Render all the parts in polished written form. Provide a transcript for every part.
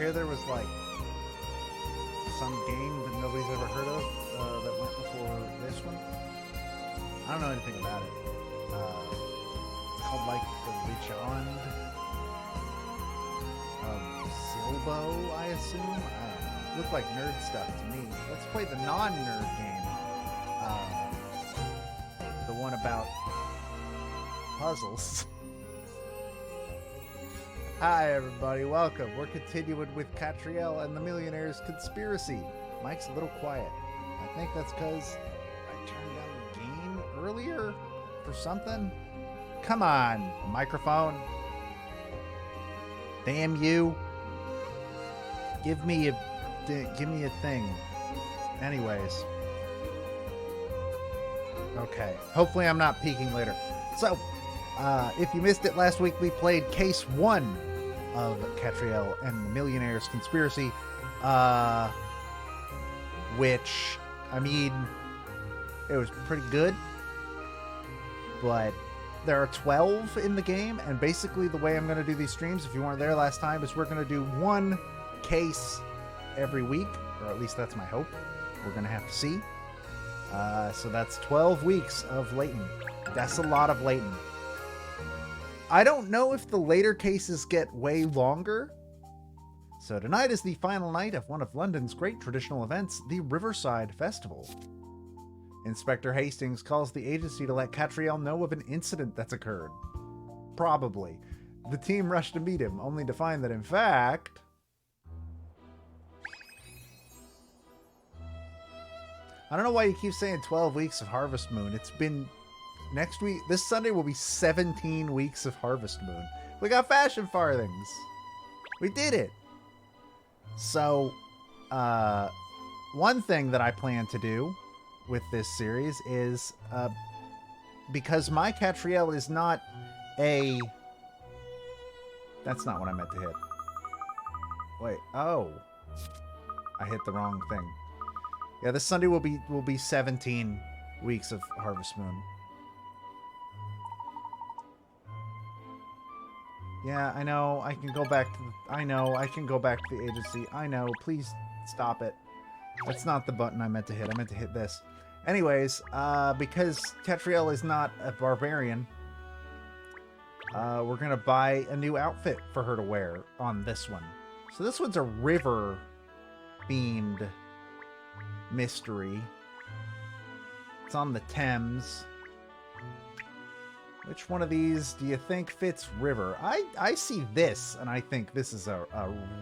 hear there was like some game that nobody's ever heard of that went before this one. I don't know anything about it. It's called like the Legend of Silbo, I assume. I don't know. Looked like nerd stuff to me. Let's play the non-nerd game. The one about puzzles. Hi everybody, welcome. We're continuing with Katrielle and the Millionaire's Conspiracy. Mike's a little quiet. I think that's because I turned down the gain earlier for something. Come on, microphone. Damn you. Give me a thing. Anyways. Okay. Hopefully I'm not peeking later. So, if you missed it last week, we played Case 1 of Katrielle and the Millionaire's Conspiracy. Which, I mean, it was pretty good. But there are 12 in the game, and basically the way I'm going to do these streams, if you weren't there last time, is we're going to do one case every week, or at least that's my hope. We're going to have to see. So that's 12 weeks of Layton. That's a lot of Layton. I don't know if the later cases get way longer. So tonight is the final night of one of London's great traditional events, the Riverside Festival. Inspector Hastings calls the agency to let Katrielle know of an incident that's occurred. Probably. The team rushed to meet him, only to find that in fact... I don't know why you keep saying 12 weeks of Harvest Moon. It's been... Next week, this Sunday will be 17 weeks of Harvest Moon. We got fashion farthings. We did it. So, one thing that I plan to do with this series is, because my Katrielle is not a... That's not what I meant to hit. Wait, oh. I hit the wrong thing. Yeah, this Sunday will be 17 weeks of Harvest Moon. Yeah, I know. I can go back to the... I know. I can go back to the agency. I know. Please stop it. That's not the button I meant to hit. I meant to hit this. Anyways, because Katrielle is not a barbarian, we're going to buy a new outfit for her to wear on this one. So this one's a river-themed mystery. It's on the Thames. Which one of these do you think fits river? I see this, and I think this is a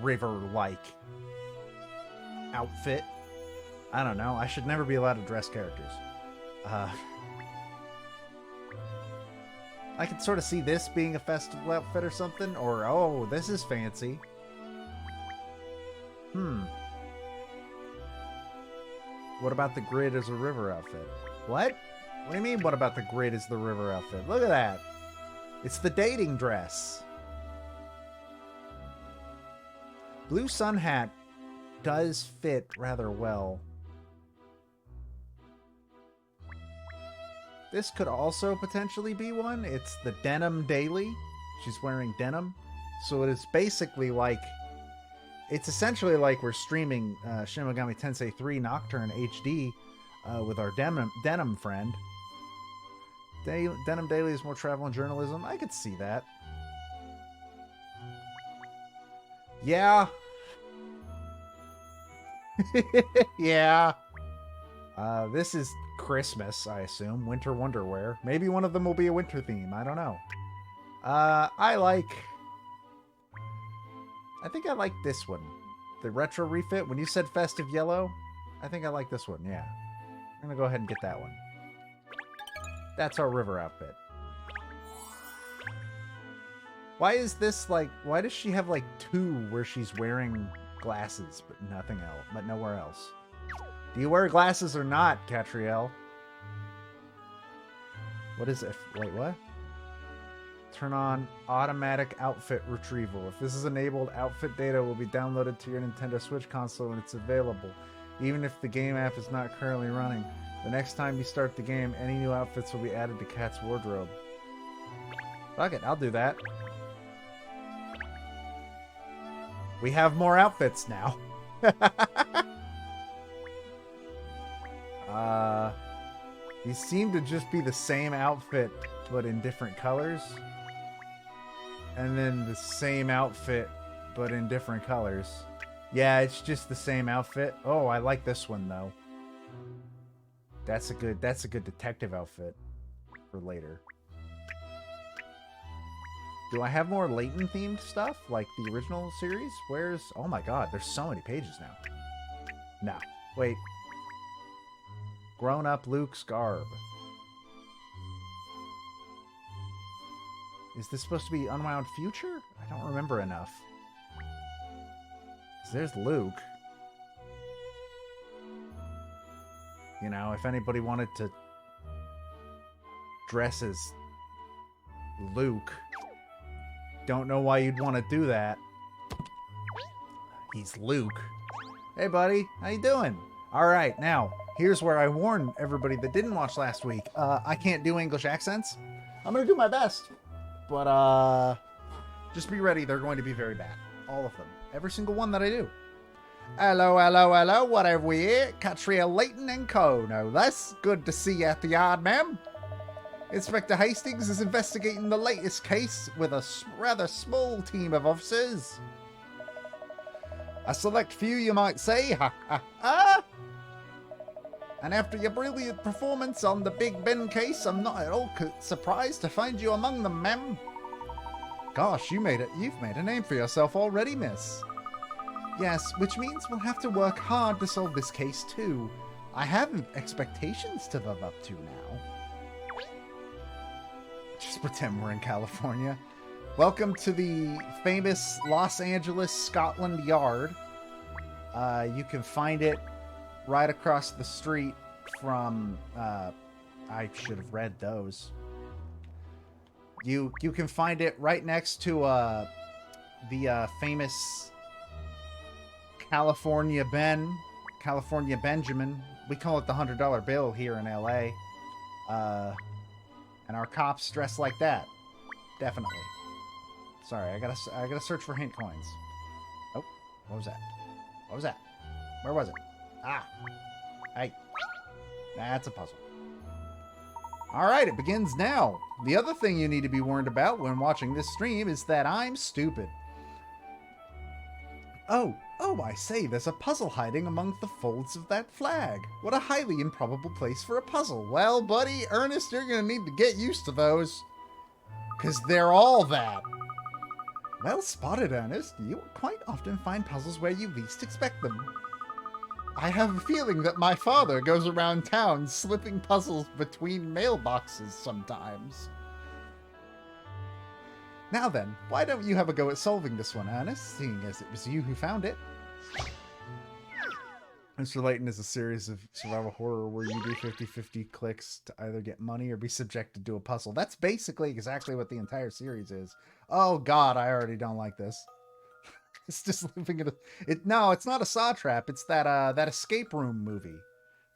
river-like outfit. I don't know. I should never be allowed to dress characters. I could sort of see this being a festival outfit or something. Or, oh, this is fancy. What about the grid as a river outfit? What? What do you mean, what about the grid is the river outfit? Look at that. It's the dating dress. Blue sun hat does fit rather well. This could also potentially be one. It's the denim daily. She's wearing denim. So it is basically like... It's essentially like we're streaming Shin Megami Tensei 3 Nocturne HD with our denim friend. Denim Daily is more travel and journalism. I could see that. Yeah. Yeah. This is Christmas, I assume. Winter Wonderwear. Maybe one of them will be a winter theme. I don't know. I think I like this one. The retro refit. When you said festive yellow, I think I like this one. Yeah. I'm going to go ahead and get that one. That's our river outfit. Why is this like... Why does she have like two where she's wearing glasses but nothing else, but nowhere else? Do you wear glasses or not, Katrielle? What is it? Wait, what? Turn on automatic outfit retrieval. If this is enabled, outfit data will be downloaded to your Nintendo Switch console when it's available, even if the game app is not currently running. The next time you start the game, any new outfits will be added to Kat's wardrobe. Fuck it, I'll do that. We have more outfits now. These seem to just be the same outfit, but in different colors. And then the same outfit, but in different colors. Yeah, it's just the same outfit. Oh, I like this one, though. That's a good detective outfit for later. Do I have more Layton themed stuff like the original series? Where's... Oh my god, there's so many pages now. No. Wait. Grown up Luke's garb. Is this supposed to be Unwound Future? I don't remember enough. 'Cause there's Luke. You know, if anybody wanted to dress as Luke, don't know why you'd want to do that. He's Luke. Hey, buddy. How you doing? All right, now, here's where I warn everybody that didn't watch last week. I can't do English accents. I'm going to do my best. But, just be ready. They're going to be very bad. All of them. Every single one that I do. Hello, hello, hello. What have we here? Katrielle, Layton, and co. No less. Good to see you at the yard, ma'am. Inspector Hastings is investigating the latest case with a rather small team of officers. A select few, you might say. Ha, ha, ha. And after your brilliant performance on the Big Ben case, I'm not at all surprised to find you among them, ma'am. Gosh, you've made a name for yourself already, miss. Yes, which means we'll have to work hard to solve this case, too. I have expectations to live up to now. Just pretend we're in California. Welcome to the famous Los Angeles, Scotland Yard. You can find it right across the street from... I should have read those. You can find it right next to the famous... California Benjamin. We call it the $100 bill here in LA. And our cops dress like that. Definitely. Sorry, I gotta search for hint coins. Oh, what was that? What was that? Where was it? Ah. Hey. That's a puzzle. Alright, it begins now. The other thing you need to be warned about when watching this stream is that I'm stupid. Oh, I say, there's a puzzle hiding among the folds of that flag. What a highly improbable place for a puzzle. Well, buddy, Ernest, you're gonna need to get used to those. 'Cause they're all that. Well spotted, Ernest. You will quite often find puzzles where you least expect them. I have a feeling that my father goes around town slipping puzzles between mailboxes sometimes. Now then, why don't you have a go at solving this one, Ernest, seeing as it was you who found it? Mr. Layton is a series of survival horror where you do 50-50 clicks to either get money or be subjected to a puzzle. That's basically exactly what the entire series is. Oh god, I already don't like this. It's just living in a... No, it's not a Saw Trap. It's that escape room movie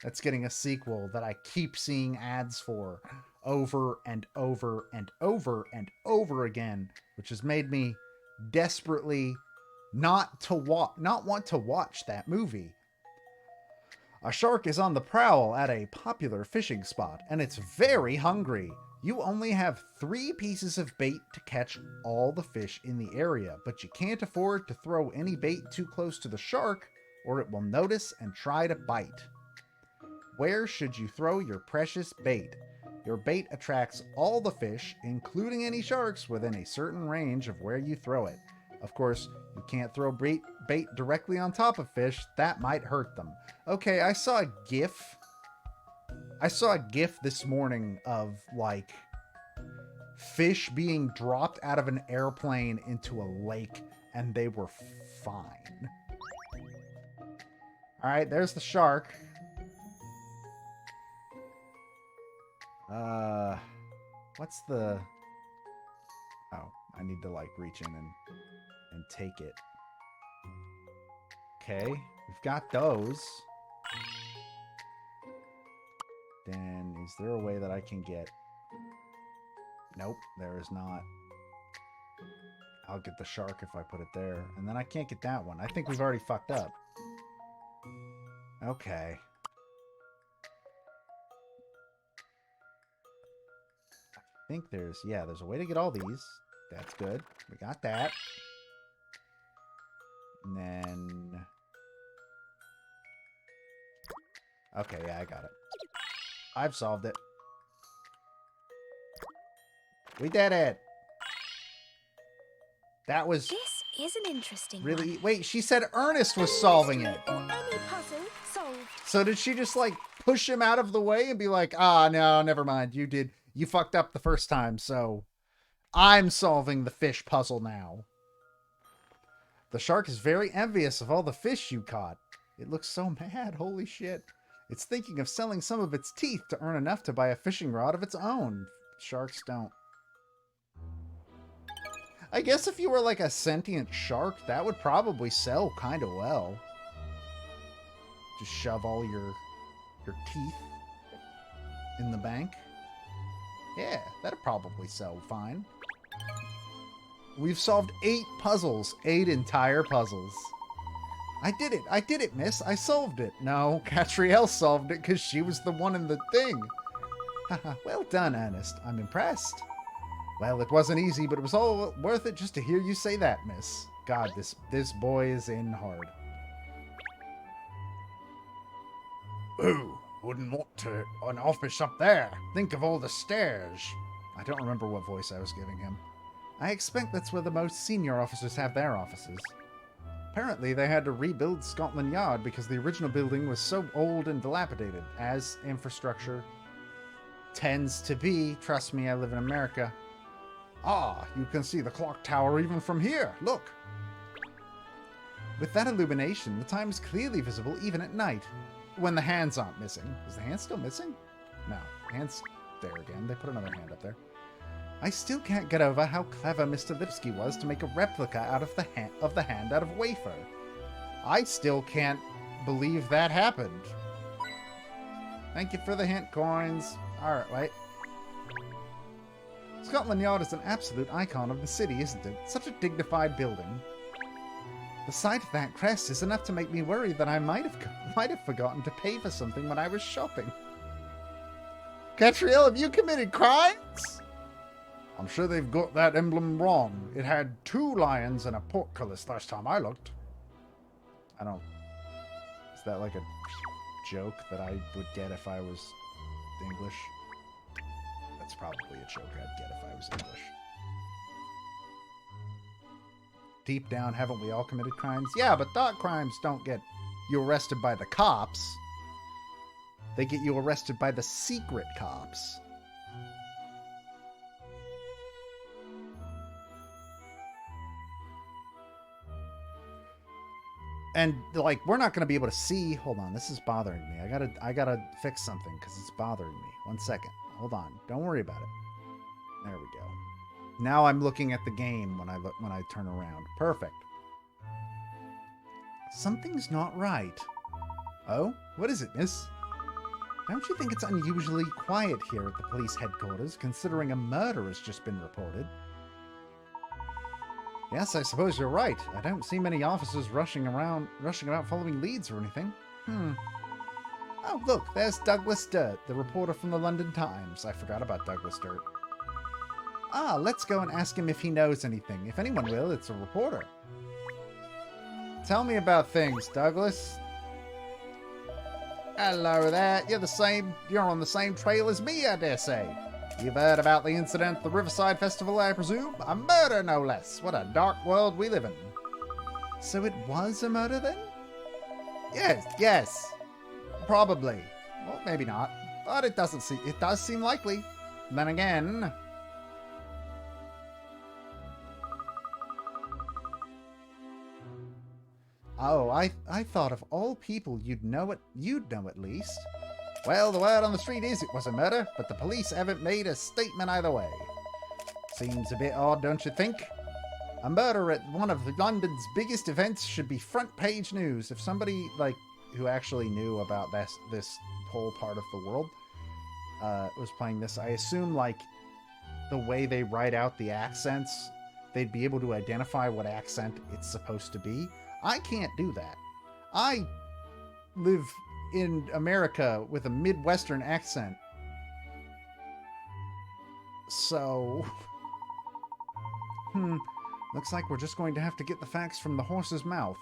that's getting a sequel that I keep seeing ads for over and over and over and over again, which has made me desperately not want to watch that movie. A shark is on the prowl at a popular fishing spot, and it's very hungry. You only have 3 pieces of bait to catch all the fish in the area, but you can't afford to throw any bait too close to the shark, or it will notice and try to bite. Where should you throw your precious bait? Your bait attracts all the fish, including any sharks, within a certain range of where you throw it. Of course, you can't throw bait directly on top of fish. That might hurt them. Okay, I saw a GIF. This morning of, like, fish being dropped out of an airplane into a lake, and they were fine. Alright, there's the shark. What's the... Oh, I need to, like, reach in and take it. Okay, we've got those. Then, is there a way that I can get... Nope, there is not. I'll get the shark if I put it there. And then I can't get that one. I think we've already fucked up. Okay. I think there's a way to get all these. That's good. We got that. And then... Okay, yeah, I got it. I've solved it. We did it! That was... This is an interesting really... one. Wait, she said Ernest was solving it. Or any puzzle solved. So did she just, like, push him out of the way and be like, ah, no, never mind. You fucked up the first time, so I'm solving the fish puzzle now. The shark is very envious of all the fish you caught. It looks so mad, holy shit. It's thinking of selling some of its teeth to earn enough to buy a fishing rod of its own. Sharks don't. I guess if you were like a sentient shark, that would probably sell kind of well. Just shove all your teeth in the bank. Yeah, that'd probably sell fine. We've solved 8 puzzles. 8 entire puzzles. I did it, miss. I solved it. No, Katrielle solved it because she was the one in the thing. Haha, well done, Ernest. I'm impressed. Well, it wasn't easy, but it was all worth it just to hear you say that, miss. God, this boy is in hard. Ooh, wouldn't want an office up there. Think of all the stairs. I don't remember what voice I was giving him. I expect that's where the most senior officers have their offices. Apparently, they had to rebuild Scotland Yard because the original building was so old and dilapidated, as infrastructure tends to be. Trust me, I live in America. Ah, you can see the clock tower even from here. Look. With that illumination, the time is clearly visible even at night, when the hands aren't missing. Is the hand still missing? No, hand's there again. They put another hand up there. I still can't get over how clever Mr. Lipsky was to make a replica out of the hand out of wafer. I still can't believe that happened. Thank you for the hint, coins. Alright, wait. Scotland Yard is an absolute icon of the city, isn't it? Such a dignified building. The sight of that crest is enough to make me worry that I might have forgotten to pay for something when I was shopping. Katrielle, have you committed crimes? I'm sure they've got that emblem wrong. It had 2 lions and a portcullis last time I looked. I don't... Is that like a joke that I would get if I was English? That's probably a joke I'd get if I was English. Deep down, haven't we all committed crimes? Yeah, but thought crimes don't get you arrested by the cops. They get you arrested by the secret cops. And, like, we're not going to be able to see... Hold on, this is bothering me. I gotta fix something, because it's bothering me. 1 second. Hold on. Don't worry about it. There we go. Now I'm looking at the game when I turn around. Perfect. Something's not right. Oh? What is it, miss? Don't you think it's unusually quiet here at the police headquarters, considering a murder has just been reported? Yes, I suppose you're right. I don't see many officers rushing about following leads or anything. Oh, look, there's Douglas Dirt, the reporter from the London Times. I forgot about Douglas Dirt. Ah, let's go and ask him if he knows anything. If anyone will, it's a reporter. Tell me about things, Douglas. Hello there. You're on the same trail as me, I dare say. You've heard about the incident at the Riverside Festival, I presume? A murder, no less. What a dark world we live in. So it was a murder, then? Yes. Probably. Well, maybe not. But it does seem likely. Then again... Oh, I thought of all people you'd know at least. Well, the word on the street is it was a murder, but the police haven't made a statement either way. Seems a bit odd, don't you think? A murder at one of London's biggest events should be front page news. If somebody, like, who actually knew about this whole part of the world was playing this, I assume, like, the way they write out the accents they'd be able to identify what accent it's supposed to be. I can't do that. I live in America with a Midwestern accent. So... looks like we're just going to have to get the facts from the horse's mouth.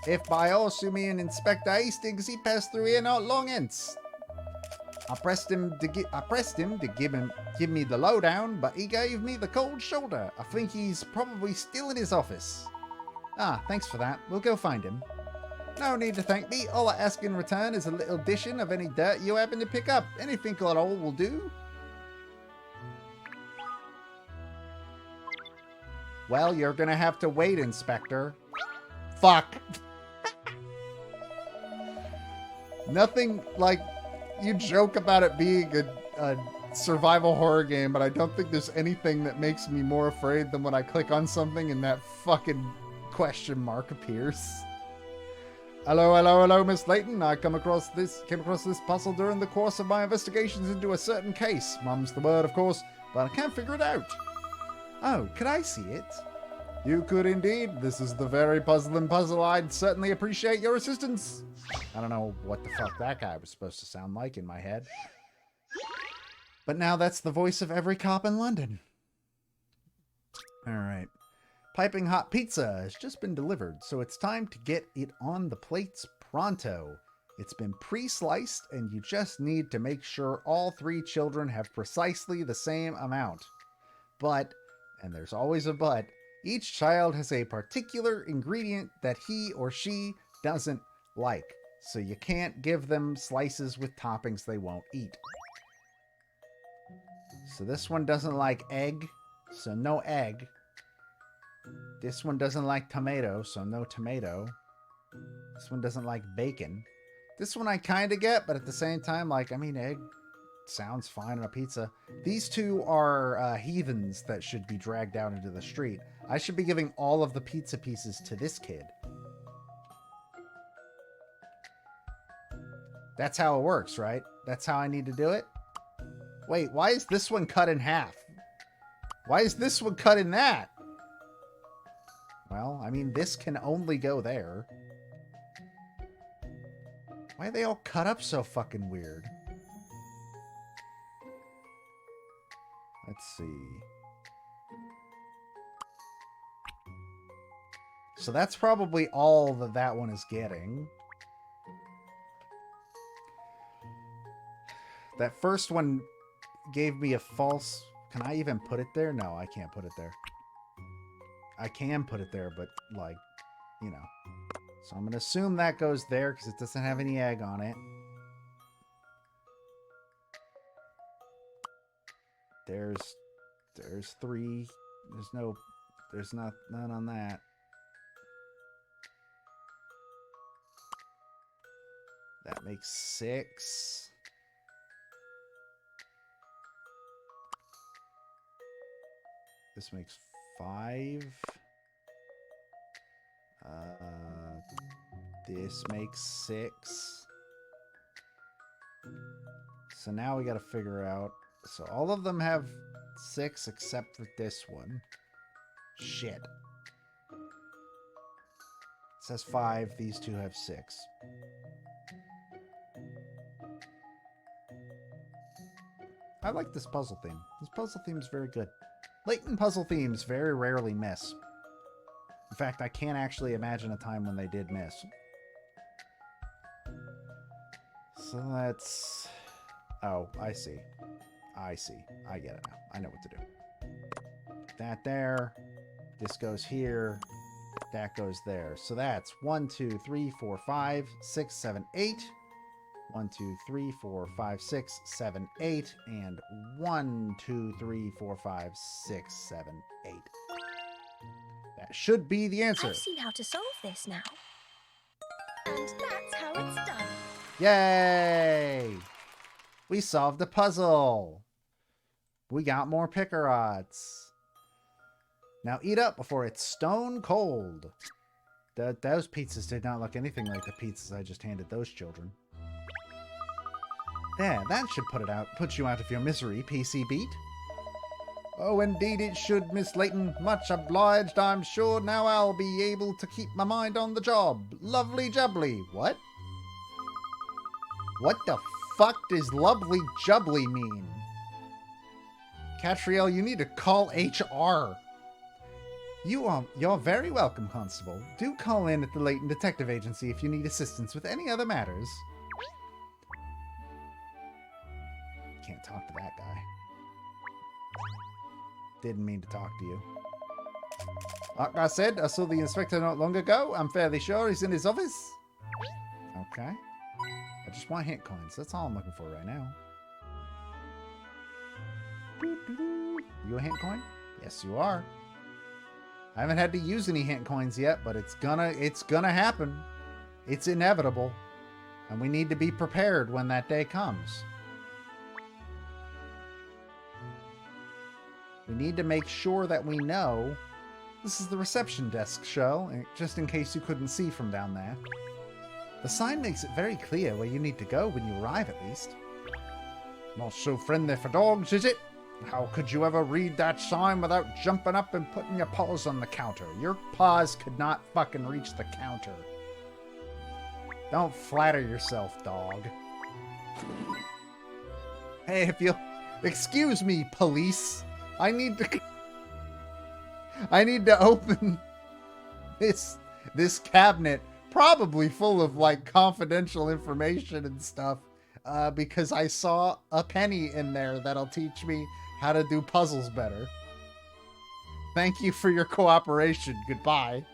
If by horse you mean Inspector Hastings, he passed through here not long hence. I pressed him to give me the lowdown, but he gave me the cold shoulder. I think he's probably still in his office. Ah, thanks for that. We'll go find him. No need to thank me. All I ask in return is a little dishing of any dirt you happen to pick up. Anything at all will do. Well, you're gonna have to wait, Inspector. Fuck. Nothing like... You joke about it being a survival horror game, but I don't think there's anything that makes me more afraid than when I click on something and that fucking question mark appears. Hello, Miss Layton. I came across this puzzle during the course of my investigations into a certain case. Mum's the word, of course, but I can't figure it out. Oh, could I see it? You could indeed. This is the very puzzling puzzle. I'd certainly appreciate your assistance. I don't know what the fuck that guy was supposed to sound like in my head. But now that's the voice of every cop in London. Alright. Piping hot pizza has just been delivered, so it's time to get it on the plates pronto. It's been pre-sliced, and you just need to make sure all 3 children have precisely the same amount. But, and there's always a but, each child has a particular ingredient that he or she doesn't like, so you can't give them slices with toppings they won't eat. So this one doesn't like egg, so no egg. This one doesn't like tomato, so no tomato. This one doesn't like bacon. This one I kind of get, but at the same time, like, I mean, egg sounds fine on a pizza. These 2 are heathens that should be dragged out into the street. I should be giving all of the pizza pieces to this kid. That's how it works, right? That's how I need to do it? Wait, why is this one cut in half? Why is this one cut in that? Well, I mean, this can only go there. Why are they all cut up so fucking weird? Let's see. So that's probably all that one is getting. That first one gave me a false... Can I even put it there? No, I can't put it there. I can put it there, but, like, you know. So I'm going to assume that goes there because it doesn't have any egg on it. There's 3. There's none on that. That makes 6. This makes 5. This makes 6. So now we got to figure out. So all of them have 6 except for this one. Shit. It says 5. These 2 have 6. I like this puzzle theme. This puzzle theme is very good. Layton puzzle themes very rarely miss. In fact, I can't actually imagine a time when they did miss. So let's... Oh, I see. I see. I get it now. I know what to do. That there. This goes here. That goes there. So that's 1, 2, 3, 4, 5, 6, 7, 8. 1, 2, 3, 4, 5, 6, 7, 8. And 1, 2, 3, 4, 5, 6, 7, 8. That should be the answer. I've seen how to solve this now. And that's how it's done. Yay! We solved the puzzle. We got more picarots. Now eat up before it's stone cold. Those pizzas did not look anything like the pizzas I just handed those children. There, that should put you out of your misery, PC Beat. Oh, indeed it should, Miss Layton. Much obliged, I'm sure. Now I'll be able to keep my mind on the job. Lovely jubbly. What? What the fuck does lovely jubbly mean? Katrielle, you need to call HR. You're very welcome, Constable. Do call in at the Layton Detective Agency if you need assistance with any other matters. Can't talk to that guy. Didn't mean to talk to you. Like I said, I saw the inspector not long ago. I'm fairly sure he's in his office. Okay. I just want hint coins. That's all I'm looking for right now. You a hint coin? Yes, you are. I haven't had to use any hint coins yet, but it's gonna happen. It's inevitable. And we need to be prepared when that day comes. We need to make sure that we know. This is the reception desk show, just in case you couldn't see from down there. The sign makes it very clear where you need to go when you arrive, at least. Not so friendly for dogs, is it? How could you ever read that sign without jumping up and putting your paws on the counter? Your paws could not fucking reach the counter. Don't flatter yourself, dog. Hey, if you'll... Excuse me, police. I need to open this cabinet, probably full of, like, confidential information and stuff, because I saw a penny in there that'll teach me how to do puzzles better. Thank you for your cooperation. Goodbye.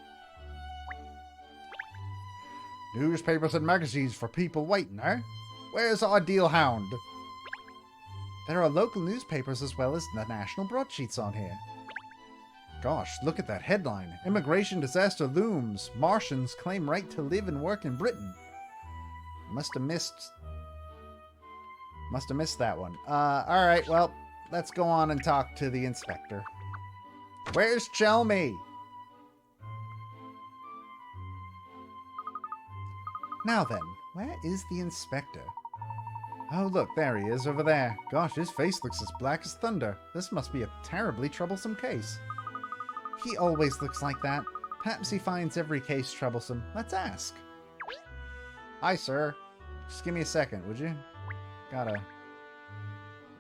Newspapers and magazines for people waiting, eh? Where's our deal hound? There are local newspapers as well as the national broadsheets on here. Gosh, look at that headline. Immigration disaster looms. Martians claim right to live and work in Britain. Must have missed that one. Alright, well, let's go on and talk to the inspector. Where's Chelmy? Now then, where is the inspector? Oh, look, there he is, over there. Gosh, his face looks as black as thunder. This must be a terribly troublesome case. He always looks like that. Perhaps he finds every case troublesome. Let's ask. Hi, sir. Just give me a second, would you? Gotta...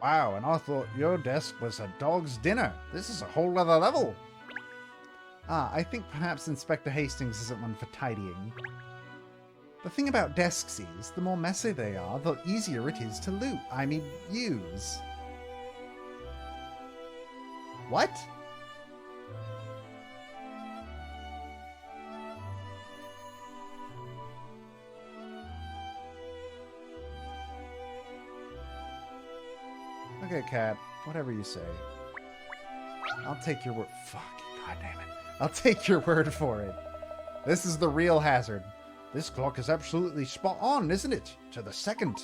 Wow, and I thought your desk was a dog's dinner. This is a whole other level. Ah, I think perhaps Inspector Hastings isn't one for tidying. The thing about desks is, the more messy they are, the easier it is to loot. I mean, use. What? Okay, Cat. Whatever you say. I'll take your word. Fuck. God damn it. I'll take your word for it. This is the real hazard. This clock is absolutely spot on, isn't it? To the second.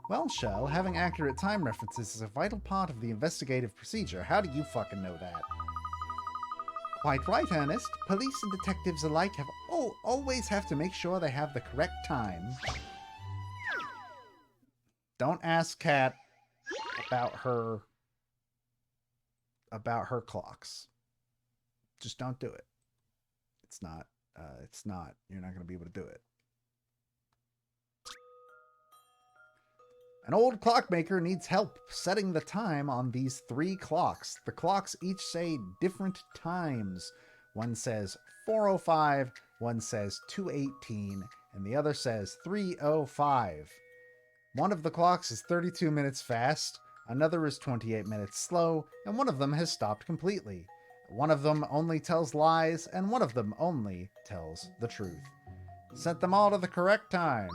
Well, Shell, having accurate time references is a vital part of the investigative procedure. How do you fucking know that? Quite right, Ernest. Police and detectives alike always have to make sure they have the correct time. Don't ask Kat about her clocks. Just don't do it. It's not. You're not going to be able to do it. An old clockmaker needs help setting the time on these 3 clocks. The clocks each say different times. One says 4:05, one says 2:18, and the other says 3:05. One of the clocks is 32 minutes fast, another is 28 minutes slow, and one of them has stopped completely. One of them only tells lies, and one of them only tells the truth. Set them all to the correct time.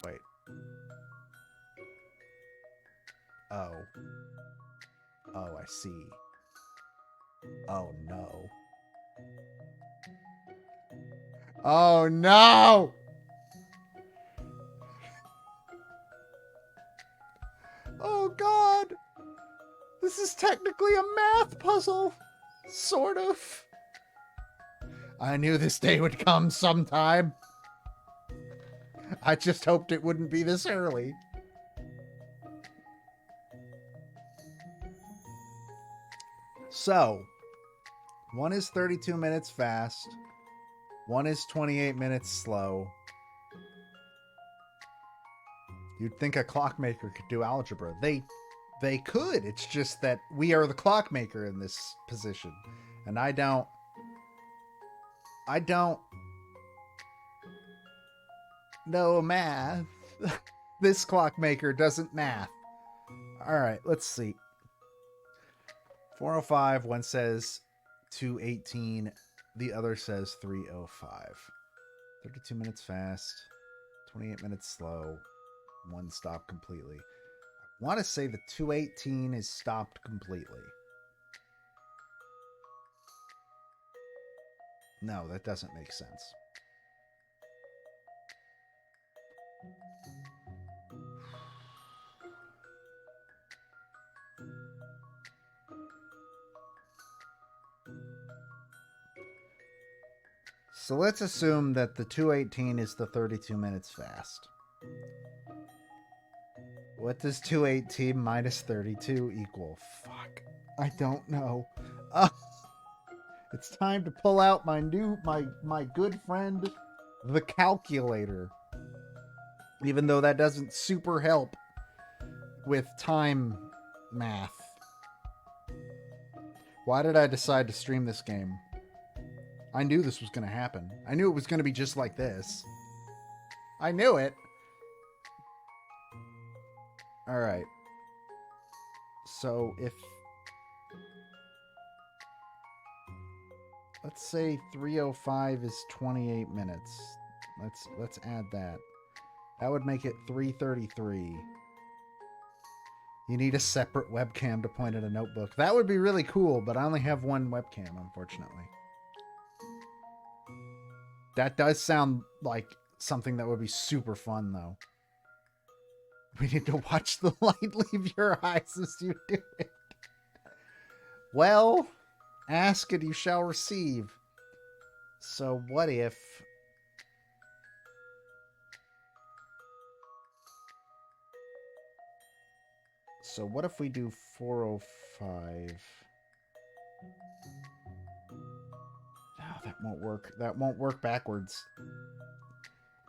Wait. Oh. Oh, I see. Oh, no. Oh, no! Oh, God! This is technically a math puzzle. Sort of. I knew this day would come sometime. I just hoped it wouldn't be this early. So, one is 32 minutes fast. One is 28 minutes slow. You'd think a clockmaker could do algebra. They could. It's just that we are the clockmaker in this position. And I don't know math. This clockmaker doesn't math. All right, let's see. 4:05, one says 2:18, the other says 3:05. 32 minutes fast, 28 minutes slow, one stopped completely. I want to say the 2:18 is stopped completely. No, that doesn't make sense. So let's assume that the 2:18 is the 32 minutes fast. What does 2:18 minus 32 equal? Fuck. I don't know. It's time to pull out my good friend, the calculator. Even though that doesn't super help with time math. Why did I decide to stream this game? I knew this was going to happen. I knew it was going to be just like this. I knew it. All right. So if... let's say 3:05 is 28 minutes. Let's add that. That would make it 3:33. You need a separate webcam to point at a notebook. That would be really cool, but I only have one webcam, unfortunately. That does sound like something that would be super fun, though. We need to watch the light leave your eyes as you do it. Well, ask and you shall receive. So what if... so what if we do 4:05? Oh, that won't work. That won't work backwards.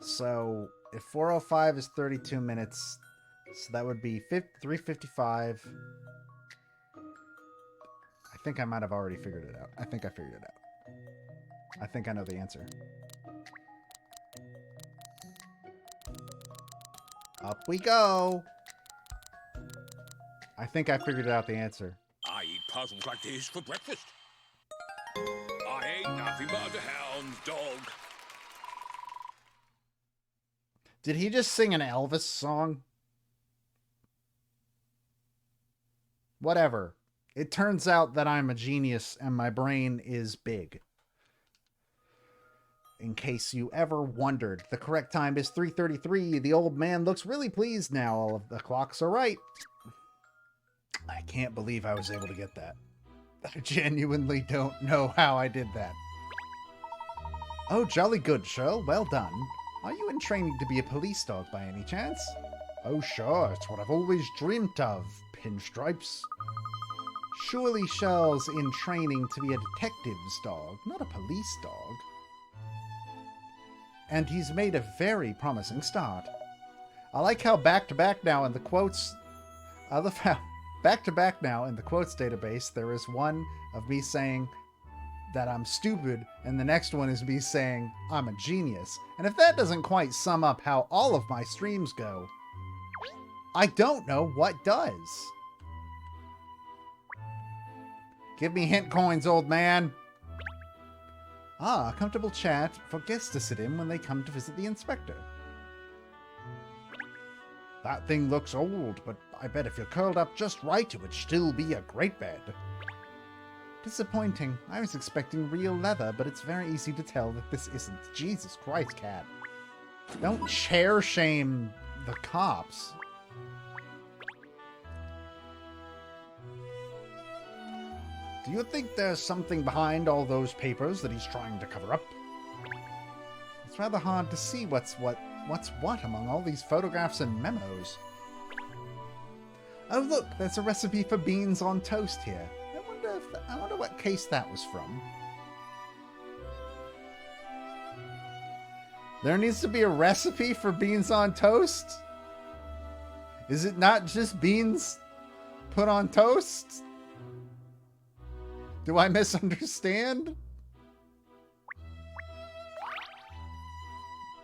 So if 4:05 is 32 minutes, so that would be 3:55. I think I might have already figured it out. I think I figured it out. I think I know the answer. Up we go. I think I figured out the answer. I eat puzzles like this for breakfast. I ain't nothing but a hound's dog. Did he just sing an Elvis song? Whatever. It turns out that I'm a genius and my brain is big. In case you ever wondered, the correct time is 3:33. The old man looks really pleased now. All of the clocks are right. I can't believe I was able to get that. I genuinely don't know how I did that. Oh, jolly good, Shirl. Well done. Are you in training to be a police dog by any chance? Oh, sure. It's what I've always dreamt of. Pinstripes. Surely Shirl's in training to be a detective's dog, not a police dog. And he's made a very promising start. I like how back-to-back now in the quotes... I love how back-to-back now in the quotes database there is one of me saying that I'm stupid, and the next one is me saying I'm a genius. And if that doesn't quite sum up how all of my streams go, I don't know what does. Give me hint coins, old man. Ah, a comfortable chat for guests to sit in when they come to visit the inspector. That thing looks old, but I bet if you're curled up just right, it would still be a great bed. Disappointing. I was expecting real leather, but it's very easy to tell that this isn't. Jesus Christ, cat. Don't chair shame the cops. Do you think there's something behind all those papers that he's trying to cover up? It's rather hard to see what's what among all these photographs and memos. Oh look, there's a recipe for beans on toast here. I wonder if I wonder what case that was from. There needs to be a recipe for beans on toast? Is it not just beans put on toast? Do I misunderstand?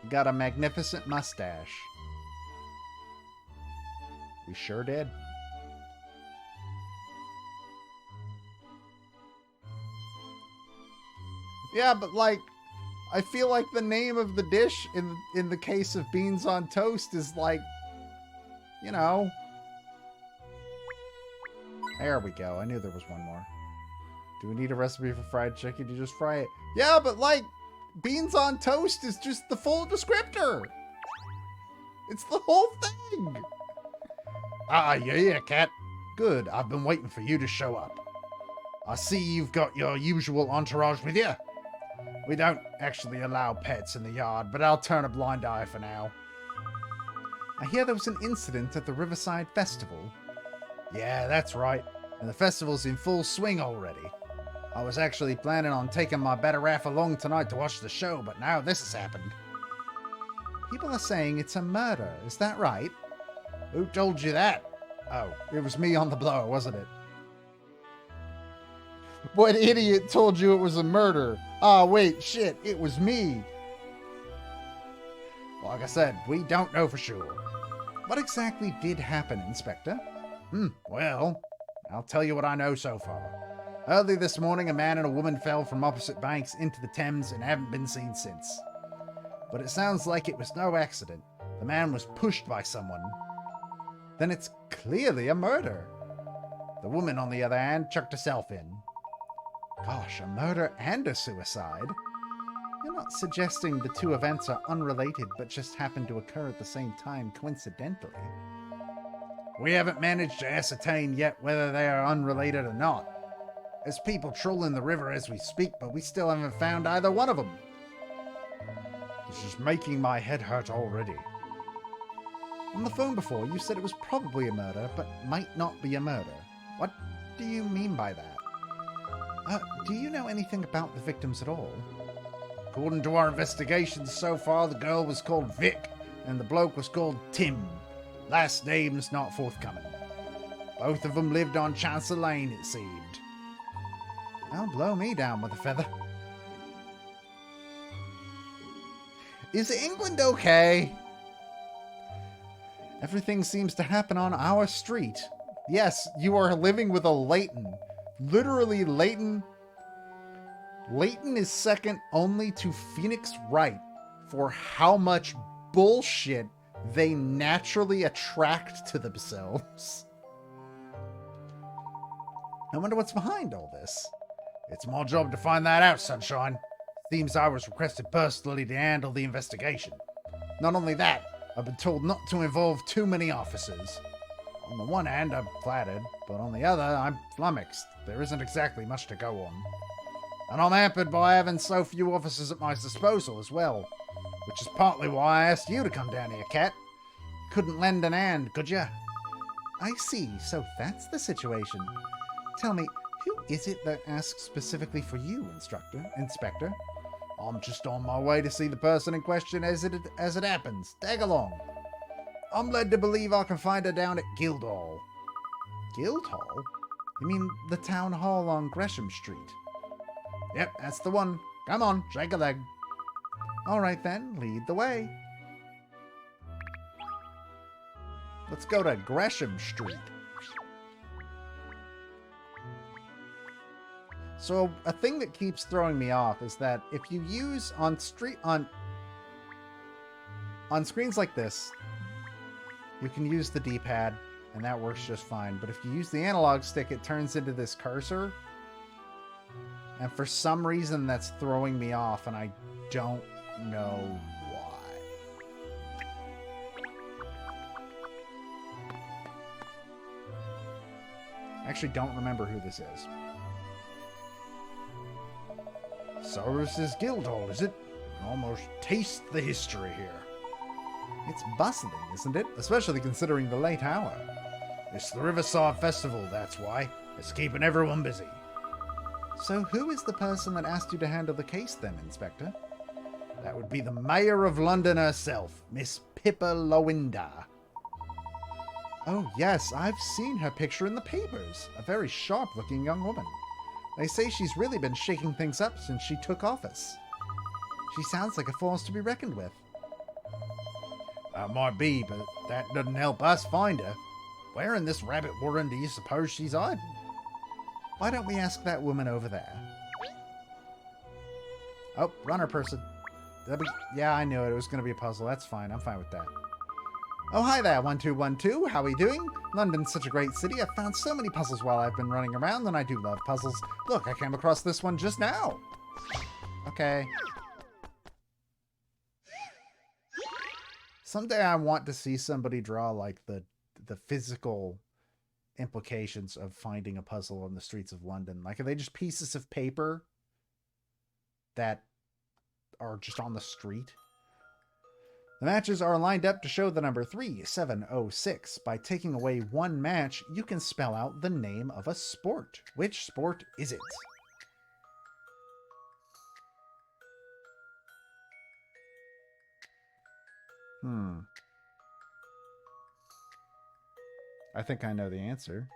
Got a magnificent mustache. We sure did. Yeah, but like, I feel like the name of the dish in the case of beans on toast is like, you know. There we go. I knew there was one more. Do we need a recipe for fried chicken? You just fry it. Yeah, but like, beans on toast is just the full descriptor. It's the whole thing. Ah, yeah, Cat. Good. I've been waiting for you to show up. I see you've got your usual entourage with you. We don't actually allow pets in the yard, but I'll turn a blind eye for now. I hear there was an incident at the Riverside Festival. Yeah, that's right. And the festival's in full swing already. I was actually planning on taking my better half along tonight to watch the show, but now this has happened. People are saying it's a murder, is that right? Who told you that? Oh, it was me on the blower, wasn't it? What idiot told you it was a murder? Ah, wait, shit, it was me. Like I said, we don't know for sure. What exactly did happen, Inspector? Well, I'll tell you what I know so far. Early this morning, a man and a woman fell from opposite banks into the Thames and haven't been seen since. But it sounds like it was no accident. The man was pushed by someone. Then it's clearly a murder. The woman, on the other hand, chucked herself in. Gosh, a murder and a suicide? You're not suggesting the two events are unrelated but just happen to occur at the same time coincidentally? We haven't managed to ascertain yet whether they are unrelated or not. There's people trolling the river as we speak, but we still haven't found either one of them. This is making my head hurt already. On the phone before, you said it was probably a murder, but might not be a murder. What do you mean by that? Do you know anything about the victims at all? According to our investigations so far, the girl was called Vic, and the bloke was called Tim. Last name's not forthcoming. Both of them lived on Chancellor Lane, it seemed. Well, blow me down with a feather. Is England okay? Everything seems to happen on our street. Yes, you are living with a Layton. Literally, Layton is second only to Phoenix Wright for how much bullshit they naturally attract to themselves. I wonder what's behind all this. It's my job to find that out, Sunshine. Seems I was requested personally to handle the investigation. Not only that, I've been told not to involve too many officers. On the one hand, I'm flattered, but on the other, I'm flummoxed. There isn't exactly much to go on. And I'm hampered by having so few officers at my disposal as well, which is partly why I asked you to come down here, Cat. Couldn't lend an hand, could ya? I see, so that's the situation. Tell me, who is it that asks specifically for you, Inspector? I'm just on my way to see the person in question as it happens. Tag along. I'm led to believe I can find her down at Guildhall. Guildhall? You mean the town hall on Gresham Street? Yep, that's the one. Come on, shake a leg. All right then, lead the way. Let's go to Gresham Street. So a thing that keeps throwing me off is that if you use on screens like this, you can use the D-pad and that works just fine. But if you use the analog stick, it turns into this cursor. And for some reason that's throwing me off and I don't know why. I actually don't remember who this is. So this is Guildhall, is it? I can almost taste the history here. It's bustling, isn't it? Especially considering the late hour. It's the Riverside Festival, that's why. It's keeping everyone busy. So who is the person that asked you to handle the case then, Inspector? That would be the Mayor of London herself, Miss Pippa Lowinder. Oh yes, I've seen her picture in the papers. A very sharp-looking young woman. They say she's really been shaking things up since she took office. She sounds like a force to be reckoned with. Might be, but that doesn't help us find her. Where in this rabbit warren do you suppose she's hiding? Why don't we ask that woman over there? Oh, runner person. Yeah, I knew it. It was going to be a puzzle. That's fine. I'm fine with that. Oh, hi there, 1212. How are you doing? London's such a great city. I've found so many puzzles while I've been running around, and I do love puzzles. Look, I came across this one just now. Okay. Someday I want to see somebody draw, like, the physical implications of finding a puzzle on the streets of London. Like, are they just pieces of paper that are just on the street? The matches are lined up to show the number 3706. By taking away one match, you can spell out the name of a sport. Which sport is it? I think I know the answer.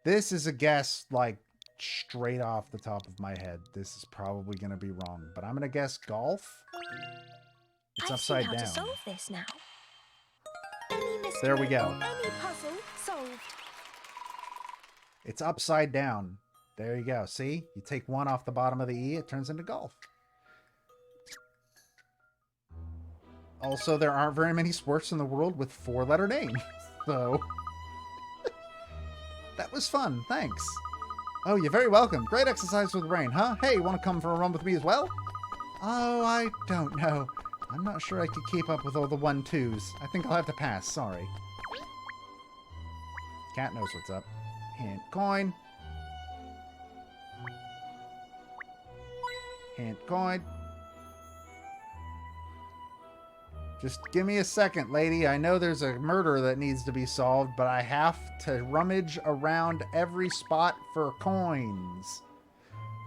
This is a guess, like, straight off the top of my head. This is probably going to be wrong, but I'm going to guess golf. It's upside down. I've seen how to solve this now. Any mystery There we go. or any puzzle solved. It's upside down. There you go. See? You take one off the bottom of the E, it turns into golf. Also, there aren't very many sports in the world with four-letter names. So, that was fun. Thanks. Oh, you're very welcome. Great exercise with the brain, huh? Hey, you want to come for a run with me as well? Oh, I don't know. I'm not sure I could keep up with all the 1-2s. I think I'll have to pass. Sorry. Cat knows what's up. Hint coin. Hint coin. Just give me a second, lady. I know there's a murder that needs to be solved, but I have to rummage around every spot for coins.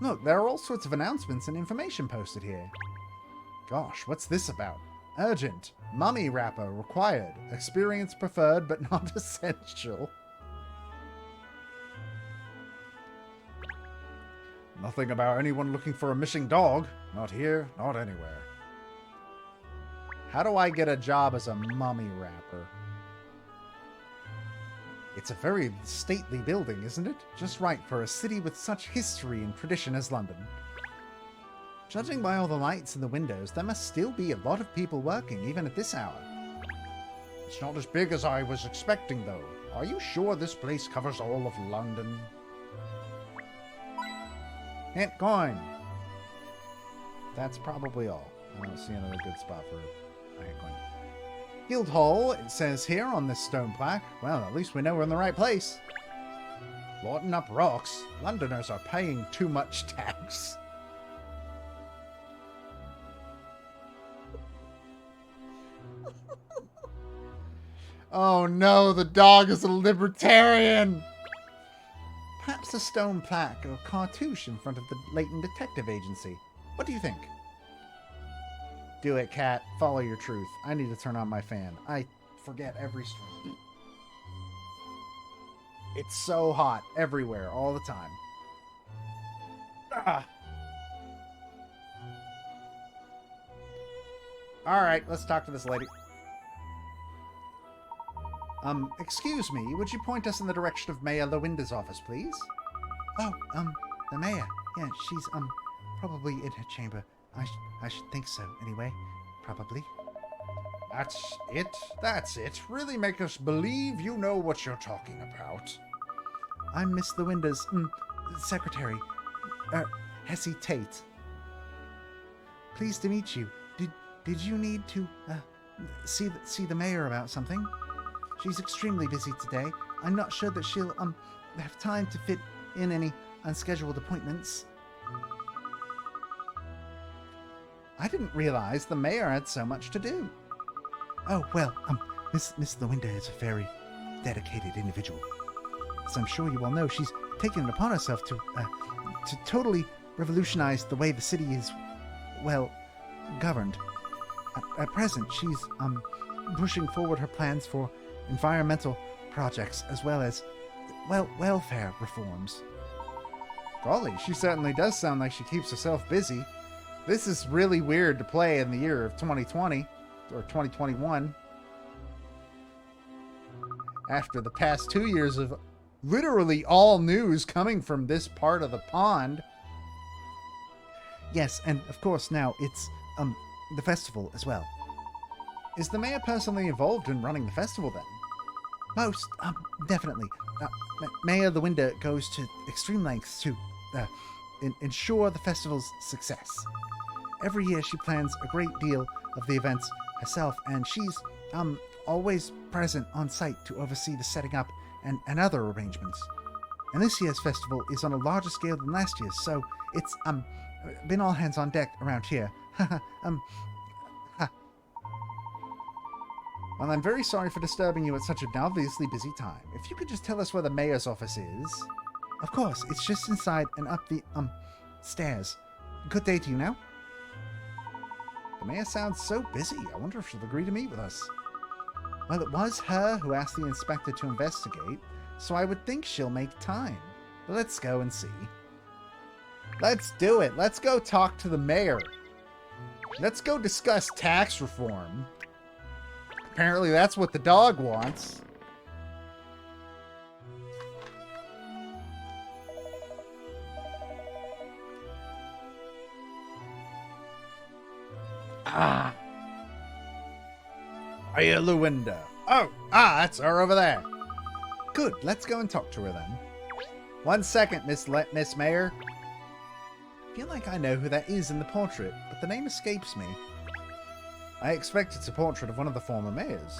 Look, there are all sorts of announcements and information posted here. Gosh, what's this about? Urgent. Mummy wrapper required. Experience preferred, but not essential. Nothing about anyone looking for a missing dog. Not here, not anywhere. How do I get a job as a mummy wrapper? It's a very stately building, isn't it? Just right for a city with such history and tradition as London. Judging by all the lights in the windows, there must still be a lot of people working, even at this hour. It's not as big as I was expecting, though. Are you sure this place covers all of London? Hint coin. That's probably all. I don't see another good spot for a hint coin. Guildhall, it says here on this stone plaque. Well, at least we know we're in the right place. Lording up rocks. Londoners are paying too much tax. Oh no, the dog is a libertarian! Perhaps a stone plaque or cartouche in front of the Layton Detective Agency. What do you think? Do it, Cat. Follow your truth. I need to turn on my fan. I forget every stream. It's so hot everywhere, all the time. Ah. Alright, let's talk to this lady. Excuse me, would you point us in the direction of Mayor Lowinder's office, please? Oh, the mayor. Yeah, she's, probably in her chamber. I should think so, anyway. Probably. That's it. That's it. Really make us believe you know what you're talking about. I'm Miss Lowinder's, secretary. Hessie Tate. Pleased to meet you. Did you need to, see the mayor about something? She's extremely busy today. I'm not sure that she'll, have time to fit in any unscheduled appointments. I didn't realize the mayor had so much to do. Oh, well, Miss Lowinder is a very dedicated individual. As I'm sure you all know, she's taken it upon herself to totally revolutionize the way the city is, well, governed. At present, she's pushing forward her plans for environmental projects as well as, well, welfare reforms. Golly, she certainly does sound like she keeps herself busy. This is really weird to play in the year of 2020 or 2021. After the past 2 years of literally all news coming from this part of the pond. Yes, and of course now it's the festival as well. Is the mayor personally involved in running the festival then? Most, definitely. Mayor Lawinda goes to extreme lengths to ensure the festival's success. Every year she plans a great deal of the events herself, and she's always present on site to oversee the setting up and other arrangements. And this year's festival is on a larger scale than last year's, so it's been all hands on deck around here. Well, I'm very sorry for disturbing you at such an obviously busy time. If you could just tell us where the mayor's office is. Of course, it's just inside and up the stairs. Good day to you now. The mayor sounds so busy. I wonder if she'll agree to meet with us. Well, it was her who asked the inspector to investigate, so I would think she'll make time. Let's go and see. Let's do it. Let's go talk to the mayor. Let's go discuss tax reform. Apparently that's what the dog wants. Ah. Hiya, Lawinda. Oh, that's her over there. Good, let's go and talk to her then. 1 second, Miss Mayor. I feel like I know who that is in the portrait, but the name escapes me. I expect it's a portrait of one of the former mayors.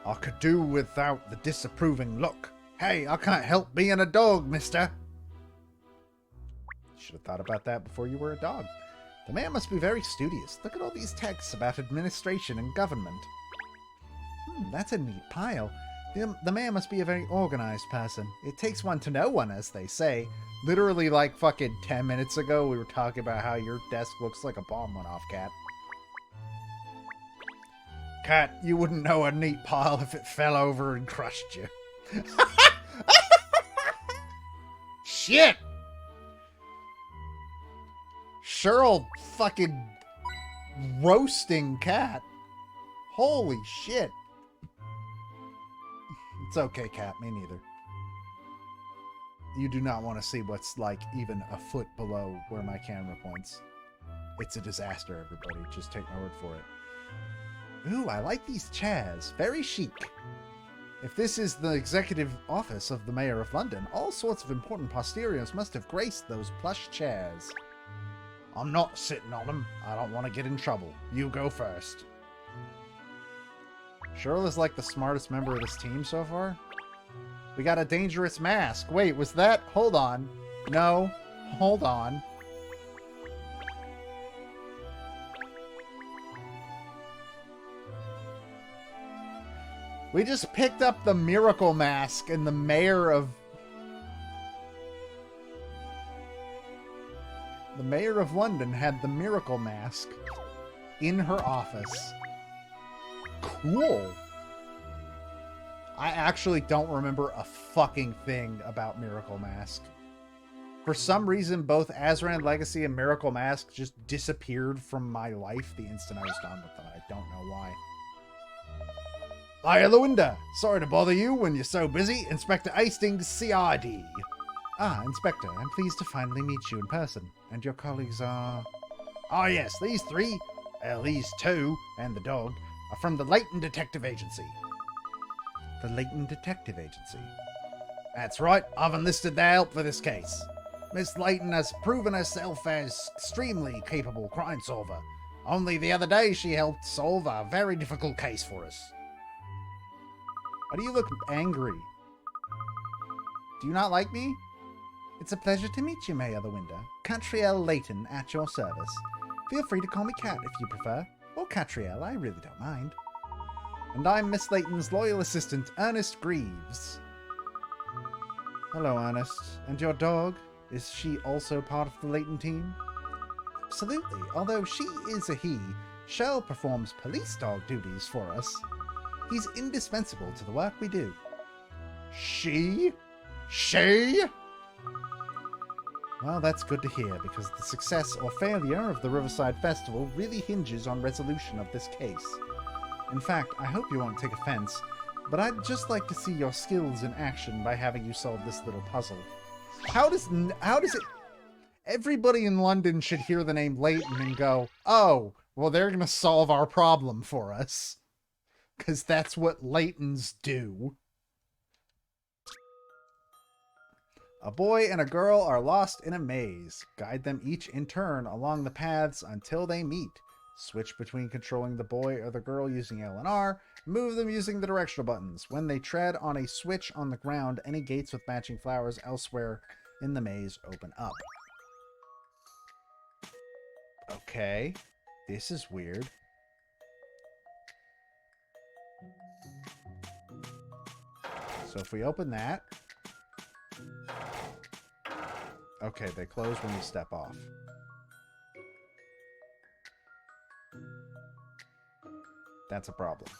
I could do without the disapproving look. Hey, I can't help being a dog, mister. Should have thought about that before you were a dog. The mayor must be very studious. Look at all these texts about administration and government. That's a neat pile. The mayor must be a very organized person. It takes one to know one, as they say. Literally, like fucking 10 minutes ago, we were talking about how your desk looks like a bomb went off, Cat. Cat, you wouldn't know a neat pile if it fell over and crushed you. Shit! Cheryl fucking roasting Cat. Holy shit. It's okay, Cat. Me neither. You do not want to see what's like even a foot below where my camera points. It's a disaster, everybody. Just take my word for it. Ooh, I like these chairs. Very chic. If this is the executive office of the Mayor of London, all sorts of important posteriors must have graced those plush chairs. I'm not sitting on them. I don't want to get in trouble. You go first. Cheryl is like the smartest member of this team so far. We got a dangerous mask. Wait, was that? Hold on. No. Hold on. We just picked up the miracle mask and the mayor of... The mayor of London had the miracle mask in her office. Cool. I actually don't remember a fucking thing about Miracle Mask. For some reason, both Azran Legacy and Miracle Mask just disappeared from my life the instant I was done with them. I don't know why. Hiya, Lawinda. Sorry to bother you when you're so busy. Inspector Hastings, CID. Ah, Inspector, I'm pleased to finally meet you in person. And your colleagues are... Ah, yes, these three, these two, and the dog, are from the Layton Detective Agency. The Layton Detective Agency? That's right, I've enlisted their help for this case. Miss Layton has proven herself as extremely capable crime solver. Only the other day she helped solve a very difficult case for us. Why do you look angry? Do you not like me? It's a pleasure to meet you, Mayor Lawinda. Katrielle Layton at your service. Feel free to call me Kat if you prefer. Or Katrielle, I really don't mind. And I'm Miss Layton's loyal assistant, Ernest Greaves. Hello, Ernest. And your dog? Is she also part of the Layton team? Absolutely. Although she is a he, Shell performs police dog duties for us. He's indispensable to the work we do. She? She? Well, that's good to hear, because the success or failure of the Riverside Festival really hinges on resolution of this case. In fact, I hope you won't take offense, but I'd just like to see your skills in action by having you solve this little puzzle. How does it... Everybody in London should hear the name Layton and go, oh, well, they're going to solve our problem for us. Because that's what Laytons do. A boy and a girl are lost in a maze. Guide them each in turn along the paths until they meet. Switch between controlling the boy or the girl using L and R. Move them using the directional buttons. When they tread on a switch on the ground, any gates with matching flowers elsewhere in the maze open up. Okay. This is weird. So if we open that... Okay, they close when you step off. That's a problem.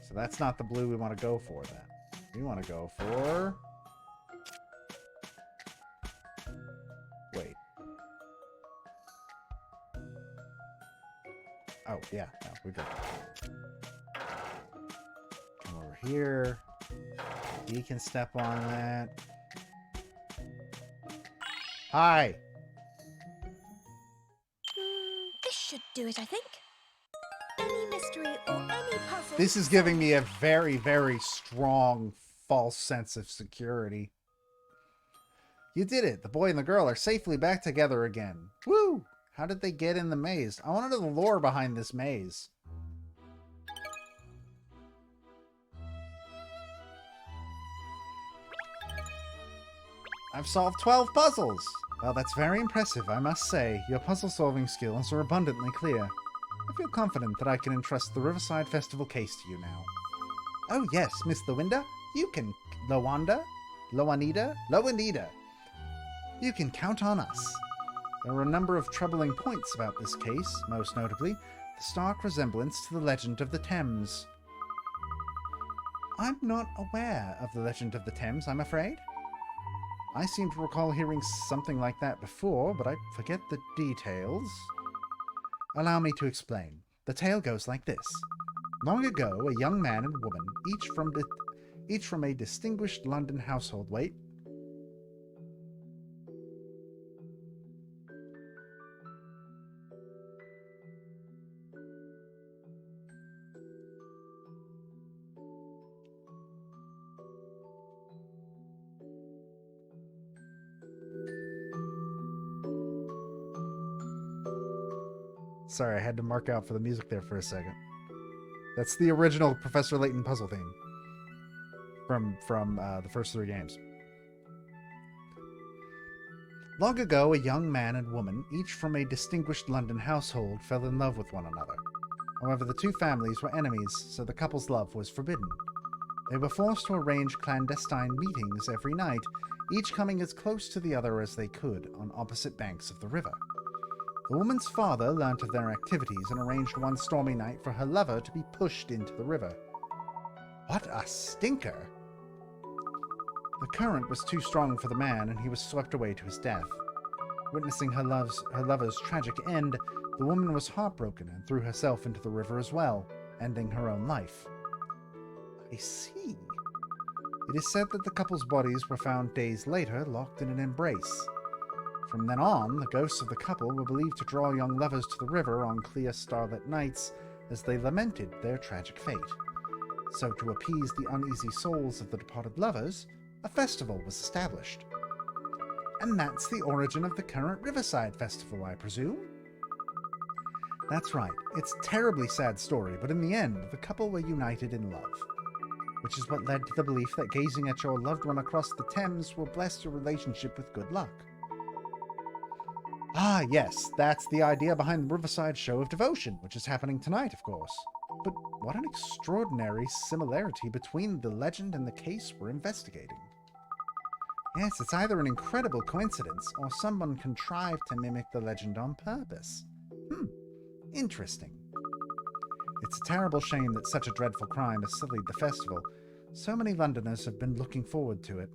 So that's not the blue we want to go for then. We want to go for... Wait. Oh, yeah. No, we're good. Come over here. He can step on that. Hi! This should do it, I think. Any mystery or any puzzle... This is giving me a very, very strong false sense of security. You did it! The boy and the girl are safely back together again. Woo! How did they get in the maze? I want to know the lore behind this maze. I've solved 12 puzzles! Well, that's very impressive, I must say. Your puzzle-solving skills are abundantly clear. I feel confident that I can entrust the Riverside Festival case to you now. Oh yes, Miss Lowinda, you can... Loanida? You can count on us. There are a number of troubling points about this case, most notably the stark resemblance to the legend of the Thames. I'm not aware of the legend of the Thames, I'm afraid. I seem to recall hearing something like that before, but I forget the details. Allow me to explain. The tale goes like this. Long ago, a young man and woman, each from a distinguished London household... Wait. Sorry, I had to mark out for the music there for a second. That's the original Professor Layton puzzle theme from the first 3 games. Long ago, a young man and woman, each from a distinguished London household, fell in love with one another. However, the two families were enemies, so the couple's love was forbidden. They were forced to arrange clandestine meetings every night, each coming as close to the other as they could on opposite banks of the river. The woman's father learnt of their activities and arranged one stormy night for her lover to be pushed into the river. What a stinker! The current was too strong for the man, and he was swept away to his death. Witnessing her lover's tragic end, the woman was heartbroken and threw herself into the river as well, ending her own life. I see. It is said that the couple's bodies were found days later, locked in an embrace. From then on, the ghosts of the couple were believed to draw young lovers to the river on clear starlit nights as they lamented their tragic fate. So to appease the uneasy souls of the departed lovers, a festival was established. And that's the origin of the current Riverside Festival, I presume? That's right, it's a terribly sad story, but in the end, the couple were united in love. Which is what led to the belief that gazing at your loved one across the Thames will bless your relationship with good luck. Ah, yes, that's the idea behind the Riverside Show of Devotion, which is happening tonight, of course. But What an extraordinary similarity between the legend and the case we're investigating. Yes, it's either an incredible coincidence or someone contrived to mimic the legend on purpose. Interesting. It's a terrible shame that such a dreadful crime has sullied the festival. So many Londoners have been looking forward to it.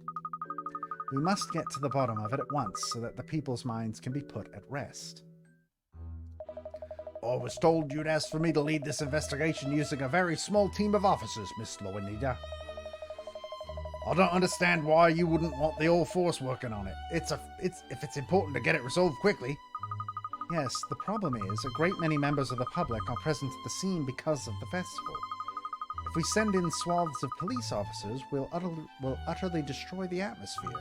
We must get to the bottom of it at once so that the people's minds can be put at rest. I was told you'd asked for me to lead this investigation using a very small team of officers, Miss Lowenida. I don't understand why you wouldn't want the whole force working on it. If it's important to get it resolved quickly. Yes, the problem is a great many members of the public are present at the scene because of the festival. If we send in swaths of police officers, we'll utterly destroy the atmosphere.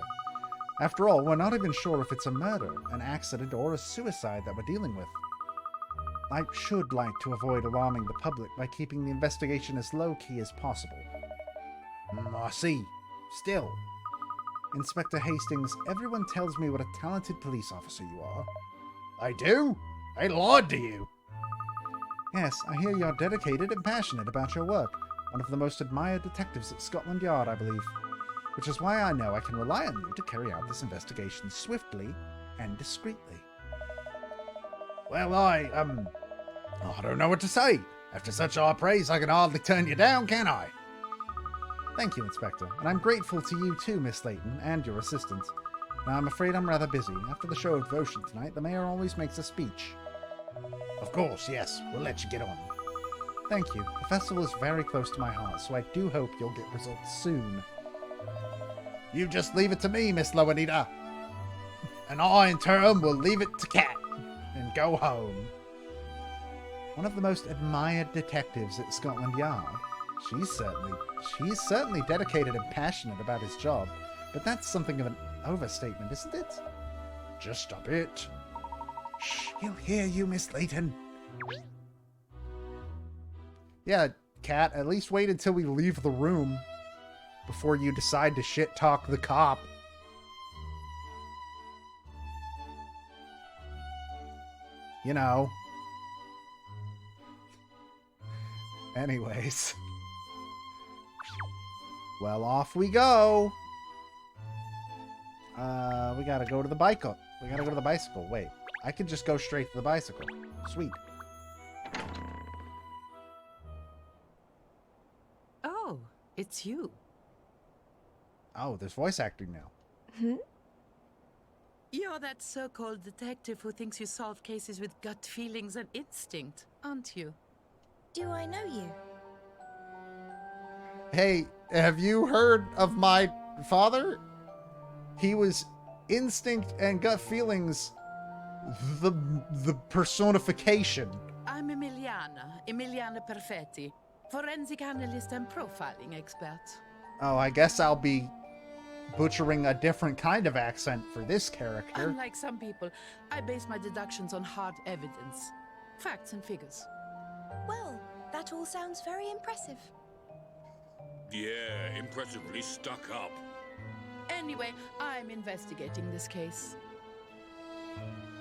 After all, we're not even sure if it's a murder, an accident, or a suicide that we're dealing with. I should like to avoid alarming the public by keeping the investigation as low-key as possible. I see. Still. Inspector Hastings, everyone tells me what a talented police officer you are. I do? I lied to you. Yes, I hear you're dedicated and passionate about your work. One of the most admired detectives at Scotland Yard, I believe. Which is why I know I can rely on you to carry out this investigation swiftly and discreetly. Well, I don't know what to say. After such high praise, I can hardly turn you down, can I? Thank you, Inspector, and I'm grateful to you too, Miss Layton, and your assistant. Now, I'm afraid I'm rather busy. After the show of devotion tonight, the mayor always makes a speech. Of course, yes. We'll let you get on. Thank you. The festival is very close to my heart, so I do hope you'll get results soon. You just leave it to me, Miss Lowenida. And I, in turn, will leave it to Kat and go home. One of the most admired detectives at Scotland Yard. She's certainly dedicated and passionate about his job, but that's something of an overstatement, isn't it? Just a bit. Shh, he'll hear you, Miss Layton. Yeah, Kat, at least wait until we leave the room before you decide to shit-talk the cop. You know. Anyways. Well, off we go. We gotta go to the bike. We gotta go to the bicycle. Wait, I could just go straight to the bicycle. Sweet. Oh, it's you. Oh, there's voice acting now. You're that so-called detective who thinks you solve cases with gut feelings and instinct, aren't you? Do I know you? Hey, have you heard of my father? He was instinct and gut feelings, the personification. I'm Emiliana Perfetti, forensic analyst and profiling expert. Oh, I guess I'll be butchering a different kind of accent for this character. Unlike some people, I base my deductions on hard evidence, facts and figures. Well, that all sounds very impressive. Yeah, impressively stuck up. Anyway, I'm investigating this case.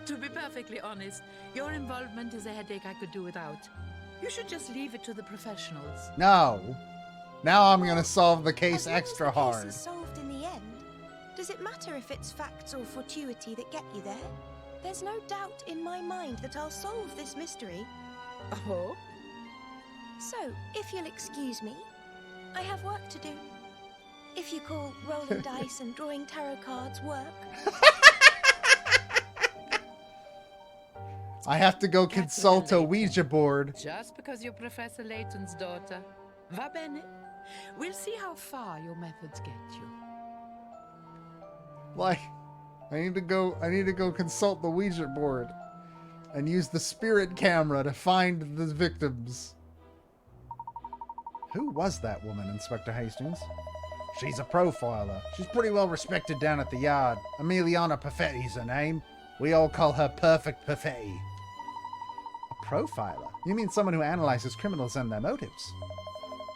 To be perfectly honest, your involvement is a headache I could do without. You should just leave it to the professionals. No. Now I'm gonna solve the case As long extra as the hard. case is solved in the end, does it matter if it's facts or fortuity that get you there? There's no doubt in my mind that I'll solve this mystery. Oh? So, if you'll excuse me, I have work to do. If you call rolling dice and drawing tarot cards work. I have to go consult a Ouija board. Just because you're Professor Layton's daughter. Va bene. We'll see how far your methods get you. Like, I need to go consult the Ouija board and use the spirit camera to find the victims. Who was that woman, Inspector Hastings? She's a profiler. She's pretty well respected down at the yard. Emiliana Perfetti's her name. We all call her Perfect Perfetti. A profiler? You mean someone who analyzes criminals and their motives?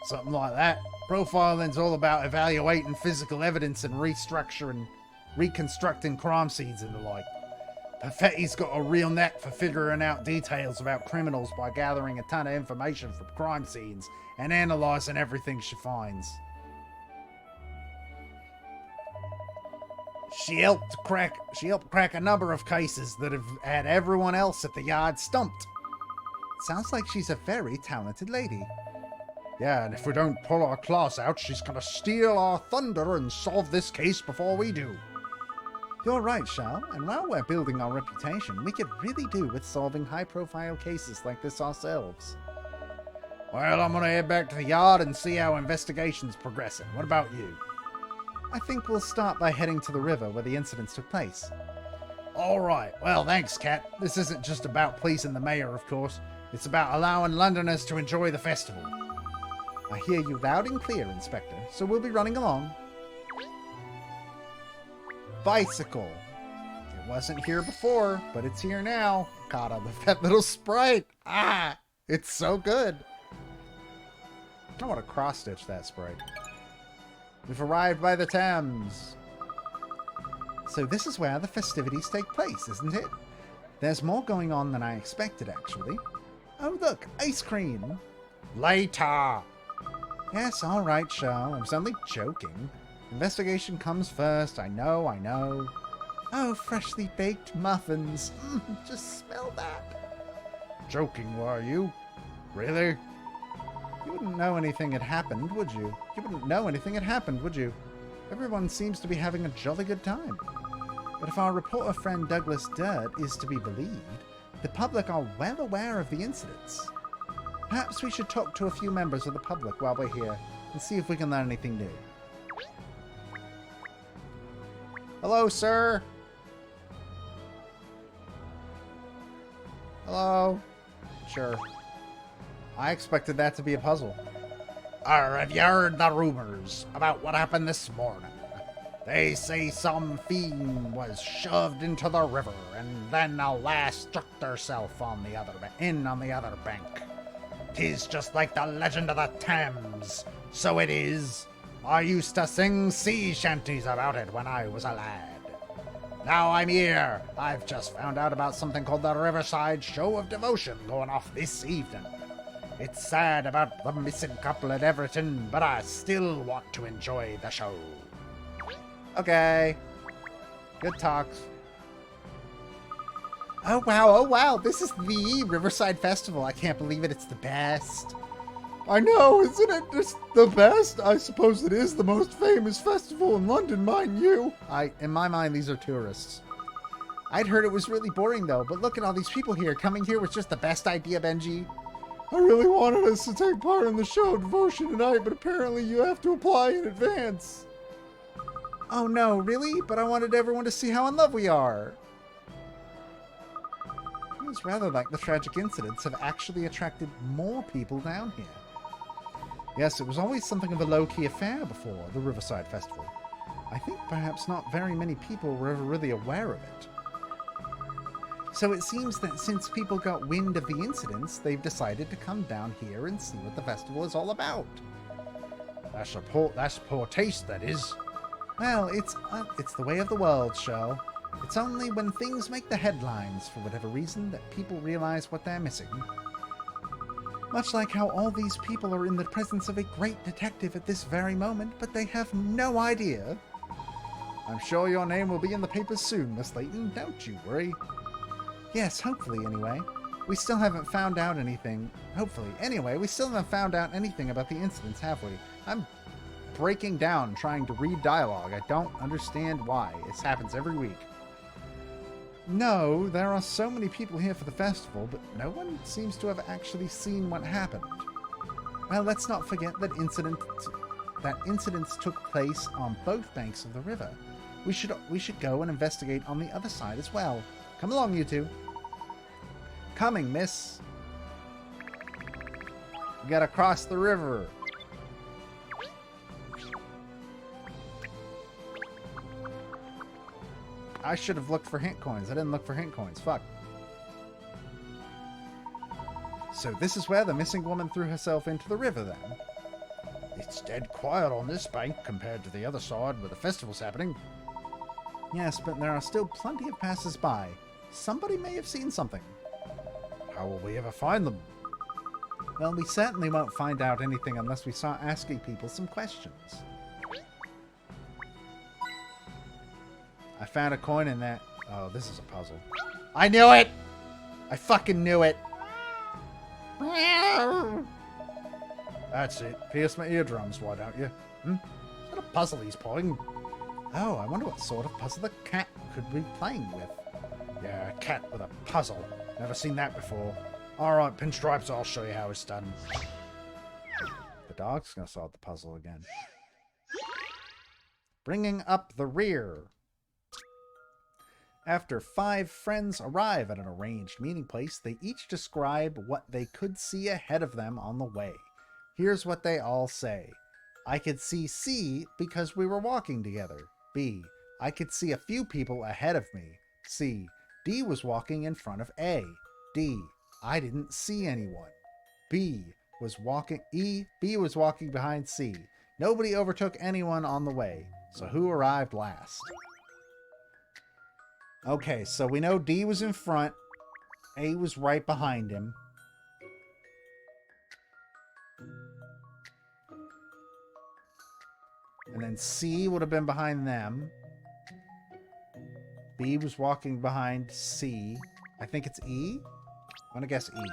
Something like that. Profiling's all about evaluating physical evidence and reconstructing crime scenes and the like. Perfetti's got a real knack for figuring out details about criminals by gathering a ton of information from crime scenes and analysing everything she finds. She helped crack a number of cases that have had everyone else at the yard stumped. Sounds like she's a very talented lady. Yeah, and if we don't pull our claws out, she's gonna steal our thunder and solve this case before we do. You're right, Shao, and while we're building our reputation, we could really do with solving high-profile cases like this ourselves. Well, I'm gonna head back to the yard and see how investigation's progressing. What about you? I think we'll start by heading to the river where the incidents took place. Alright, well thanks, Kat. This isn't just about pleasing the mayor, of course. It's about allowing Londoners to enjoy the festival. I hear you loud and clear, Inspector, so we'll be running along. Bicycle. It wasn't here before, but it's here now. God, I love that little sprite. Ah, it's so good. I want to cross-stitch that sprite. We've arrived by the Thames. So this is where the festivities take place, isn't it? There's more going on than I expected, actually. Oh, look, ice cream. Later. Yes, all right, Shao. I was only joking. Investigation comes first. I know. Oh, freshly baked muffins. Just smell that. Joking, were you? Really? You wouldn't know anything had happened, would you? Everyone seems to be having a jolly good time. But if our reporter friend Douglas Dirt is to be believed, the public are well aware of the incidents. Perhaps we should talk to a few members of the public while we're here and see if we can learn anything new. Hello, sir. Hello. Sure. I expected that to be a puzzle. Have you heard the rumors about what happened this morning? They say some fiend was shoved into the river and then a lass struck herself on the other bank. 'Tis just like the legend of the Thames. So it is. I used to sing sea shanties about it when I was a lad. Now I'm here. I've just found out about something called the Riverside Show of Devotion going off this evening. It's sad about the missing couple at Everton, but I still want to enjoy the show. Okay. Good talks. Oh wow, this is the Riverside Festival. I can't believe it, it's the best. I know, isn't it just the best? I suppose it is the most famous festival in London, mind you. In my mind, these are tourists. I'd heard it was really boring though, but look at all these people here. Coming here was just the best idea, Benji. I really wanted us to take part in the show of devotion tonight, but apparently you have to apply in advance. Oh no, really? But I wanted everyone to see how in love we are. It's rather like the tragic incidents have actually attracted more people down here. Yes, it was always something of a low-key affair before the Riverside Festival. I think perhaps not very many people were ever really aware of it. So it seems that since people got wind of the incidents, they've decided to come down here and see what the festival is all about. That's poor taste, that is. Well, it's the way of the world, Shao. It's only when things make the headlines, for whatever reason, that people realize what they're missing. Much like how all these people are in the presence of a great detective at this very moment, but they have no idea. I'm sure your name will be in the papers soon, Miss Layton, don't you worry. Yes, hopefully, anyway. We still haven't found out anything. We still haven't found out anything about the incidents, have we? I'm breaking down trying to read dialogue. I don't understand why. It happens every week. No, there are so many people here for the festival, but no one seems to have actually seen what happened. Well, let's not forget that incidents took place on both banks of the river. We should go and investigate on the other side as well. Come along, you two. Coming, miss. We gotta cross the river. I should have looked for hint coins. I didn't look for hint coins. Fuck. So this is where the missing woman threw herself into the river, then? It's dead quiet on this bank compared to the other side where the festival's happening. Yes, but there are still plenty of passers-by. Somebody may have seen something. How will we ever find them? Well, we certainly won't find out anything unless we start asking people some questions. I found a coin in that. Oh, this is a puzzle. I knew it! I fucking knew it! That's it. Pierce my eardrums, why don't you? Is that a puzzle he's pulling? Oh, I wonder what sort of puzzle the cat could be playing with. Yeah, a cat with a puzzle. Never seen that before. Alright, Pinstripes, I'll show you how it's done. The dog's gonna solve the puzzle again. Bringing up the rear. After 5 friends arrive at an arranged meeting place, they each describe what they could see ahead of them on the way. Here's what they all say. I could see C because we were walking together. B. I could see a few people ahead of me. C. D was walking in front of A. D. I didn't see anyone. B was walking behind C. Nobody overtook anyone on the way. So who arrived last? Okay, so we know D was in front. A was right behind him. And then C would have been behind them. B was walking behind C. I think it's E. I'm gonna guess E.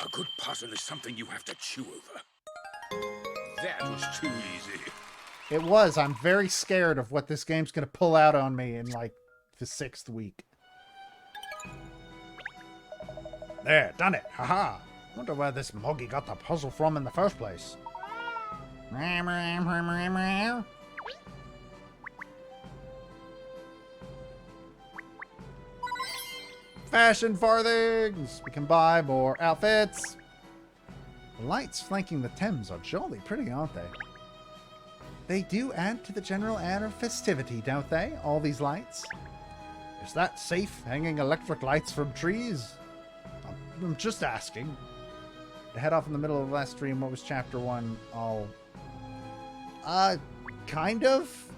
A good puzzle is something you have to chew over. That was too easy. It was. I'm very scared of what this game's gonna pull out on me in, like, the 6th week. There, done it. Haha. Wonder where this Moggy got the puzzle from in the first place. Fashion farthings! We can buy more outfits. The lights flanking the Thames are jolly pretty, aren't they? They do add to the general air of festivity, don't they? All these lights. Is that safe, hanging electric lights from trees? I'm just asking. To head off in the middle of the last stream, what was chapter 1? All... kind of?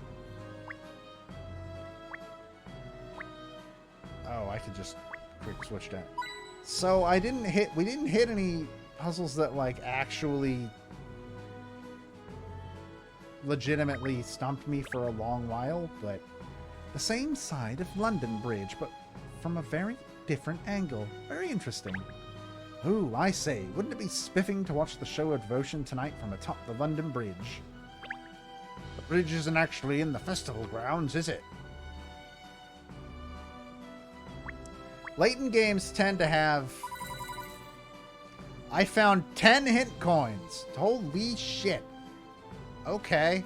Oh, I could just quick switch that. So we didn't hit any puzzles that, like, actually legitimately stumped me for a long while, but the same side of London Bridge, but from a very different angle. Very interesting. Ooh, I say, wouldn't it be spiffing to watch the show of devotion tonight from atop the London Bridge? The bridge isn't actually in the festival grounds, is it? Layton games tend to have... I found 10 hint coins. Holy shit. Okay.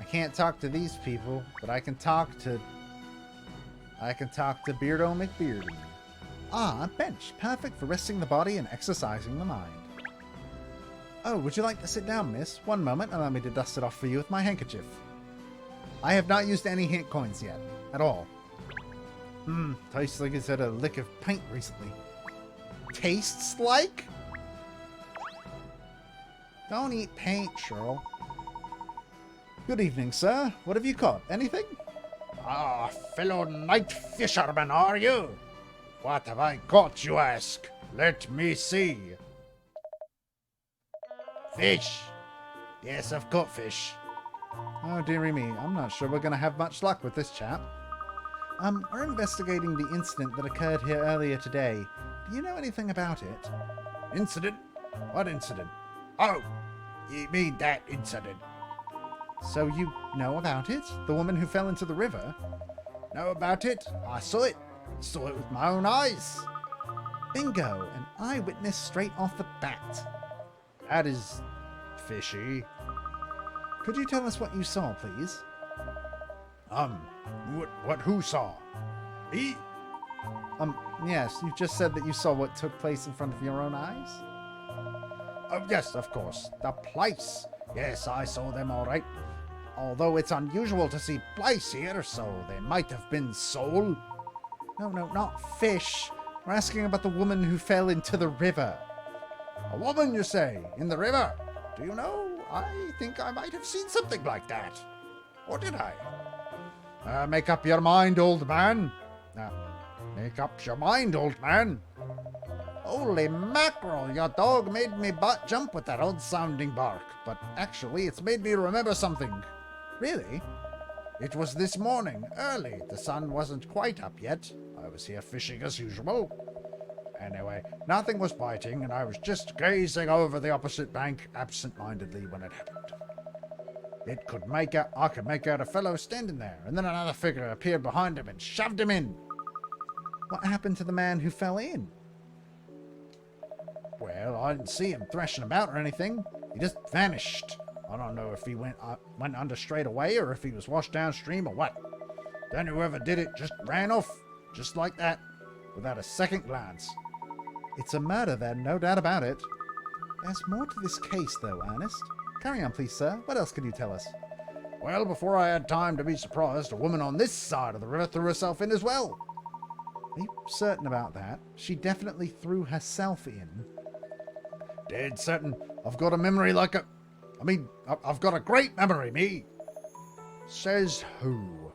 I can't talk to these people, but I can talk to Beardo McBeardy. Ah, a bench. Perfect for resting the body and exercising the mind. Oh, would you like to sit down, miss? One moment, allow me to dust it off for you with my handkerchief. I have not used any hint coins yet. At all. Tastes like it's had a lick of paint recently. Tastes like? Don't eat paint, Cheryl. Good evening, sir. What have you caught? Anything? Ah, fellow night fisherman, are you? What have I caught, you ask? Let me see. Fish. Yes, I've caught fish. Oh, dearie me. I'm not sure we're going to have much luck with this chap. We're investigating the incident that occurred here earlier today. Do you know anything about it? Incident? What incident? Oh, you mean that incident. So you know about it? The woman who fell into the river? Know about it? I saw it. Saw it with my own eyes. Bingo! An eyewitness straight off the bat. That is fishy. Could you tell us what you saw, please? Who saw? Me? Yes, you just said that you saw what took place in front of your own eyes? Oh, yes, of course. The place. Yes, I saw them all right. Although it's unusual to see plaice here, so they might have been sole. No, not fish. We're asking about the woman who fell into the river. A woman, you say? In the river? Do you know? I think I might have seen something like that. Or did I? Make up your mind, old man. Make up your mind, old man. Holy mackerel, your dog made me butt jump with that odd-sounding bark. But actually, it's made me remember something. Really? It was this morning, early. The sun wasn't quite up yet. I was here fishing as usual. Anyway, nothing was biting, and I was just gazing over the opposite bank absent-mindedly when it happened. I could make out a fellow standing there, and then another figure appeared behind him and shoved him in. What happened to the man who fell in? Well, I didn't see him thrashing about or anything. He just vanished. I don't know if he went under straight away or if he was washed downstream or what. Then whoever did it just ran off, just like that, without a second glance. It's a murder then, no doubt about it. There's more to this case, though, Ernest. Carry on, please, sir. What else can you tell us? Well, before I had time to be surprised, a woman on this side of the river threw herself in as well. Are you certain about that? She definitely threw herself in. Dead certain. I've got a memory like a... I've got a great memory, me. Says who?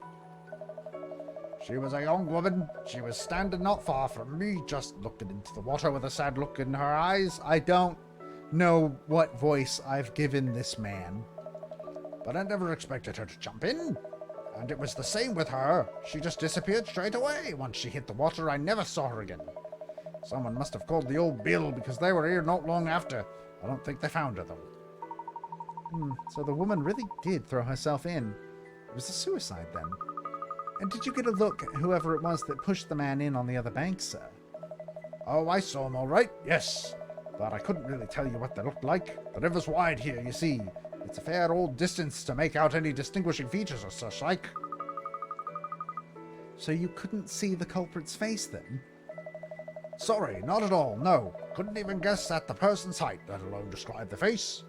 She was a young woman. She was standing not far from me, just looking into the water with a sad look in her eyes. I don't know what voice I've given this man. But I never expected her to jump in. And it was the same with her. She just disappeared straight away. Once she hit the water, I never saw her again. Someone must have called the old Bill because they were here not long after. I don't think they found her, though. So the woman really did throw herself in. It was a suicide, then. And did you get a look at whoever it was that pushed the man in on the other bank, sir? Oh, I saw him all right, yes. But I couldn't really tell you what they looked like. The river's wide here, you see. It's a fair old distance to make out any distinguishing features or such like. So you couldn't see the culprit's face, then? Sorry, not at all, no. Couldn't even guess at the person's height, let alone describe the face.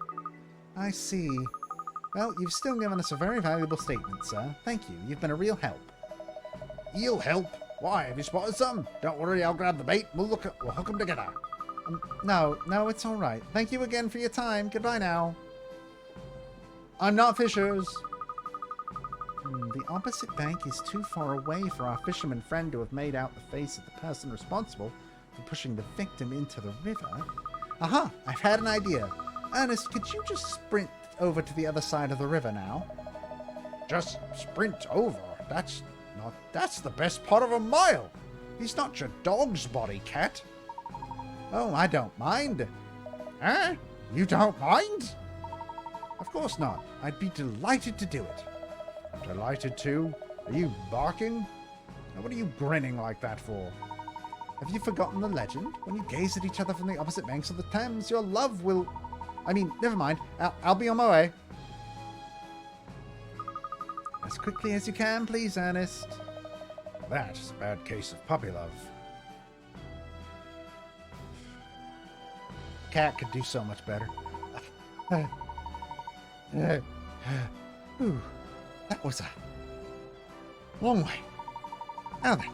I see. Well, you've still given us a very valuable statement, sir. Thank you. You've been a real help. You'll help? Why, have you spotted some? Don't worry, I'll grab the bait. We'll hook them together. No, it's all right. Thank you again for your time. Goodbye now. I'm not fishers. The opposite bank is too far away for our fisherman friend to have made out the face of the person responsible for pushing the victim into the river. Aha! I've had an idea. Ernest, could you just sprint over to the other side of the river now? Just sprint over? That's the best part of a mile. He's not your dog's body, Cat. Oh, I don't mind. Huh? You don't mind? Of course not. I'd be delighted to do it. Delighted to? Are you barking? What are you grinning like that for? Have you forgotten the legend? When you gaze at each other from the opposite banks of the Thames, your love will... never mind. I'll be on my way. As quickly as you can, please, Ernest. That is a bad case of puppy love. Cat could do so much better. That was a long way. Now then,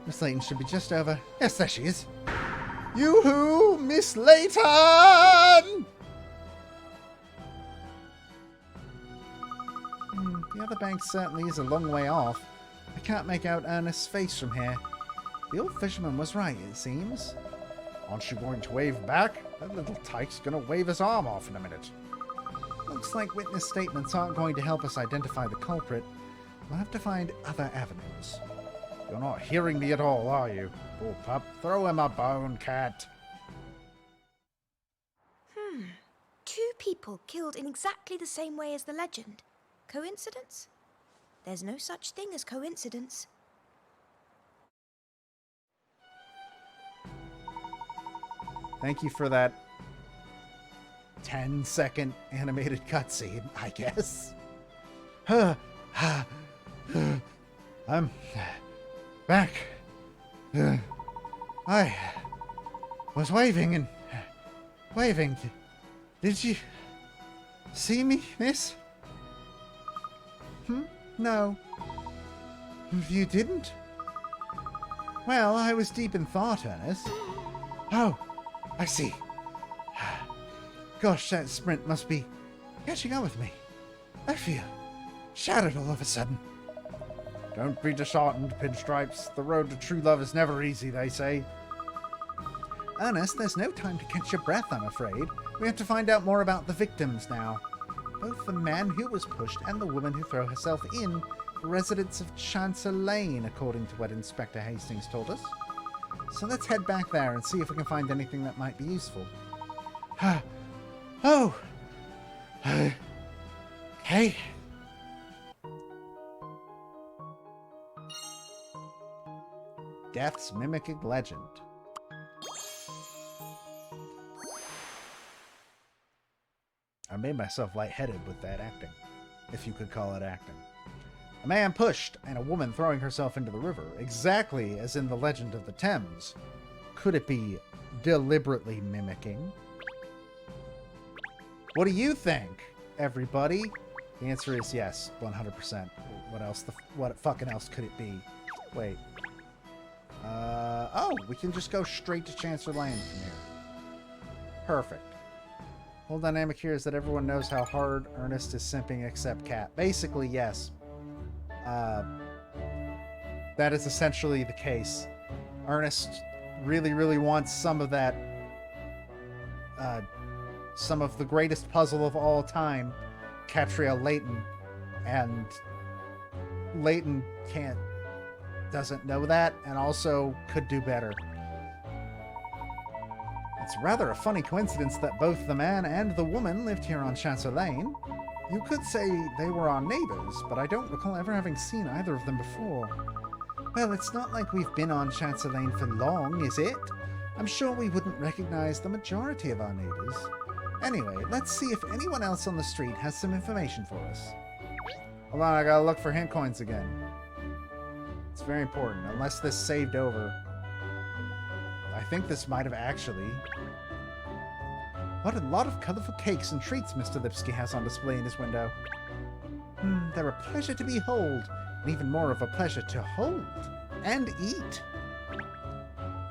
Miss Layton should be just over. Yes, there she is. Yoo-hoo, Miss Layton! The other bank certainly is a long way off. I can't make out Ernest's face from here. The old fisherman was right, it seems. Aren't you going to wave back? That little tyke's going to wave his arm off in a minute. Looks like witness statements aren't going to help us identify the culprit. We'll have to find other avenues. You're not hearing me at all, are you? Poor pup, throw him a bone, Cat. Two people killed in exactly the same way as the legend. Coincidence? There's no such thing as coincidence. Thank you for that 10-second animated cutscene, I guess. I'm back. I was waving and waving. Did you see me, miss? No. You didn't? Well, I was deep in thought, Ernest. Oh, I see. Gosh, that sprint must be catching up with me. I feel shattered all of a sudden. Don't be disheartened, Pinstripes. The road to true love is never easy, they say. Ernest, there's no time to catch your breath, I'm afraid. We have to find out more about the victims now. Both the man who was pushed and the woman who threw herself in were residents of Chancellor Lane, according to what Inspector Hastings told us. So let's head back there and see if we can find anything that might be useful. Oh! Hey! Death's Mimicking Legend. I made myself lightheaded with that acting, if you could call it acting. A man pushed and a woman throwing herself into the river, exactly as in the Legend of the Thames. Could it be deliberately mimicking? What do you think, everybody? The answer is yes, 100%. What else? What fucking else could it be? Wait. Oh, we can just go straight to Chancellor Lane from here. Perfect. Whole dynamic here is that everyone knows how hard Ernest is simping except Cat. Basically, yes. That is essentially the case. Ernest really, really wants some of that, some of the greatest puzzle of all time, Katrielle Layton, and Layton doesn't know that, and also could do better. It's rather a funny coincidence that both the man and the woman lived here on Chancellor Lane. You could say they were our neighbors, but I don't recall ever having seen either of them before. Well, it's not like we've been on Chancellor Lane for long, is it? I'm sure we wouldn't recognize the majority of our neighbors. Anyway, let's see if anyone else on the street has some information for us. Hold on, I gotta look for hint coins again. It's very important, unless this saved over. I think this might have actually. What a lot of colorful cakes and treats Mr. Lipsky has on display in his window. They're a pleasure to behold, and even more of a pleasure to hold and eat.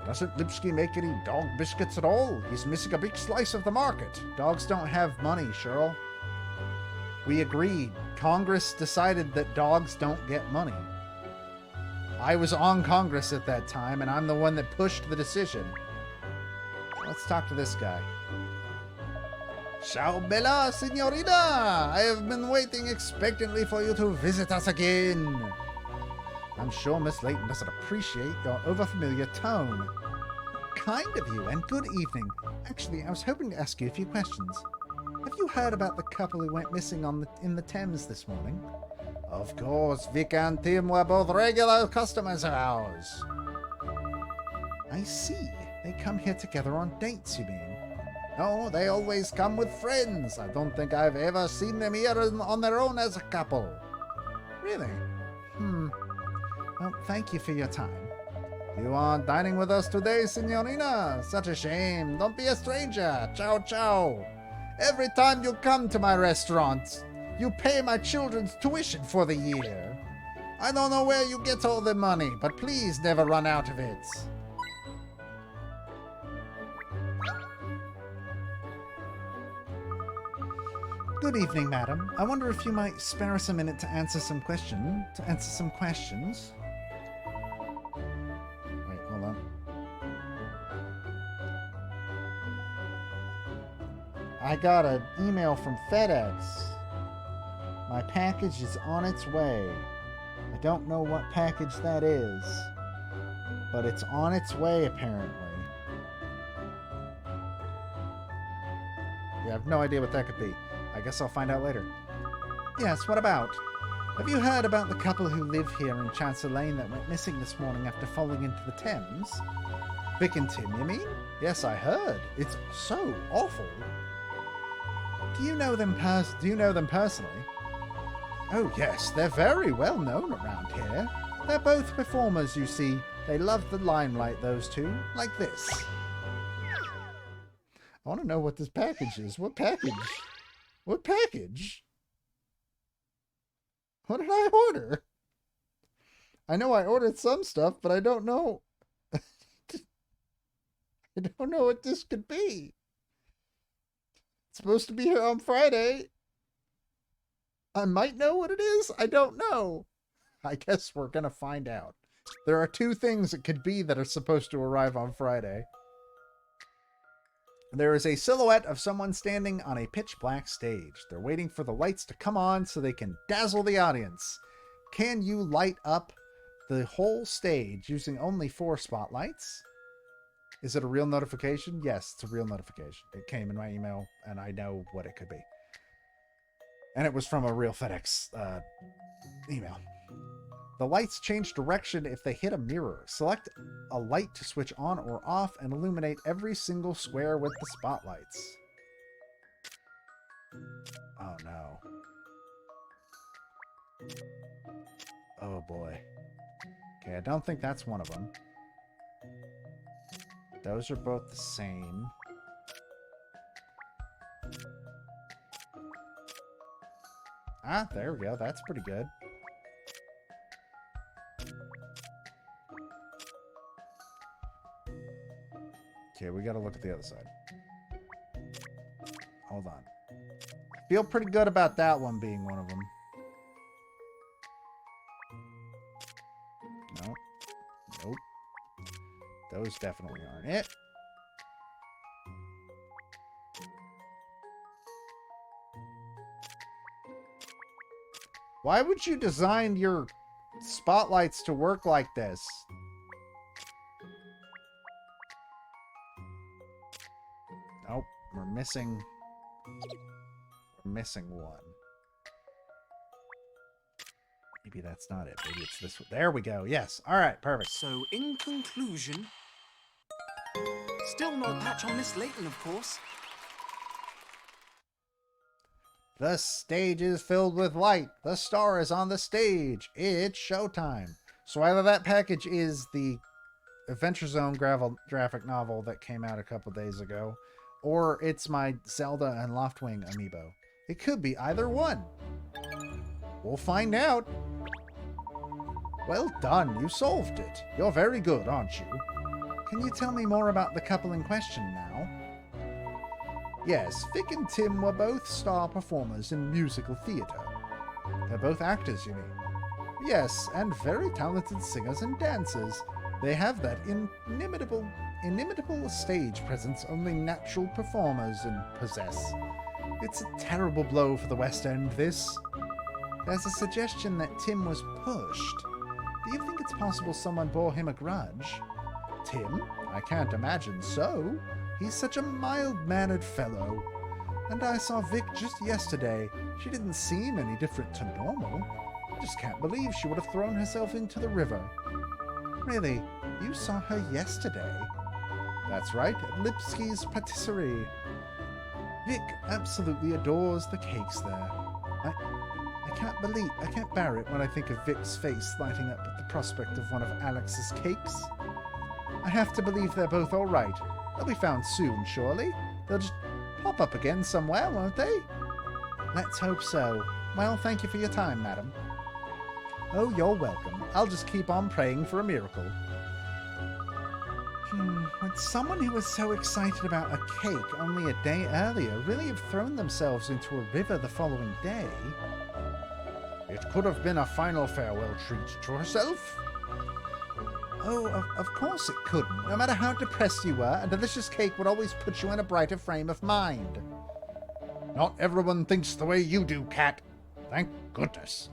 Doesn't Lipsky make any dog biscuits at all? He's missing a big slice of the market. Dogs don't have money, Cheryl. We agreed. Congress decided that dogs don't get money. I was on Congress at that time, and I'm the one that pushed the decision. Let's talk to this guy. Ciao, bella signorina! I have been waiting expectantly for you to visit us again. I'm sure Miss Layton doesn't appreciate your overfamiliar tone. Kind of you, and good evening. Actually, I was hoping to ask you a few questions. Have you heard about the couple who went missing in the Thames this morning? Of course, Vic and Tim were both regular customers of ours. I see. They come here together on dates, you mean? No, they always come with friends. I don't think I've ever seen them here on their own as a couple. Really? Well, thank you for your time. You aren't dining with us today, signorina? Such a shame. Don't be a stranger. Ciao, ciao. Every time you come to my restaurant, you pay my children's tuition for the year. I don't know where you get all the money, but please never run out of it. Good evening, madam. I wonder if you might spare us a minute to answer some questions. Wait, hold on. I got an email from FedEx. My package is on its way. I don't know what package that is, but it's on its way, apparently. Yeah, I have no idea what that could be. I guess I'll find out later. Yes, what about? Have you heard about the couple who live here in Chancellor Lane that went missing this morning after falling into the Thames? Vic and Tim, you mean? Yes, I heard. It's so awful. Do you know them personally? Oh, yes, they're very well known around here. They're both performers, you see. They love the limelight, those two. Like this. I want to know what this package is. What package? What package? What did I order? I know I ordered some stuff, but I don't know. I don't know what this could be. It's supposed to be here on Friday. I might know what it is. I don't know. I guess we're gonna find out. There are two things it could be that are supposed to arrive on Friday. There is a silhouette of someone standing on a pitch black stage. They're waiting for the lights to come on so they can dazzle the audience. Can you light up the whole stage using only 4 spotlights? Is it a real notification? Yes, it's a real notification. It came in my email, and I know what it could be. And it was from a real FedEx email. The lights change direction if they hit a mirror. Select a light to switch on or off and illuminate every single square with the spotlights. Oh no. Oh boy. Okay, I don't think that's one of them. Those are both the same. Ah, there we go. That's pretty good. Okay, we gotta look at the other side. Hold on. I feel pretty good about that one being one of them. Nope. Nope. Those definitely aren't it. Why would you design your spotlights to work like this? Nope, we're missing one. Maybe that's not it. Maybe it's this one. There we go. Yes. All right, perfect. So, in conclusion, still no patch on Miss Layton, of course. The stage is filled with light. The star is on the stage. It's showtime. So either that package is the Adventure Zone graphic novel that came out a couple days ago, or it's my Zelda and Loftwing amiibo. It could be either one. We'll find out. Well done, you solved it. You're very good, aren't you? Can you tell me more about the couple in question now? Yes, Vic and Tim were both star performers in musical theatre. They're both actors, you mean? Yes, and very talented singers and dancers. They have that inimitable stage presence only natural performers possess. It's a terrible blow for the West End, this. There's a suggestion that Tim was pushed. Do you think it's possible someone bore him a grudge? Tim? I can't imagine so. He's such a mild-mannered fellow. And I saw Vic just yesterday. She didn't seem any different to normal. I just can't believe she would have thrown herself into the river. Really, you saw her yesterday? That's right, at Lipsky's Patisserie. Vic absolutely adores the cakes there. I can't bear it when I think of Vic's face lighting up at the prospect of one of Alex's cakes. I have to believe they're both all right. They'll be found soon, surely. They'll just pop up again somewhere, won't they? Let's hope so. Well, thank you for your time, madam. Oh, you're welcome. I'll just keep on praying for a miracle. Would someone who was so excited about a cake only a day earlier really have thrown themselves into a river the following day? It could have been a final farewell treat to herself. Oh, of course it couldn't. No matter how depressed you were, a delicious cake would always put you in a brighter frame of mind. Not everyone thinks the way you do, Kat. Thank goodness.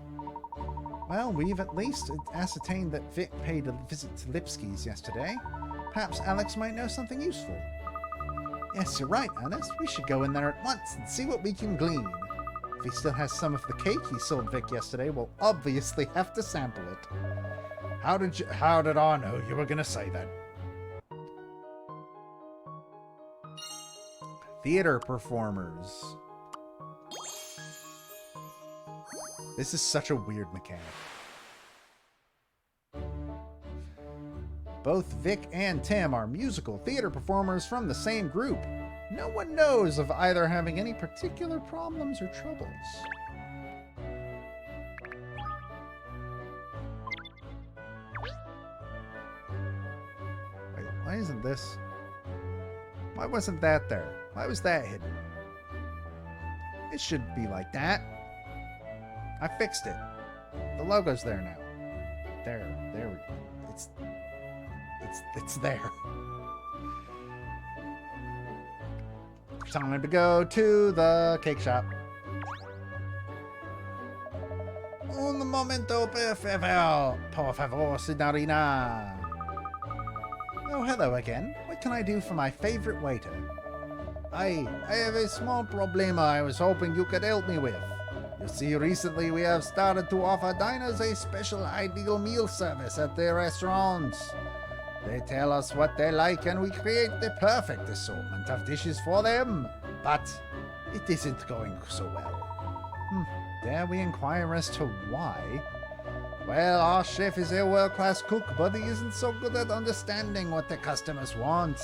Well, we've at least ascertained that Vic paid a visit to Lipsky's yesterday. Perhaps Alex might know something useful. Yes, you're right, Ernest. We should go in there at once and see what we can glean. If he still has some of the cake he sold Vic yesterday, we'll obviously have to sample it. How did I know you were going to say that? Theater performers. This is such a weird mechanic. Both Vic and Tim are musical theater performers from the same group. No one knows of either having any particular problems or troubles. Wait, why isn't this? Why wasn't that there? Why was that hidden? It should be like that. I fixed it. The logo's there now. There. It's there. Time to go to the cake shop. Un momento, por favor, signorina. Oh, hello again. What can I do for my favorite waiter? I have a small problema I was hoping you could help me with. You see, recently we have started to offer diners a special ideal meal service at their restaurants. They tell us what they like and we create the perfect assortment of dishes for them. But it isn't going so well. Dare we inquire as to why? Well, our chef is a world-class cook, but he isn't so good at understanding what the customers want.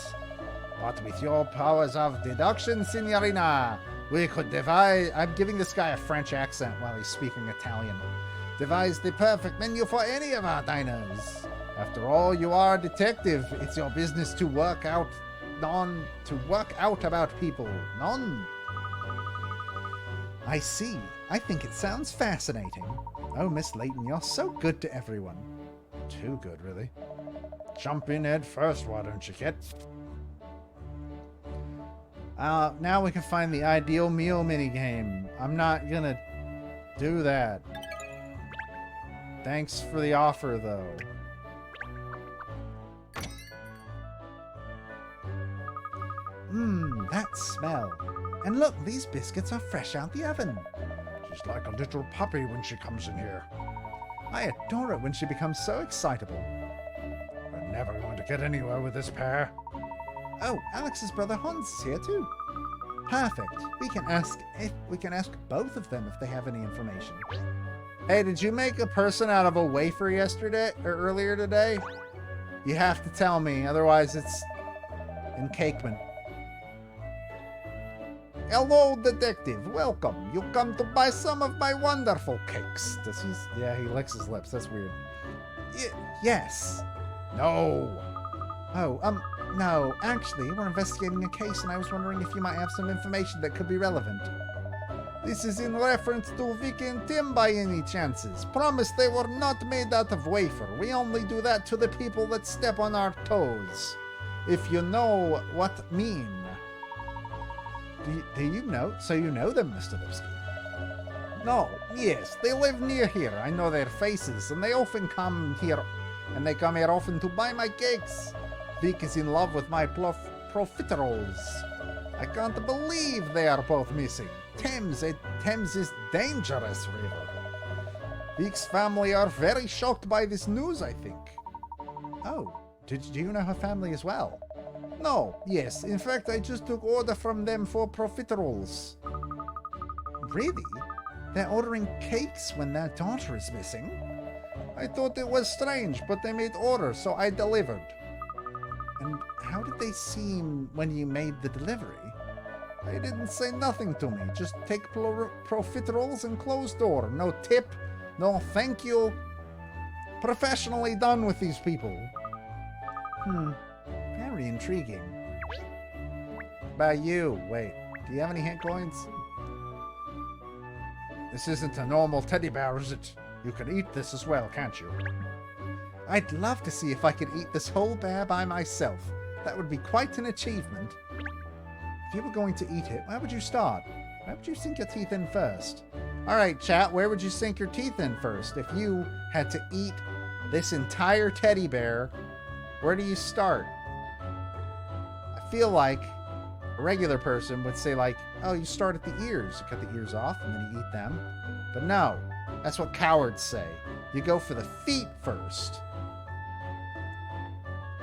But with your powers of deduction, signorina, we could devise... I'm giving this guy a French accent while he's speaking Italian. Devise the perfect menu for any of our diners. After all, you are a detective. It's your business to work out about people. I see. I think it sounds fascinating. Oh, Miss Layton, you're so good to everyone. Too good, really. Jump in head first, why don't you, kid? Now we can find the ideal meal minigame. I'm not gonna do that. Thanks for the offer, though. That smell. And look, these biscuits are fresh out the oven. She's like a little puppy when she comes in here. I adore it when she becomes so excitable. We're never going to get anywhere with this pair. Oh, Alex's brother Hans is here too. Perfect. We can ask both of them if they have any information. Hey, did you make a person out of a wafer yesterday or earlier today? You have to tell me, otherwise it's encakement. Hello, detective. Welcome. You come to buy some of my wonderful cakes. Yeah, he licks his lips. That's weird. Yes. No. Oh, no. Actually, we're investigating a case, and I was wondering if you might have some information that could be relevant. This is in reference to Vicky and Tim by any chances. Promise they were not made out of wafer. We only do that to the people that step on our toes. If you know what mean. Do you know? So you know them, Mr. Lipsky? No. Yes, they live near here. I know their faces, and they often come here, and they come here often to buy my cakes. Vic is in love with my profiteroles. I can't believe they are both missing. Thames is dangerous river. Vic's family are very shocked by this news, I think. Oh, do you know her family as well? No, yes. In fact, I just took order from them for profiteroles. Really? They're ordering cakes when their daughter is missing? I thought it was strange, but they made orders, so I delivered. And how did they seem when you made the delivery? They didn't say nothing to me. Just take profiteroles and close door. No tip, no thank you. Professionally done with these people. Very intriguing. About you. Wait, do you have any hit coins? This isn't a normal teddy bear, is it? You can eat this as well, can't you? I'd love to see if I could eat this whole bear by myself. That would be quite an achievement. If you were going to eat it, where would you start? Where would you sink your teeth in first? Alright, chat, where would you sink your teeth in first? If you had to eat this entire teddy bear, where do you start? I feel like a regular person would say like, oh, you start at the ears. You cut the ears off and then you eat them. But no, that's what cowards say. You go for the feet first.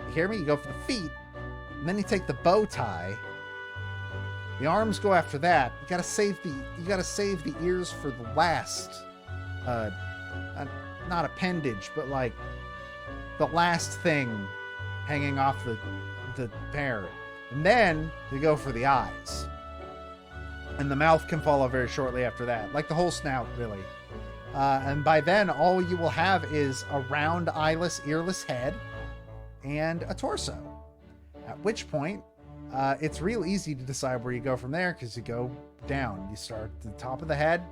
You hear me? You go for the feet, and then you take the bow tie. The arms go after that. You gotta save the ears for the last not appendage, but like the last thing hanging off the bear. And then you go for the eyes. And the mouth can follow very shortly after that. Like the whole snout, really. And by then, all you will have is a round, eyeless, earless head and a torso. At which point, it's real easy to decide where you go from there because you go down. You start at the top of the head,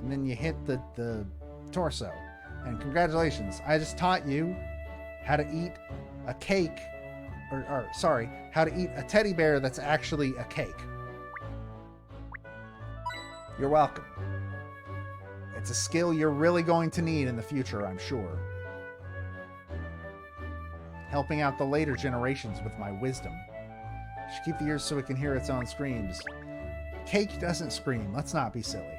and then you hit the torso. And congratulations, I just taught you how to eat a cake, how to eat a teddy bear that's actually a cake. You're welcome. It's a skill you're really going to need in the future, I'm sure. Helping out the later generations with my wisdom. Should keep the ears so it can hear its own screams. Cake doesn't scream. Let's not be silly.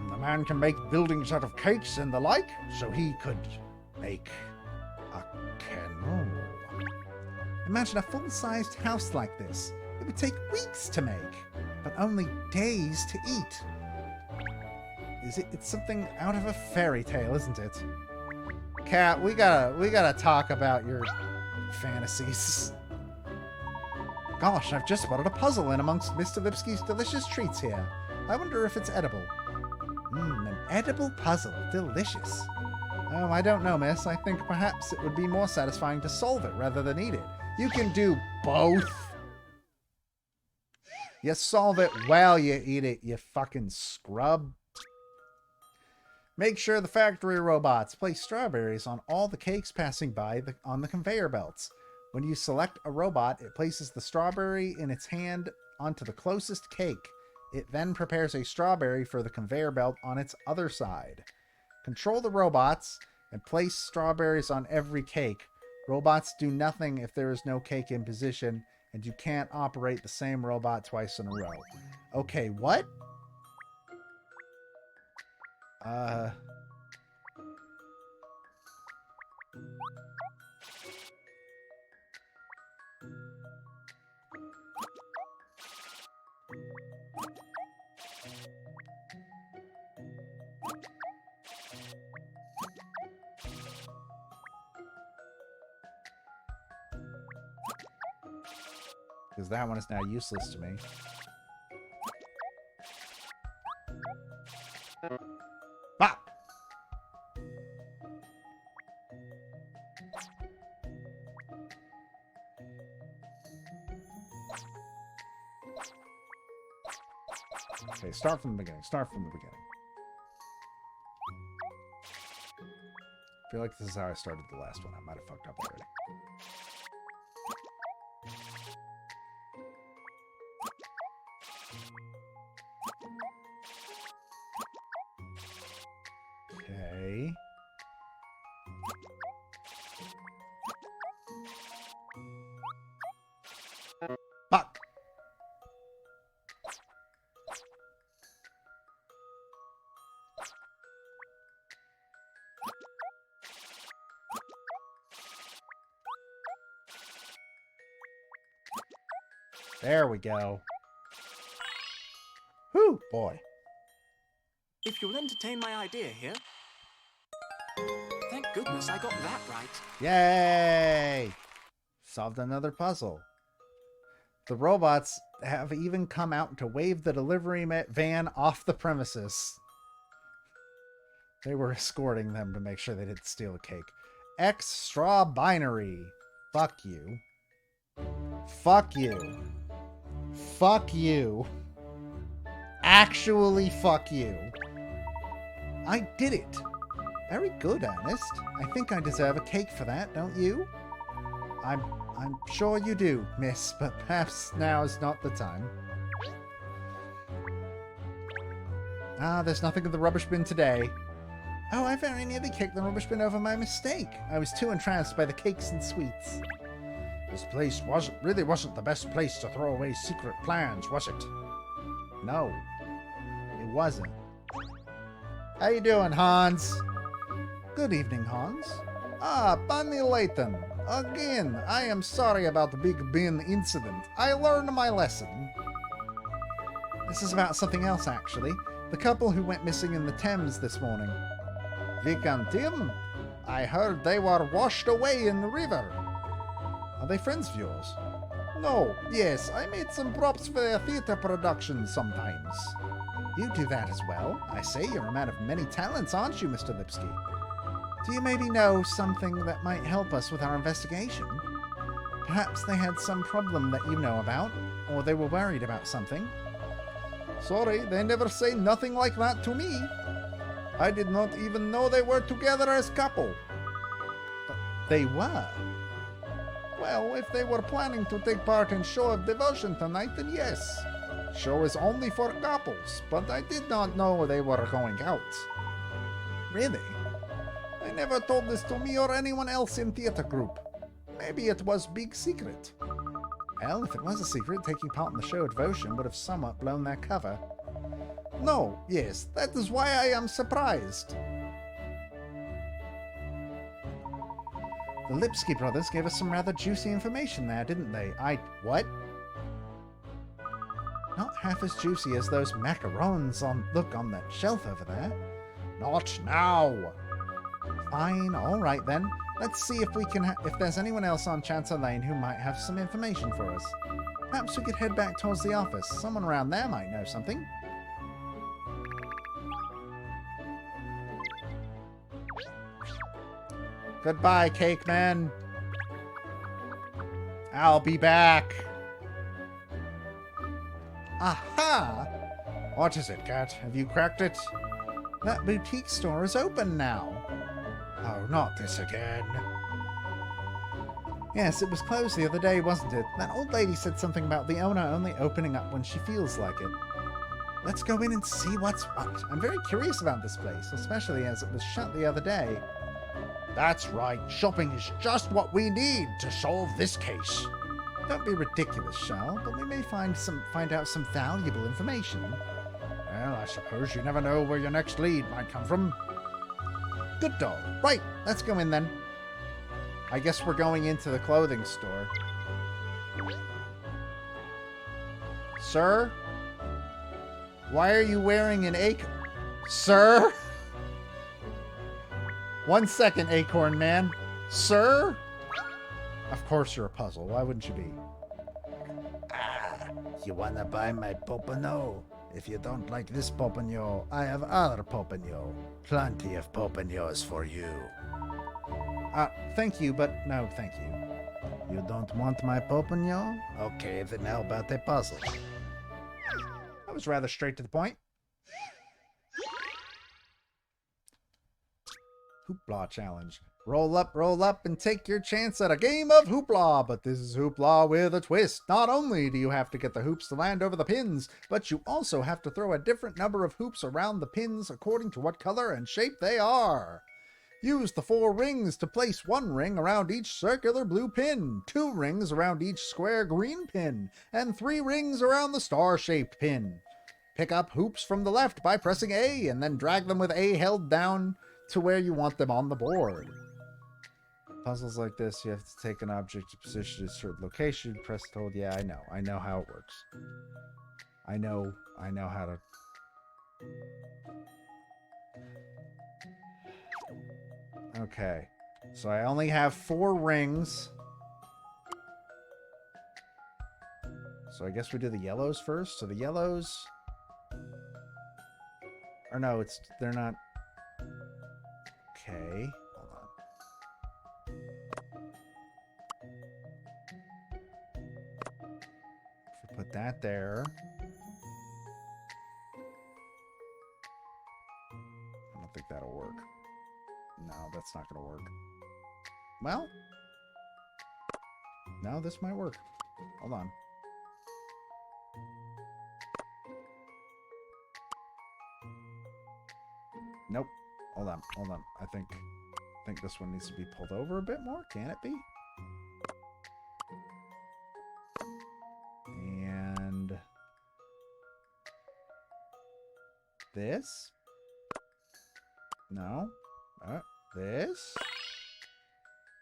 The man can make buildings out of cakes and the like, so he could make a kennel. Imagine a full-sized house like this. It would take weeks to make, but only days to eat. It's something out of a fairy tale, isn't it? Cat, we gotta talk about your fantasies. Gosh, I've just spotted a puzzle in amongst Mr. Lipsky's delicious treats here. I wonder if it's edible. An edible puzzle. Delicious. Oh, I don't know, miss. I think perhaps it would be more satisfying to solve it rather than eat it. You can do both. You solve it while you eat it, you fucking scrub. Make sure the factory robots place strawberries on all the cakes passing by on the conveyor belts. When you select a robot, it places the strawberry in its hand onto the closest cake. It then prepares a strawberry for the conveyor belt on its other side. Control the robots and place strawberries on every cake. Robots do nothing if there is no cake in position, and you can't operate the same robot twice in a row. Okay, what? Because that one is now useless to me. Ah! Okay, start from the beginning. Start from the beginning. I feel like this is how I started the last one. I might have fucked up already. Okay. Fuck! There we go. Whew, boy. If you'll entertain my idea here. Thank goodness I got that right. Yay! Solved another puzzle. The robots have even come out to wave the delivery van off the premises. They were escorting them to make sure they didn't steal a cake. Extra binary. Fuck you. Fuck you. Fuck you. Actually, fuck you. I did it. Very good, Ernest. I think I deserve a cake for that, don't you? I'm sure you do, miss, but perhaps now is not the time. Ah, there's nothing in the rubbish bin today. Oh, I very nearly kicked the rubbish bin over my mistake. I was too entranced by the cakes and sweets. This place really wasn't the best place to throw away secret plans, was it? No, it wasn't. How you doing, Hans? Good evening, Hans. Ah, Bunny Layton. Again, I am sorry about the Big Bin incident. I learned my lesson. This is about something else, actually. The couple who went missing in the Thames this morning. Vic and Tim? I heard they were washed away in the river. Are they friends of yours? No, yes, I made some props for their theatre productions sometimes. You do that as well. I say you're a man of many talents, aren't you, Mr. Lipsky? Do you maybe know something that might help us with our investigation? Perhaps they had some problem that you know about, or they were worried about something. Sorry, they never say nothing like that to me. I did not even know they were together as couple. They were. Well, if they were planning to take part in show of devotion tonight, then yes. Show is only for couples, but I did not know they were going out. Really? They never told this to me or anyone else in theater group. Maybe it was big secret. Well, if it was a secret, taking part in the show of devotion would have somewhat blown their cover. No, yes, that is why I am surprised. The Lipsky brothers gave us some rather juicy information there, didn't they? What? Not half as juicy as those macarons on that shelf over there. Not now. Fine, alright then. Let's see if we can if there's anyone else on Chancellor Lane who might have some information for us. Perhaps we could head back towards the office. Someone around there might know something. Goodbye, Cake Man. I'll be back. Aha! What is it, Cat? Have you cracked it? That boutique store is open now. Oh, not this again. Yes, it was closed the other day, wasn't it? That old lady said something about the owner only opening up when she feels like it. Let's go in and see what's what. I'm very curious about this place, especially as it was shut the other day. That's right. Shopping is just what we need to solve this case. Don't be ridiculous, Charles, but we may find out some valuable information. Well, I suppose you never know where your next lead might come from. Good dog. Right, let's go in then. I guess we're going into the clothing store. Sir? Why are you wearing an acorn? Sir? 1 second, Acorn Man. Sir? Of course you're a puzzle. Why wouldn't you be? Ah, you wanna buy my Popano? If you don't like this Popano, I have other Popano. Plenty of Popanos for you. Thank you, but no, thank you. You don't want my Popano? Okay, then how about a puzzle? That was rather straight to the point. Hoopla challenge. Roll up, and take your chance at a game of hoopla. But this is hoopla with a twist. Not only do you have to get the hoops to land over the pins, but you also have to throw a different number of hoops around the pins according to what color and shape they are. Use the 4 rings to place 1 ring around each circular blue pin, 2 rings around each square green pin, and 3 rings around the star-shaped pin. Pick up hoops from the left by pressing A, and then drag them with A held down to where you want them on the board. Puzzles like this, you have to take an object to position at a certain location, press hold. Yeah, I know how it works. I know how to... Okay, so I only have 4 rings. So I guess we do the yellows first. So the yellows... Or no, they're not... Okay, hold on. If we put that there... I don't think that'll work. No, that's not going to work. Well... No, this might work. Hold on. Nope. Hold on. I think this one needs to be pulled over a bit more. Can it be? And this? No. This?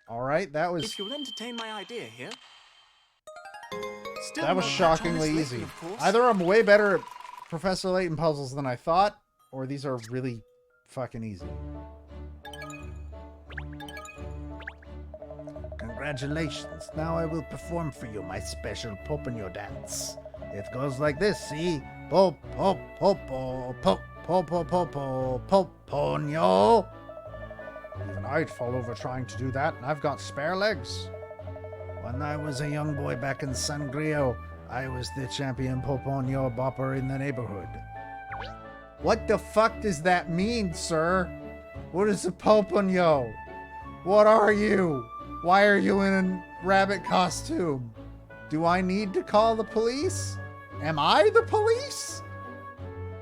All right, that was... If you'll entertain my idea here. Still that was no catch on shockingly this easy. Layton, of course. Either I'm way better at Professor Layton puzzles than I thought, or these are really fucking easy. Congratulations. Now I will perform for you my special Popano dance. It goes like this, see? Pop, pop, pop, pop, pop, pop, pop, pop, Popano. Even I'd fall over trying to do that, and I've got spare legs. When I was a young boy back in San Grio, I was the champion Popano bopper in the neighborhood. What the fuck does that mean, sir? What is a Poponyo? What are you? Why are you in a rabbit costume? Do I need to call the police? Am I the police?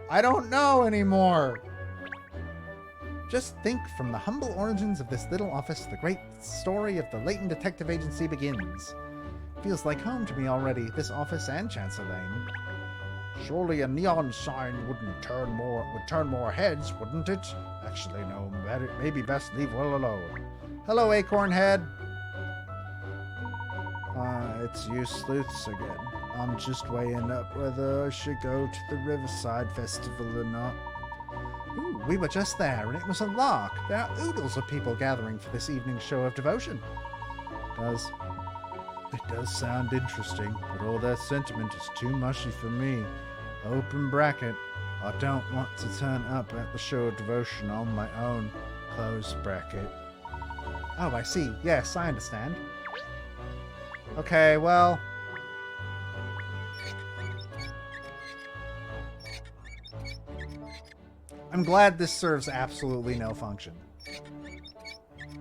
I don't know anymore. Just think, from the humble origins of this little office, the great story of the Layton Detective Agency begins. Feels like home to me already, this office and Chancellor Lane. Surely a neon sign would turn more heads, wouldn't it? Actually, no, maybe best leave well alone. Hello, Acorn Head. It's you sleuths again. I'm just weighing up whether I should go to the Riverside Festival or not. Ooh, we were just there, and it was a lark. There are oodles of people gathering for this evening's show of devotion. It does sound interesting, but all that sentiment is too mushy for me. Open bracket, I don't want to turn up at the show of devotion on my own. Close bracket. Oh, I see. Yes, I understand. Okay, well... I'm glad this serves absolutely no function.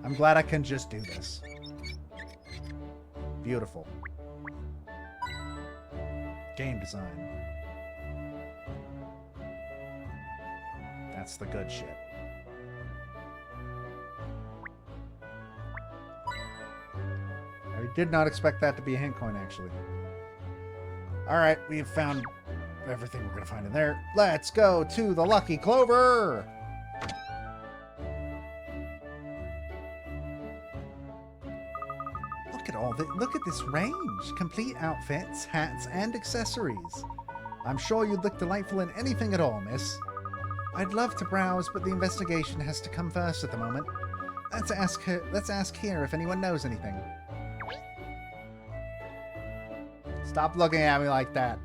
I'm glad I can just do this. Beautiful. Game design. That's the good shit. I did not expect that to be a hint coin, actually. Alright, we've found everything we're going to find in there. Let's go to the Lucky Clover! Look at this range. Complete outfits, hats, and accessories. I'm sure you'd look delightful in anything at all, miss. I'd love to browse, but the investigation has to come first at the moment. Let's ask here if anyone knows anything. Stop looking at me like that.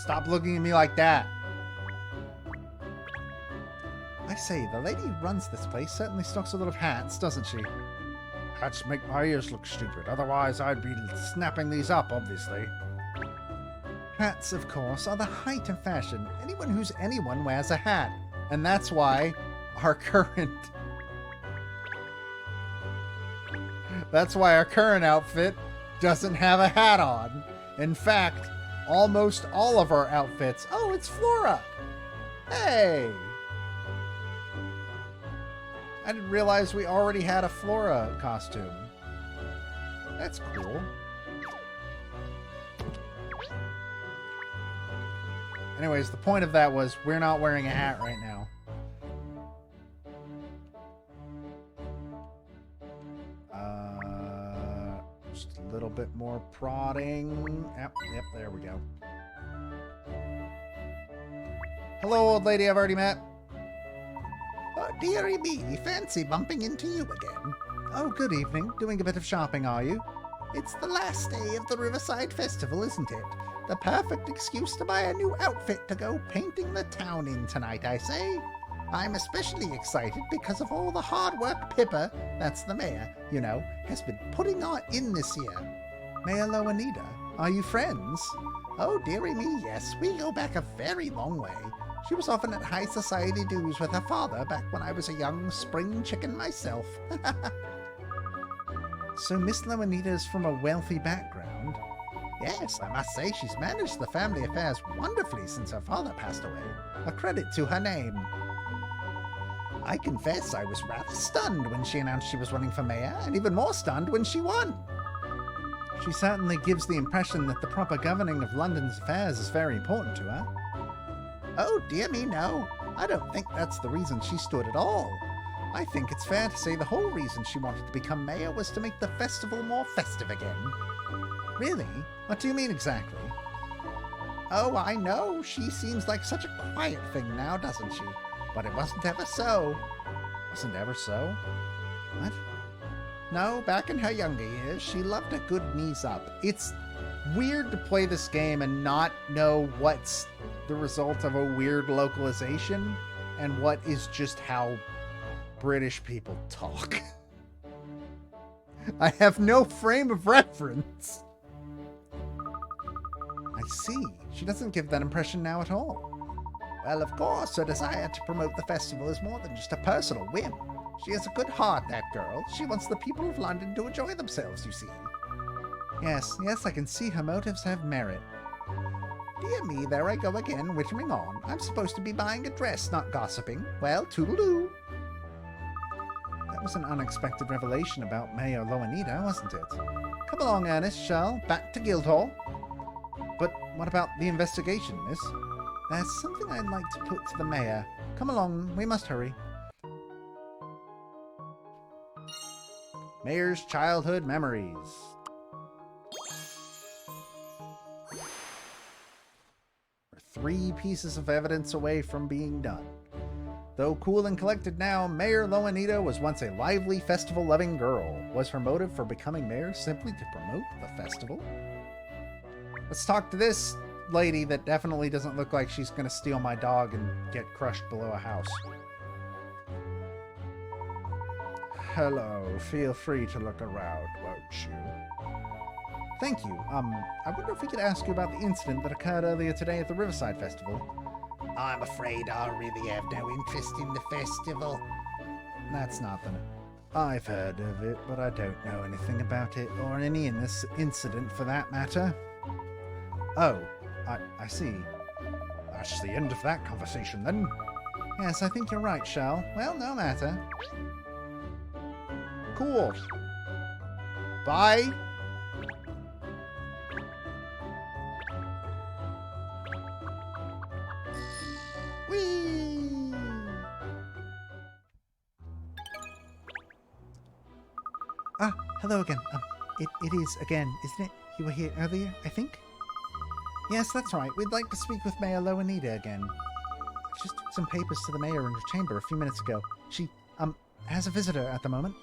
Stop looking at me like that. I say, the lady who runs this place certainly stocks a lot of hats, doesn't she? Hats make my ears look stupid. Otherwise, I'd be snapping these up, obviously. Hats, of course, are the height of fashion. Anyone who's anyone wears a hat. And that's why our current... That's why our current outfit doesn't have a hat on. In fact, almost all of our outfits... Oh, it's Flora! Hey! I didn't realize we already had a Flora costume. That's cool. Anyways, the point of that was we're not wearing a hat right now. Just a little bit more prodding. Yep, there we go. Hello, old lady I've already met. Oh, dearie me, fancy bumping into you again. Oh, good evening. Doing a bit of shopping, are you? It's the last day of the Riverside Festival, isn't it? The perfect excuse to buy a new outfit to go painting the town in tonight, I say. I'm especially excited because of all the hard work Pippa, that's the mayor, you know, has been putting in this year. Mayor Loanita, are you friends? Oh, dearie me, yes. We go back a very long way. She was often at high society dues with her father back when I was a young spring chicken myself. So Miss Loanita is from a wealthy background? Yes, I must say she's managed the family affairs wonderfully since her father passed away. A credit to her name. I confess I was rather stunned when she announced she was running for mayor, and even more stunned when she won. She certainly gives the impression that the proper governing of London's affairs is very important to her. Oh, dear me, no. I don't think that's the reason she stood at all. I think it's fair to say the whole reason she wanted to become mayor was to make the festival more festive again. Really? What do you mean exactly? Oh, I know. She seems like such a quiet thing now, doesn't she? But it wasn't ever so. Wasn't ever so? What? No, back in her younger years, she loved a good knees up. It's weird to play this game and not know what's the result of a weird localization and what is just how British people talk. I have no frame of reference. I see. She doesn't give that impression now at all. Well, of course, her desire to promote the festival is more than just a personal whim. She has a good heart, that girl. She wants the people of London to enjoy themselves, you see. Yes, I can see her motives have merit. Dear me, there I go again, wittering on. I'm supposed to be buying a dress, not gossiping. Well, toodle-doo. That was an unexpected revelation about Mayor Loanita, wasn't it? Come along, Ernest, shall? Back to Guildhall. But what about the investigation, miss? There's something I'd like to put to the mayor. Come along, we must hurry. Mayor's childhood memories. We're 3 pieces of evidence away from being done. Though cool and collected now, Mayor Loanita was once a lively, festival-loving girl. Was her motive for becoming mayor simply to promote the festival? Let's talk to this lady that definitely doesn't look like she's going to steal my dog and get crushed below a house. Hello, feel free to look around, won't you? Thank you. I wonder if we could ask you about the incident that occurred earlier today at the Riverside Festival. I'm afraid I really have no interest in the festival. That's nothing. I've heard of it, but I don't know anything about it, or any in this incident for that matter. Oh, I see. That's the end of that conversation, then. Yes, I think you're right, Shell. Well, no matter. Cool. Bye. Whee! Ah, hello again. It is again, isn't it? You were here earlier, I think? Yes, that's right. We'd like to speak with Mayor Loanita again. I just took some papers to the mayor in her chamber a few minutes ago. She, has a visitor at the moment.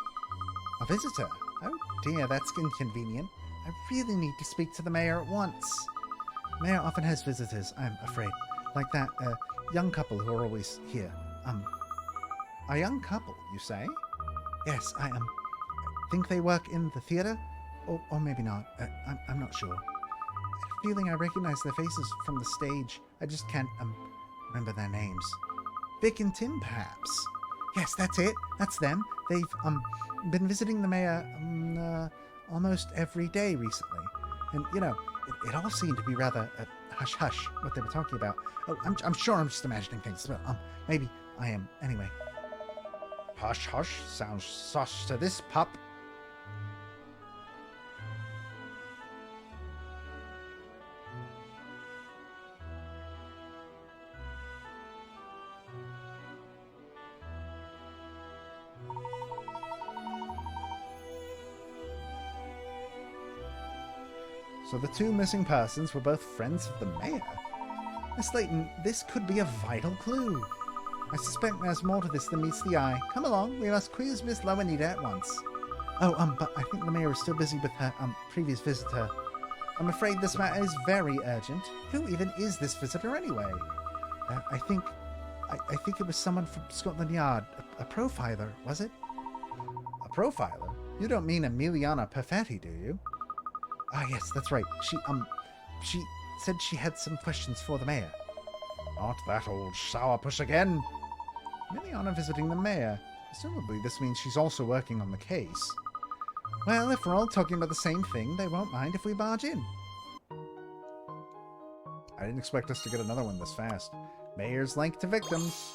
A visitor? Oh dear, that's inconvenient. I really need to speak to the mayor at once. Mayor often has visitors, I'm afraid. Like that, young couple who are always here. A young couple, you say? Yes, I think they work in the theater? Or maybe not. I'm not sure. I have a feeling I recognize their faces from the stage. I just can't, remember their names. Vic and Tim, perhaps? Yes, that's it. That's them. They've, been visiting the mayor, almost every day recently. And, you know, it all seemed to be rather, hush-hush, what they were talking about. Oh, I'm sure I'm just imagining things. Well, maybe I am. Anyway. Hush-hush sounds sus to this pup. So the 2 missing persons were both friends of the mayor? Miss Layton, this could be a vital clue. I suspect there's more to this than meets the eye. Come along, we must quiz Miss Loanita at once. Oh, but I think the mayor is still busy with her, previous visitor. I'm afraid this matter is very urgent. Who even is this visitor anyway? I think it was someone from Scotland Yard. A profiler, was it? A profiler? You don't mean Emiliana Perfetti, do you? Ah, yes, that's right. She said she had some questions for the mayor. Not that old sourpuss again. Emiliana visiting the mayor. Presumably this means she's also working on the case. Well, if we're all talking about the same thing, they won't mind if we barge in. I didn't expect us to get another one this fast. Mayor's link to victims.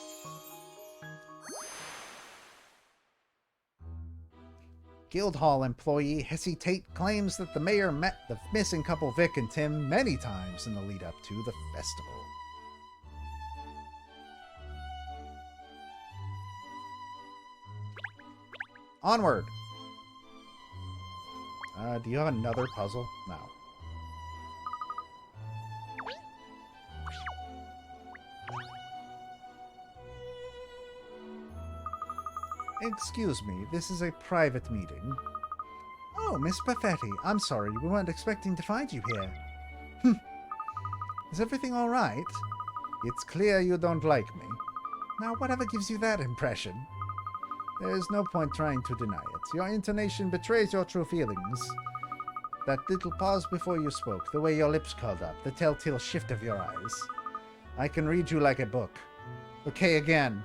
Guildhall employee Hessie Tate claims that the mayor met the missing couple Vic and Tim many times in the lead up to the festival. Onward! Do you have another puzzle? No. Excuse me, this is a private meeting. Oh, Miss Perfetti, I'm sorry, we weren't expecting to find you here. Is everything all right? It's clear you don't like me. Now, whatever gives you that impression? There's no point trying to deny it. Your intonation betrays your true feelings. That little pause before you spoke, the way your lips curled up, the telltale shift of your eyes. I can read you like a book. Okay, again.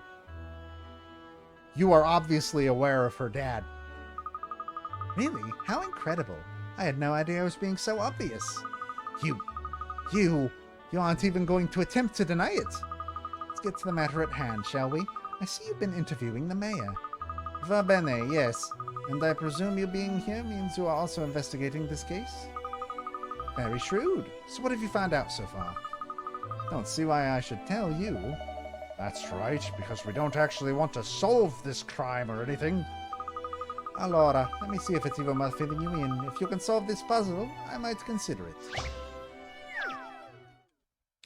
You are obviously aware of her dad. Really? How incredible. I had no idea I was being so obvious. You aren't even going to attempt to deny it. Let's get to the matter at hand, shall we? I see you've been interviewing the mayor. Va bene, yes. And I presume you being here means you are also investigating this case? Very shrewd. So what have you found out so far? Don't see why I should tell you. That's right, because we don't actually want to solve this crime or anything. Allora, let me see if it's even worth filling you in. If you can solve this puzzle, I might consider it.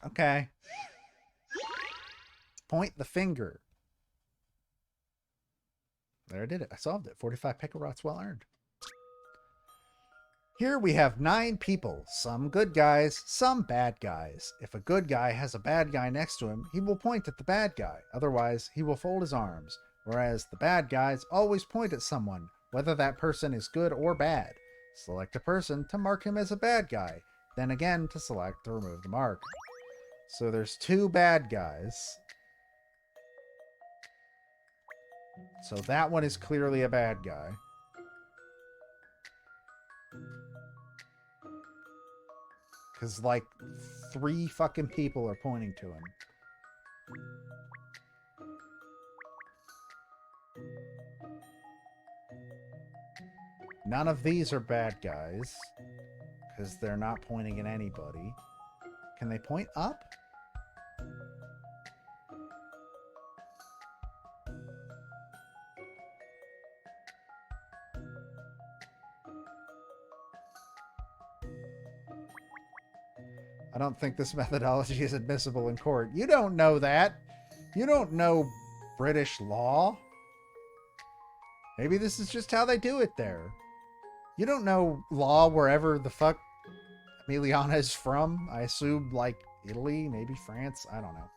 Okay. Point the finger. There, I did it. I solved it. 45 Pekorots well earned. Here we have 9 people. Some good guys, some bad guys. If a good guy has a bad guy next to him, he will point at the bad guy. Otherwise, he will fold his arms. Whereas the bad guys always point at someone, whether that person is good or bad. Select a person to mark him as a bad guy. Then again to select to remove the mark. So there's 2 bad guys. So that one is clearly a bad guy. Because, like, 3 fucking people are pointing to him. None of these are bad guys. Because they're not pointing at anybody. Can they point up? I don't think this methodology is admissible in court. You don't know that. You don't know British law. Maybe this is just how they do it there. You don't know law wherever the fuck Emiliana is from. I assume, like, Italy, maybe France. I don't know.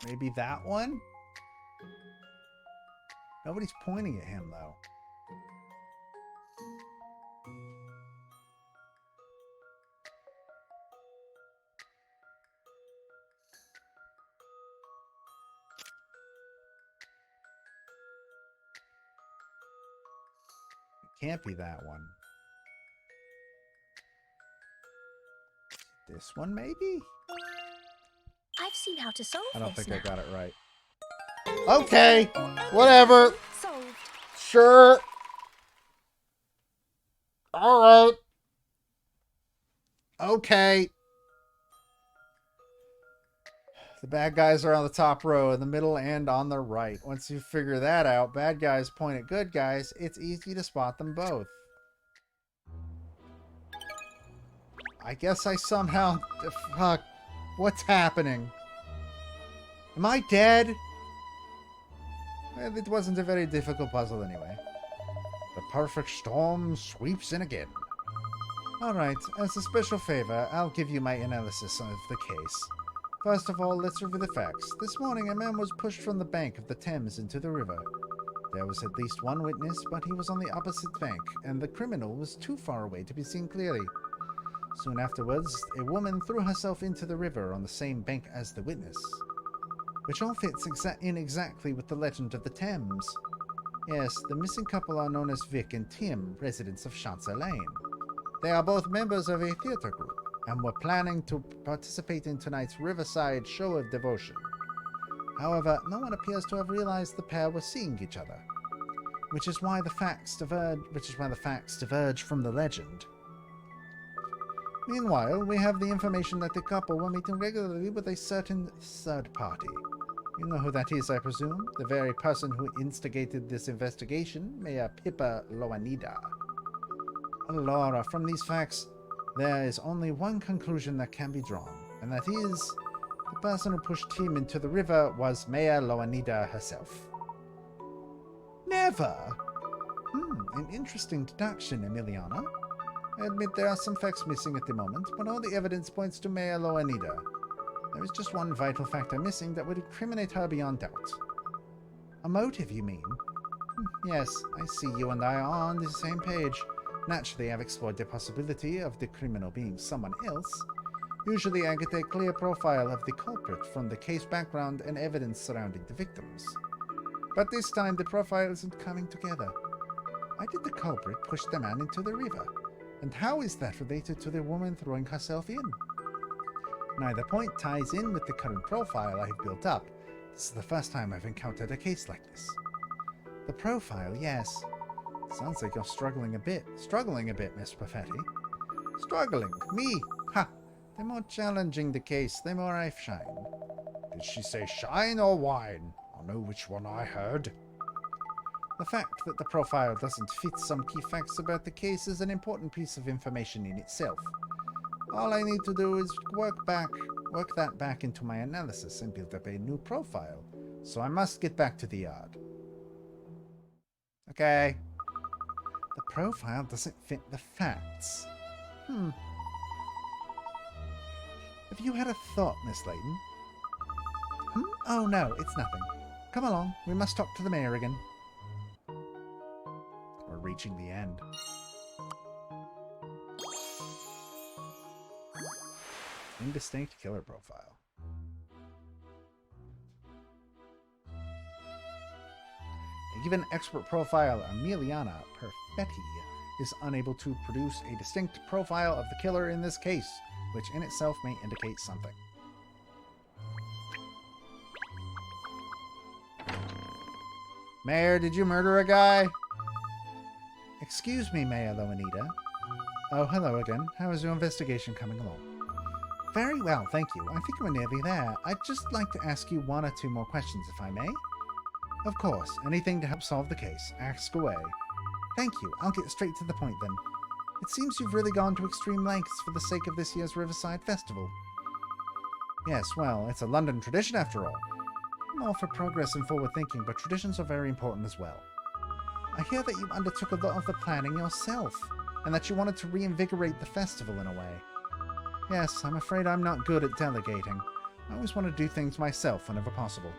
Maybe that one? Nobody's pointing at him, though. It can't be that one. This one, maybe? I've seen how to solve I don't this think I now. got it right. Okay, whatever. Solved. Sure. All right. Okay. The bad guys are on the top row, in the middle, and on the right. Once you figure that out, bad guys point at good guys, it's easy to spot them both. I guess I somehow... Fuck. What's happening? Am I dead? Well, it wasn't a very difficult puzzle anyway. The perfect storm sweeps in again. Alright, as a special favor, I'll give you my analysis of the case. First of all, let's review the facts. This morning, a man was pushed from the bank of the Thames into the river. There was at least one witness, but he was on the opposite bank, and the criminal was too far away to be seen clearly. Soon afterwards, a woman threw herself into the river on the same bank as the witness, which all fits in exactly with the legend of the Thames. Yes, the missing couple are known as Vic and Tim, residents of Chancer Lane. They are both members of a theatre group, and were planning to participate in tonight's Riverside show of devotion. However, no one appears to have realized the pair were seeing each other, which is why the facts diverge from the legend. Meanwhile, we have the information that the couple were meeting regularly with a certain third party. You know who that is, I presume? The very person who instigated this investigation, Mayor Pippa Loanida. Laura, from these facts, there is only one conclusion that can be drawn, and that is, the person who pushed Tim into the river was Mayor Loanida herself. Never! An interesting deduction, Emiliana. I admit there are some facts missing at the moment, but all the evidence points to Mayor Loanida. There is just one vital factor missing that would incriminate her beyond doubt. A motive, you mean? Yes, I see you and I are on the same page. Naturally, I've explored the possibility of the criminal being someone else. Usually, I get a clear profile of the culprit from the case background and evidence surrounding the victims. But this time, the profile isn't coming together. Why did the culprit push the man into the river? And how is that related to the woman throwing herself in? Neither point ties in with the current profile I have built up. This is the first time I've encountered a case like this. The profile, yes. Sounds like you're struggling a bit. Struggling a bit, Miss Perfetti. Struggling? Me? Ha! The more challenging the case, the more I shine. Did she say shine or whine? I know which one I heard. The fact that the profile doesn't fit some key facts about the case is an important piece of information in itself. All I need to do is work that back into my analysis and build up a new profile. So I must get back to the yard. Okay. The profile doesn't fit the facts. Have you had a thought, Miss Layton? Oh no, it's nothing. Come along, we must talk to the mayor again. We're reaching the end. Indistinct killer profile. Even expert profiler Emiliana Perfetti is unable to produce a distinct profile of the killer in this case, which in itself may indicate something. Mayor, did you murder a guy? Excuse me, Mayor Loanita. Oh, hello again. How is your investigation coming along? Very well, thank you. I think we're nearly there. I'd just like to ask you one or two more questions, if I may. Of course. Anything to help solve the case. Ask away. Thank you. I'll get straight to the point then. It seems you've really gone to extreme lengths for the sake of this year's Riverside Festival. Yes, well, it's a London tradition after all. I'm all for progress and forward thinking, but traditions are very important as well. I hear that you undertook a lot of the planning yourself, and that you wanted to reinvigorate the festival in a way. Yes, I'm afraid I'm not good at delegating. I always want to do things myself whenever possible.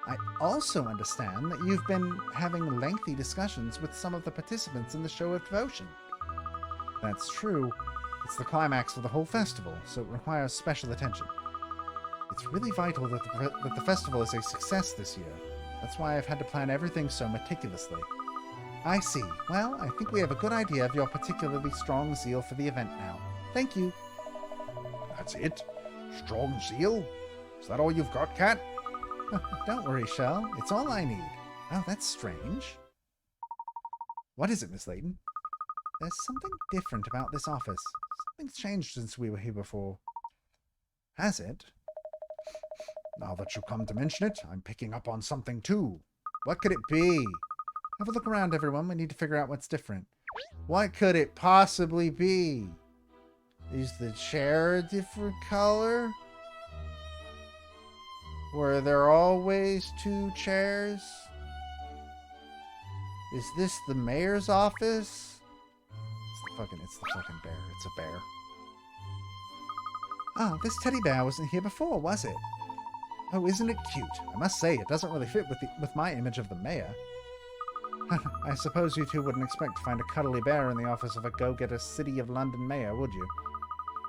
I also understand that you've been having lengthy discussions with some of the participants in the Show of Devotion. That's true. It's the climax of the whole festival, so it requires special attention. It's really vital that the festival is a success this year. That's why I've had to plan everything so meticulously. I see. Well, I think we have a good idea of your particularly strong zeal for the event now. Thank you. That's it? Strong zeal? Is that all you've got, Cat? Don't worry, Shell. It's all I need. Oh, that's strange. What is it, Miss Layton? There's something different about this office. Something's changed since we were here before. Has it? Now that you come to mention it, I'm picking up on something too. What could it be? Have a look around, everyone. We need to figure out what's different. What could it possibly be? Is the chair a different color? Were there always two chairs? Is this the mayor's office? It's the fucking bear. It's a bear. Oh, this teddy bear wasn't here before, was it? Oh, isn't it cute? I must say, it doesn't really fit with my image of the mayor. I suppose you two wouldn't expect to find a cuddly bear in the office of a go-getter City of London mayor, would you?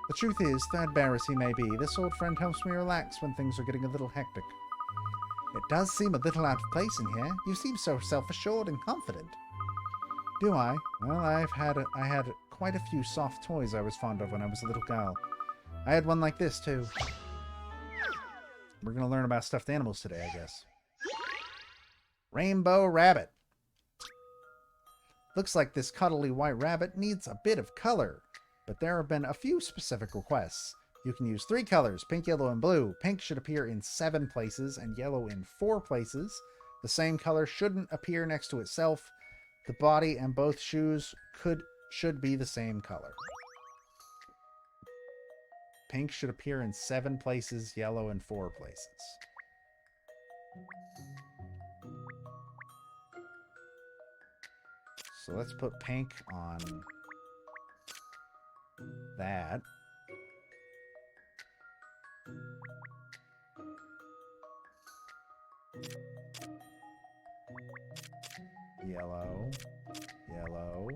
The truth is, threadbare as he may be, this old friend helps me relax when things are getting a little hectic. It does seem a little out of place in here. You seem so self-assured and confident. Do I? Well, I had quite a few soft toys I was fond of when I was a little girl. I had one like this, too. We're going to learn about stuffed animals today, I guess. Rainbow Rabbit. Looks like this cuddly white rabbit needs a bit of color, but there have been a few specific requests. You can use 3 colors, pink, yellow, and blue. Pink should appear in 7 places and yellow in 4 places. The same color shouldn't appear next to itself. The body and both shoes should be the same color. Pink should appear in 7 places, yellow in 4 places. So let's put pink on that. Yellow, yellow,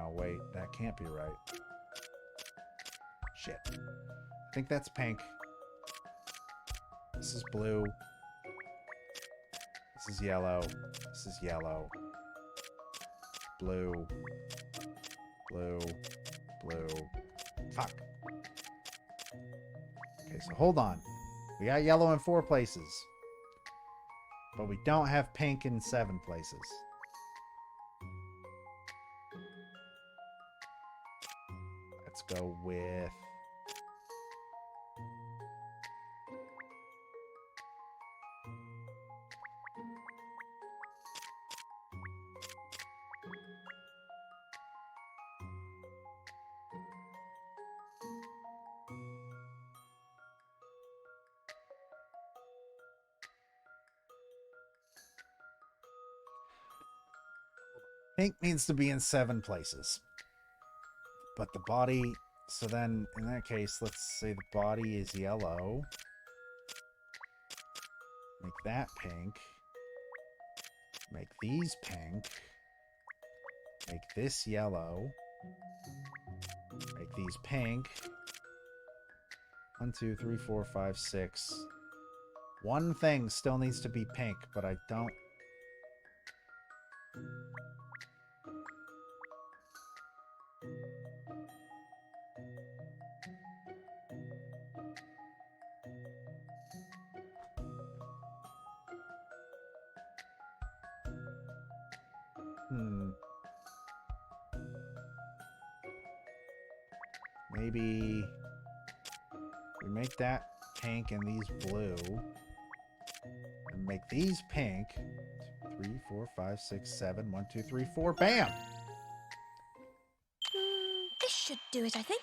Oh, wait. That can't be right. Shit. I think that's pink. This is blue. This is yellow. This is yellow. Blue. Blue. Blue. Fuck. Okay, so hold on. We got yellow in 4 places. But we don't have pink in 7 places. Let's go with... Pink needs to be in 7 places. But the body... So then, in that case, let's say the body is yellow. Make that pink. Make these pink. Make this yellow. Make these pink. 1, 2, 3, 4, 5, 6. One thing still needs to be pink, but I don't... Maybe we make that pink and these blue. And make these pink. 3, 4, 5, 6, 7. 1, 2, 3, 4. Bam! This should do it, I think.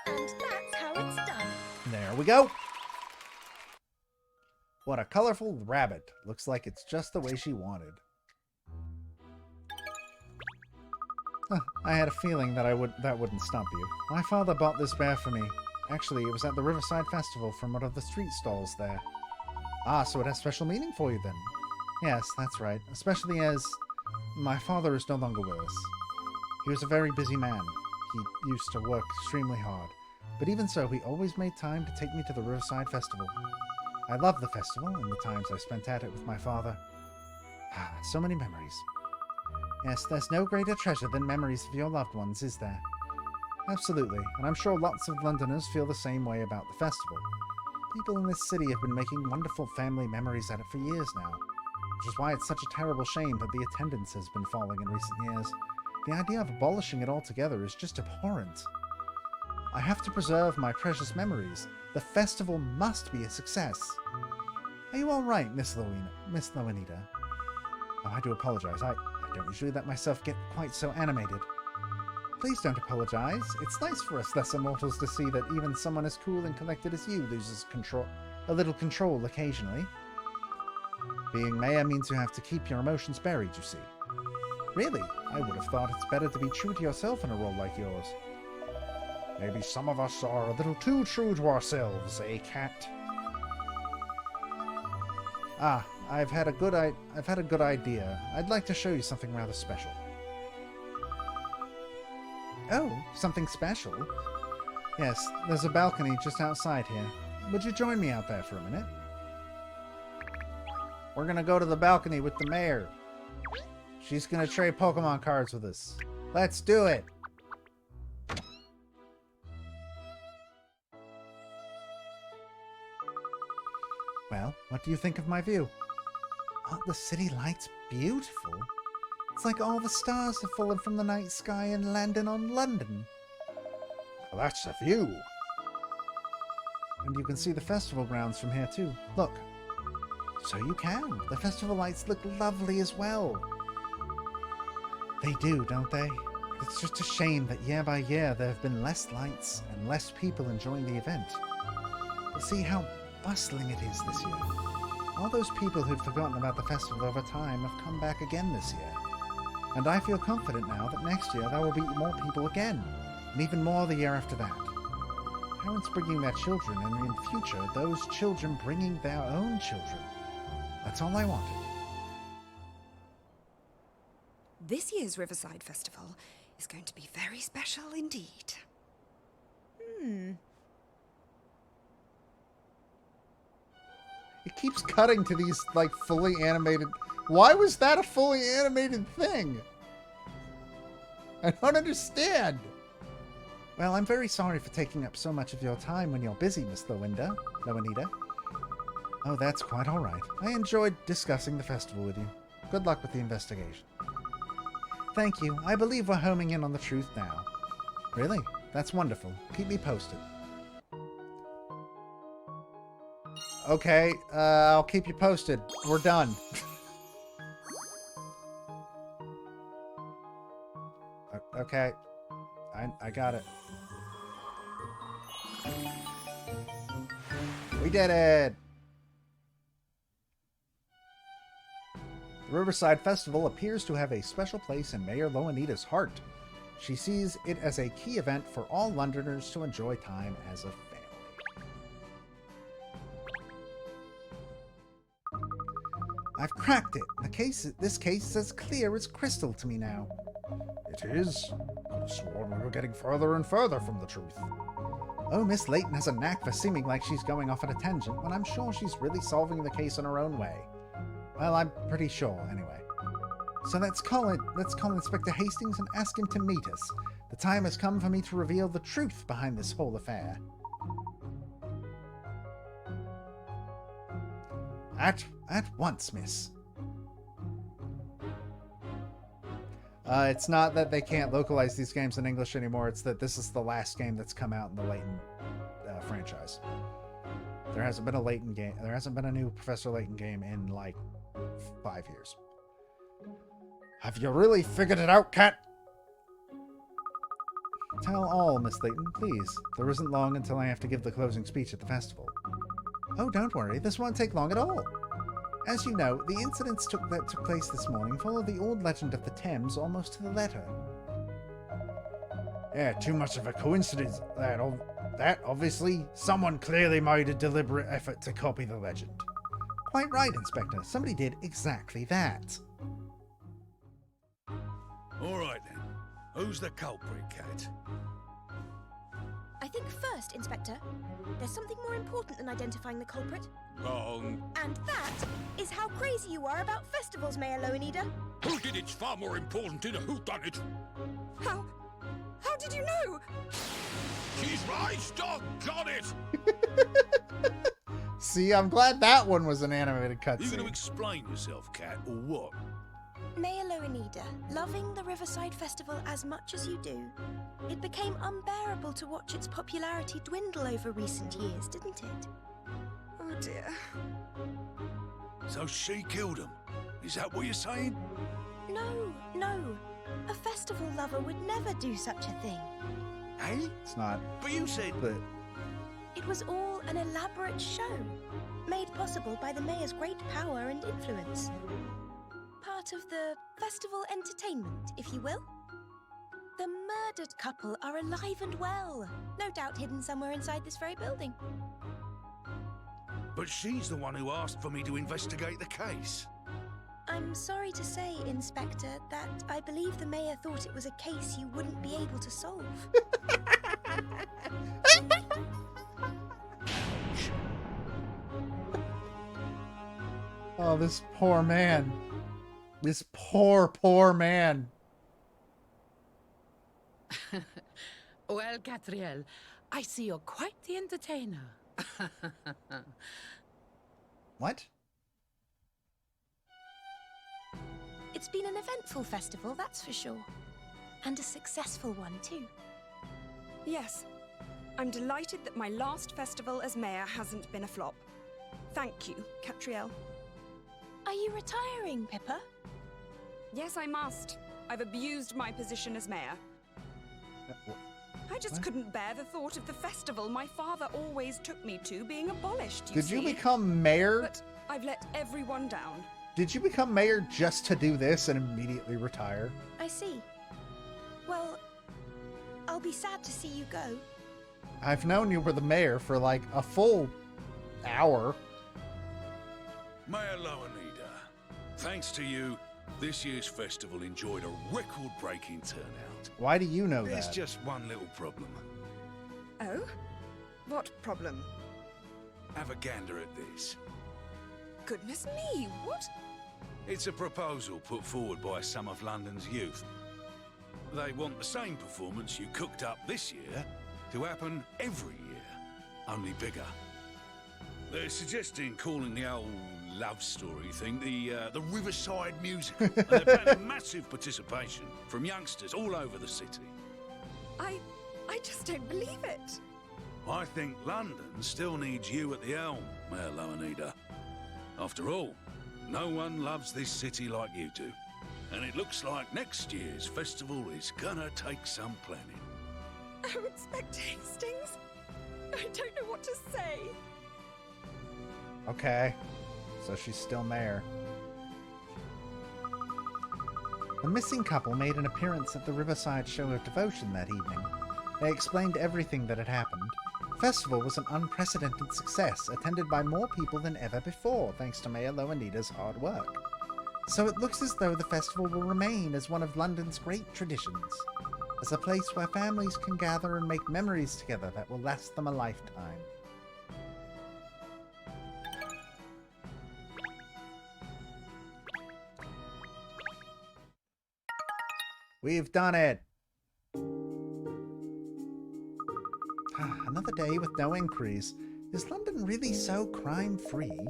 And that's how it's done. There we go. What a colorful rabbit. Looks like it's just the way she wanted. I had a feeling that wouldn't stump you. My father bought this bear for me. Actually, it was at the Riverside Festival from one of the street stalls there. Ah, so it has special meaning for you then? Yes, that's right. Especially as my father is no longer with us. He was a very busy man. He used to work extremely hard. But even so, he always made time to take me to the Riverside Festival. I loved the festival and the times I spent at it with my father. Ah, so many memories. Yes, there's no greater treasure than memories of your loved ones, is there? Absolutely, and I'm sure lots of Londoners feel the same way about the festival. People in this city have been making wonderful family memories at it for years now, which is why it's such a terrible shame that the attendance has been falling in recent years. The idea of abolishing it altogether is just abhorrent. I have to preserve my precious memories. The festival must be a success. Are you all right, Miss Lowenita? Oh, I do apologize. I don't usually let myself get quite so animated. Please don't apologize. It's nice for us lesser mortals to see that even someone as cool and collected as you loses a little control occasionally. Being mayor means you have to keep your emotions buried, you see. Really, I would have thought it's better to be true to yourself in a role like yours. Maybe some of us are a little too true to ourselves, eh, Cat? Ah, I've had a good idea. I'd like to show you something rather special. Oh, something special? Yes, there's a balcony just outside here. Would you join me out there for a minute? We're gonna go to the balcony with the mayor. She's gonna trade Pokemon cards with us. Let's do it! Well, what do you think of my view? Aren't the city lights beautiful? It's like all the stars have fallen from the night sky and landed on London. Well, that's a view. And you can see the festival grounds from here too. Look. So you can. The festival lights look lovely as well. They do, don't they? It's just a shame that year by year there have been less lights and less people enjoying the event. But see how bustling it is this year. All those people who'd forgotten about the festival over time have come back again this year. And I feel confident now that next year there will be more people again, and even more the year after that. Parents bringing their children, and in future, those children bringing their own children. That's all I wanted. This year's Riverside Festival is going to be very special indeed. It keeps cutting to these, like, fully animated... Why was that a fully animated thing? I don't understand. Well, I'm very sorry for taking up so much of your time when you're busy, Miss Loanita. Oh, that's quite all right. I enjoyed discussing the festival with you. Good luck with the investigation. Thank you. I believe we're homing in on the truth now. Really? That's wonderful. Keep me posted. Okay, I'll keep you posted. We're done. Okay. I got it. We did it! The Riverside Festival appears to have a special place in Mayor Loanita's heart. She sees it as a key event for all Londoners to enjoy time as a family. I've cracked it. This case is as clear as crystal to me now. It is. I could have sworn we were getting further and further from the truth. Oh, Miss Layton has a knack for seeming like she's going off on a tangent when I'm sure she's really solving the case in her own way. Well, I'm pretty sure, anyway. So let's call Inspector Hastings and ask him to meet us. The time has come for me to reveal the truth behind this whole affair. At once, miss. It's not that they can't localize these games in English anymore. It's that this is the last game that's come out in the Layton franchise. There hasn't been a Layton game. There hasn't been a new Professor Layton game in like 5 years. Have you really figured it out, Cat? Tell all, Miss Layton, please. There isn't long until I have to give the closing speech at the festival. Oh, don't worry. This won't take long at all. As you know, the incidents that took place this morning follow the old legend of the Thames almost to the letter. Yeah, too much of a coincidence. That obviously, someone clearly made a deliberate effort to copy the legend. Quite right, Inspector. Somebody did exactly that. All right, then. Who's the culprit, Cat? I think first, Inspector, there's something more important than identifying the culprit. Wrong. And that is how crazy you are about festivals, Mayor Loanita. Who did it's far more important in a whodunit. How did you know? She's right, doggone it! See, I'm glad that one was an animated You going to cutscene. explain yourself, Cat, or what? Mayor Loanita, loving the Riverside Festival as much as you do, it became unbearable to watch its popularity dwindle over recent years, didn't it? Oh dear. So she killed him. Is that what you're saying? No. A festival lover would never do such a thing. Eh? It's not, But you said... but It was all an elaborate show, made possible by the mayor's great power and influence. Part of the festival entertainment, if you will. The murdered couple are alive and well, no doubt hidden somewhere inside this very building. But she's the one who asked for me to investigate the case. I'm sorry to say, Inspector, that I believe the mayor thought it was a case you wouldn't be able to solve. oh, this poor man. This poor man. Well, Katrielle, I see you're quite the entertainer. What? It's been an eventful festival, that's for sure. And a successful one, too. Yes. I'm delighted that my last festival as mayor hasn't been a flop. Thank you, Katrielle. Are you retiring, Pippa? Yes, I must. I've abused my position as mayor. I just couldn't bear the thought of the festival my father always took me to being abolished, Did you see? become mayor? But I've let everyone down. Did you become mayor just to do this and immediately retire? I see. Well, I'll be sad to see you go. I've known you were the mayor for like a full hour. Mayor Loanita, thanks to you, This year's festival enjoyed a record-breaking turnout. Why do you know There's that? just one little problem. Oh? What problem? Have a gander at this. Goodness me, what? It's a proposal put forward by some of London's youth. They want the same performance you cooked up this year to happen every year, only bigger. They're suggesting calling the old love story thing the Riverside Musical, and they're planning massive participation from youngsters all over the city. I just don't believe it. I think London still needs you at the helm, Mayor Loanida. After all, no one loves this city like you do. And it looks like next year's festival is gonna take some planning. Oh, Inspector Hastings? I don't know what to say. Okay. So she's still mayor. The missing couple made an appearance at the Riverside Show of Devotion that evening. They explained everything that had happened. The festival was an unprecedented success, attended by more people than ever before, thanks to Mayor Loanida's hard work. So it looks as though the festival will remain as one of London's great traditions, as a place where families can gather and make memories together that will last them a lifetime. We've done it! Another day with no inquiries. Is London really so crime-free?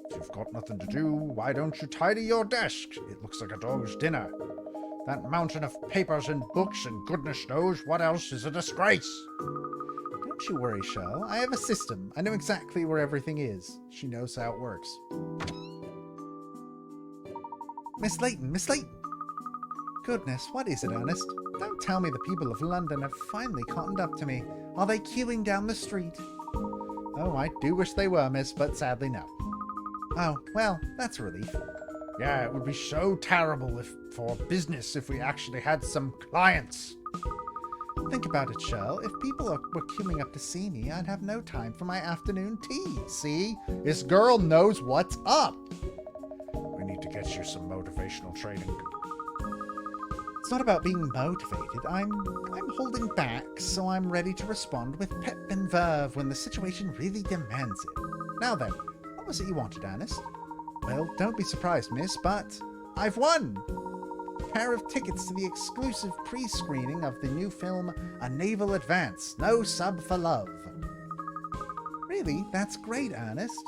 If you've got nothing to do, why don't you tidy your desk? It looks like a dog's dinner. That mountain of papers and books and goodness knows what else is a disgrace. Don't you worry, Shell. I have a system. I know exactly where everything is. She knows how it works. Miss Layton! Miss Layton! Goodness, what is it, Ernest? Don't tell me the people of London have finally cottoned up to me. Are they queuing down the street? Oh, I do wish they were, miss, but sadly no. Oh, well, that's a relief. Yeah, it would be so terrible for business if we actually had some clients. Think about it, Shell. If people were queuing up to see me, I'd have no time for my afternoon tea. See? This girl knows what's up. We need to get you some motivational training. It's not about being motivated. I'm holding back, so I'm ready to respond with pep and verve when the situation really demands it. Now then, what was it you wanted, Ernest? Well, don't be surprised, miss, but I've won! A pair of tickets to the exclusive pre-screening of the new film A Naval Advance, No Sub for Love. Really? That's great, Ernest.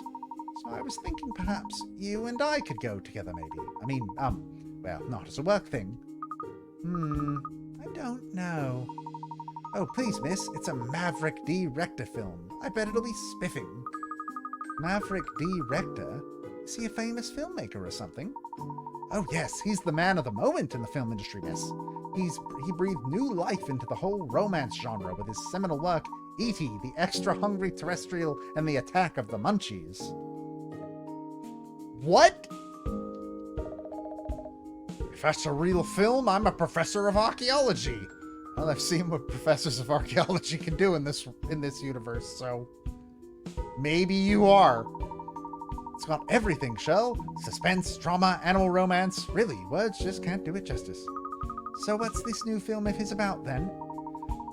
So I was thinking perhaps you and I could go together, maybe. I mean, well, not as a work thing. I don't know. Oh, please, miss, it's a Maverick D. Rector film. I bet it'll be spiffing. Maverick D. Rector? Is he a famous filmmaker or something? Oh, yes, he's the man of the moment in the film industry, miss. He breathed new life into the whole romance genre with his seminal work, E.T., the Extra Hungry Terrestrial and the Attack of the Munchies. What? If that's a real film, I'm a professor of archaeology. Well, I've seen what professors of archaeology can do in this universe, so maybe you are. It's got everything, Shell. Suspense, drama, animal romance. Really, words just can't do it justice. So what's this new film of his about, then?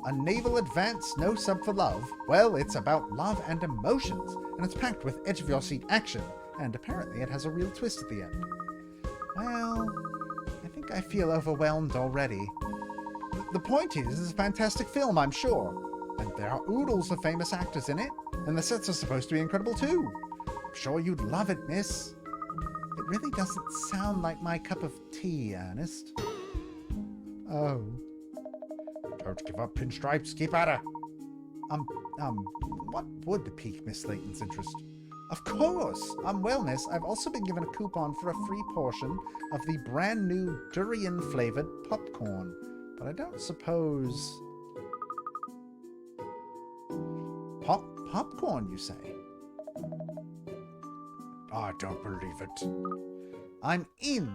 A Naval Advance, No Sub for Love. Well, it's about love and emotions, and it's packed with edge-of-your-seat action, and apparently it has a real twist at the end. Well, I think I feel overwhelmed already. The point is, it's a fantastic film, I'm sure. And there are oodles of famous actors in it, and the sets are supposed to be incredible too. I'm sure you'd love it, miss. It really doesn't sound like my cup of tea, Ernest. Oh. Don't give up, Pinstripes. Keep at her. What would pique Miss Layton's interest? Of course! Well, miss, I've also been given a coupon for a free portion of the brand new durian-flavored popcorn. But I don't suppose... Popcorn, you say? I don't believe it. I'm in.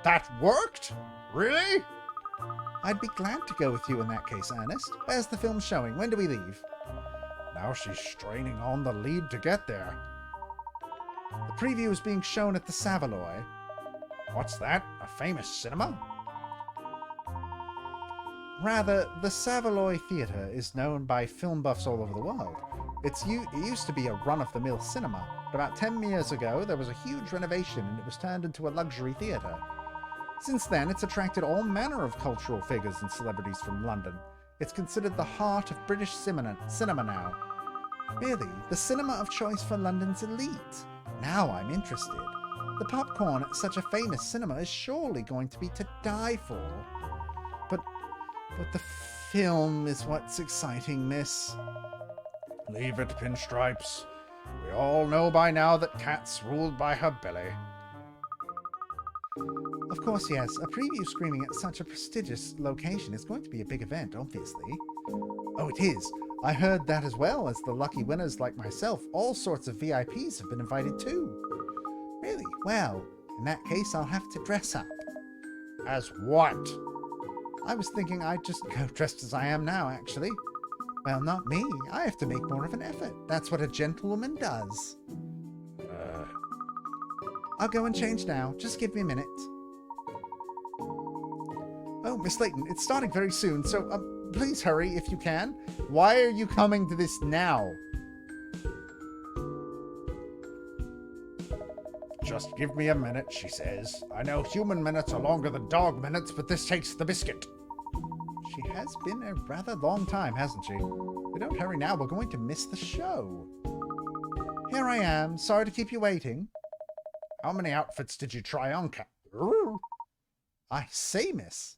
That worked? Really? I'd be glad to go with you in that case, Ernest. Where's the film showing? When do we leave? Now she's straining on the lead to get there. The preview is being shown at the Savoy. What's that? A famous cinema? Rather, the Savoy Theatre is known by film buffs all over the world. It used to be a run-of-the-mill cinema, but about 10 years ago there was a huge renovation and it was turned into a luxury theatre. Since then, it's attracted all manner of cultural figures and celebrities from London. It's considered the heart of British cinema now. Really, the cinema of choice for London's elite. Now I'm interested. The popcorn at such a famous cinema is surely going to be to die for. But the film is what's exciting, miss. Leave it, Pinstripes. We all know by now that Cat's ruled by her belly. Of course, yes. A preview screening at such a prestigious location is going to be a big event, obviously. Oh, it is. I heard that as well as the lucky winners like myself. All sorts of VIPs have been invited too. Really? Well, in that case, I'll have to dress up. As what? I was thinking I'd just go dressed as I am now, actually. Well, not me. I have to make more of an effort. That's what a gentlewoman does. I'll go and change now. Just give me a minute. Oh, Miss Layton, it's starting very soon, so please hurry if you can. Why are you coming to this now? Just give me a minute, she says. I know human minutes are longer than dog minutes, but this takes the biscuit. She has been a rather long time, hasn't she? If we don't hurry now, we're going to miss the show. Here I am. Sorry to keep you waiting. How many outfits did you try on, Cat? I say, miss.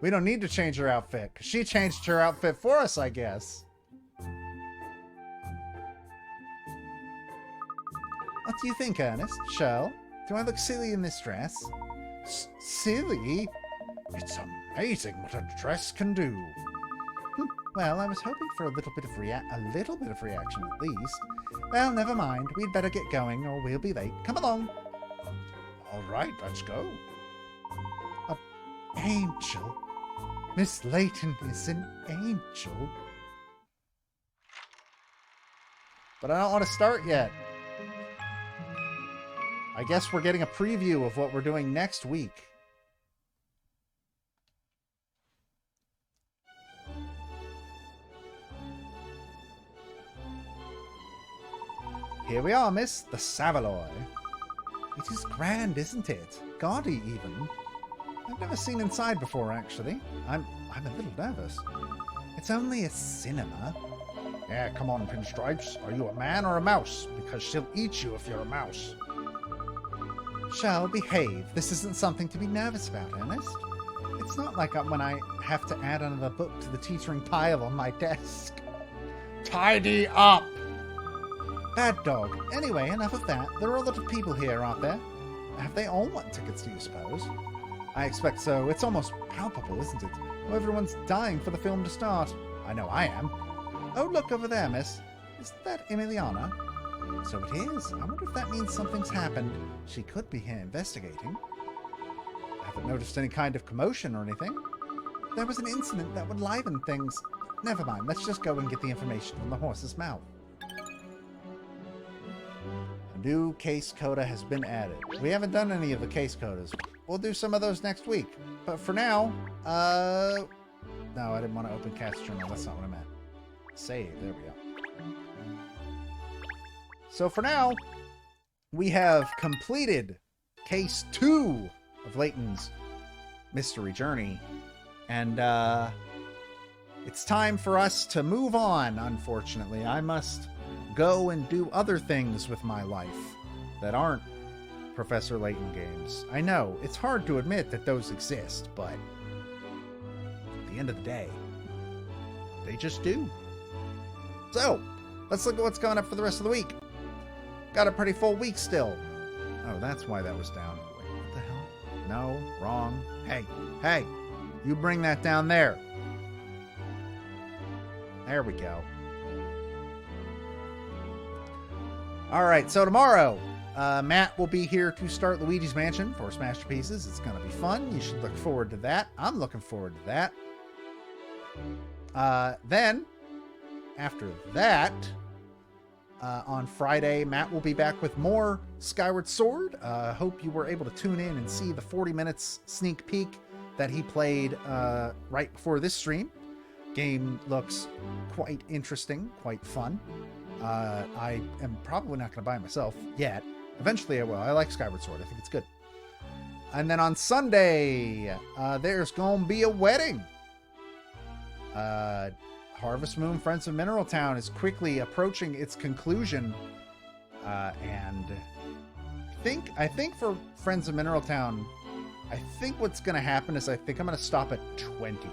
We don't need to change her outfit, because she changed her outfit for us, I guess. What do you think, Ernest? Shell? Do I look silly in this dress? Silly? It's amazing what a dress can do. Well, I was hoping for a little bit of reaction at least. Well, never mind. We'd better get going, or we'll be late. Come along. All right, let's go. An angel. Miss Layton is an angel. But I don't want to start yet. I guess we're getting a preview of what we're doing next week. Here we are, miss. The Savoy. It is grand, isn't it? Gaudy, even. I've never seen inside before, actually. I'm a little nervous. It's only a cinema. Yeah, come on, Pinstripes. Are you a man or a mouse? Because she'll eat you if you're a mouse. Shall behave. This isn't something to be nervous about, Ernest. It's not like when I have to add another book to the teetering pile on my desk. Tidy up! Bad dog. Anyway, enough of that. There are a lot of people here, aren't there? Have they all won tickets, do you suppose? I expect so. It's almost palpable, isn't it? Oh, everyone's dying for the film to start. I know I am. Oh, look over there, miss. Is that Emiliana? So it is. I wonder if that means something's happened. She could be here investigating. I haven't noticed any kind of commotion or anything. There was an incident that would liven things. Never mind. Let's just go and get the information from the horse's mouth. A new case coda has been added. We haven't done any of the case codas. We'll do some of those next week. But for now, no, I didn't want to open Cat's journal. That's not what I meant. Save. There we go. So for now, we have completed Case 2 of Layton's Mystery Journey. And it's time for us to move on, unfortunately. I must go and do other things with my life that aren't Professor Layton games. I know, it's hard to admit that those exist, but at the end of the day, they just do. So, let's look at what's coming up for the rest of the week. Got a pretty full week still. Oh, that's why that was down. Wait, what the hell? No, wrong. Hey, you bring that down there. There we go. Alright, so tomorrow, Matt will be here to start Luigi's Mansion for Masterpieces. It's going to be fun. You should look forward to that. I'm looking forward to that. Then, after that, on Friday, Matt will be back with more Skyward Sword. Hope you were able to tune in and see the 40 minutes sneak peek that he played right before this stream. Game looks quite interesting, quite fun. I am probably not going to buy it myself yet. Eventually I will. I like Skyward Sword. I think it's good. And then on Sunday, there's going to be a wedding. Harvest Moon Friends of Mineral Town is quickly approaching its conclusion. And I think for Friends of Mineral Town, I think what's going to happen is I think I'm going to stop at 20.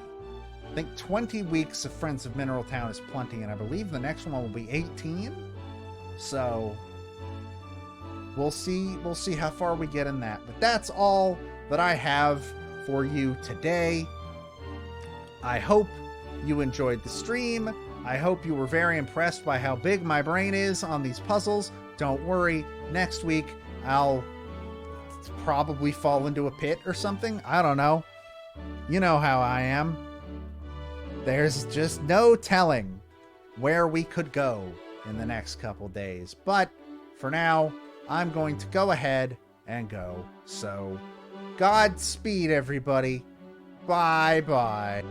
I think 20 weeks of Friends of Mineral Town is plenty, and I believe the next one will be 18. So we'll see how far we get in that. But that's all that I have for you today. I hope you enjoyed the stream. I hope you were very impressed by how big my brain is on these puzzles. Don't worry, next week I'll probably fall into a pit or something. I don't know. You know how I am. There's just no telling where we could go in the next couple days. But for now, I'm going to go ahead and go. So, Godspeed, everybody. Bye-bye.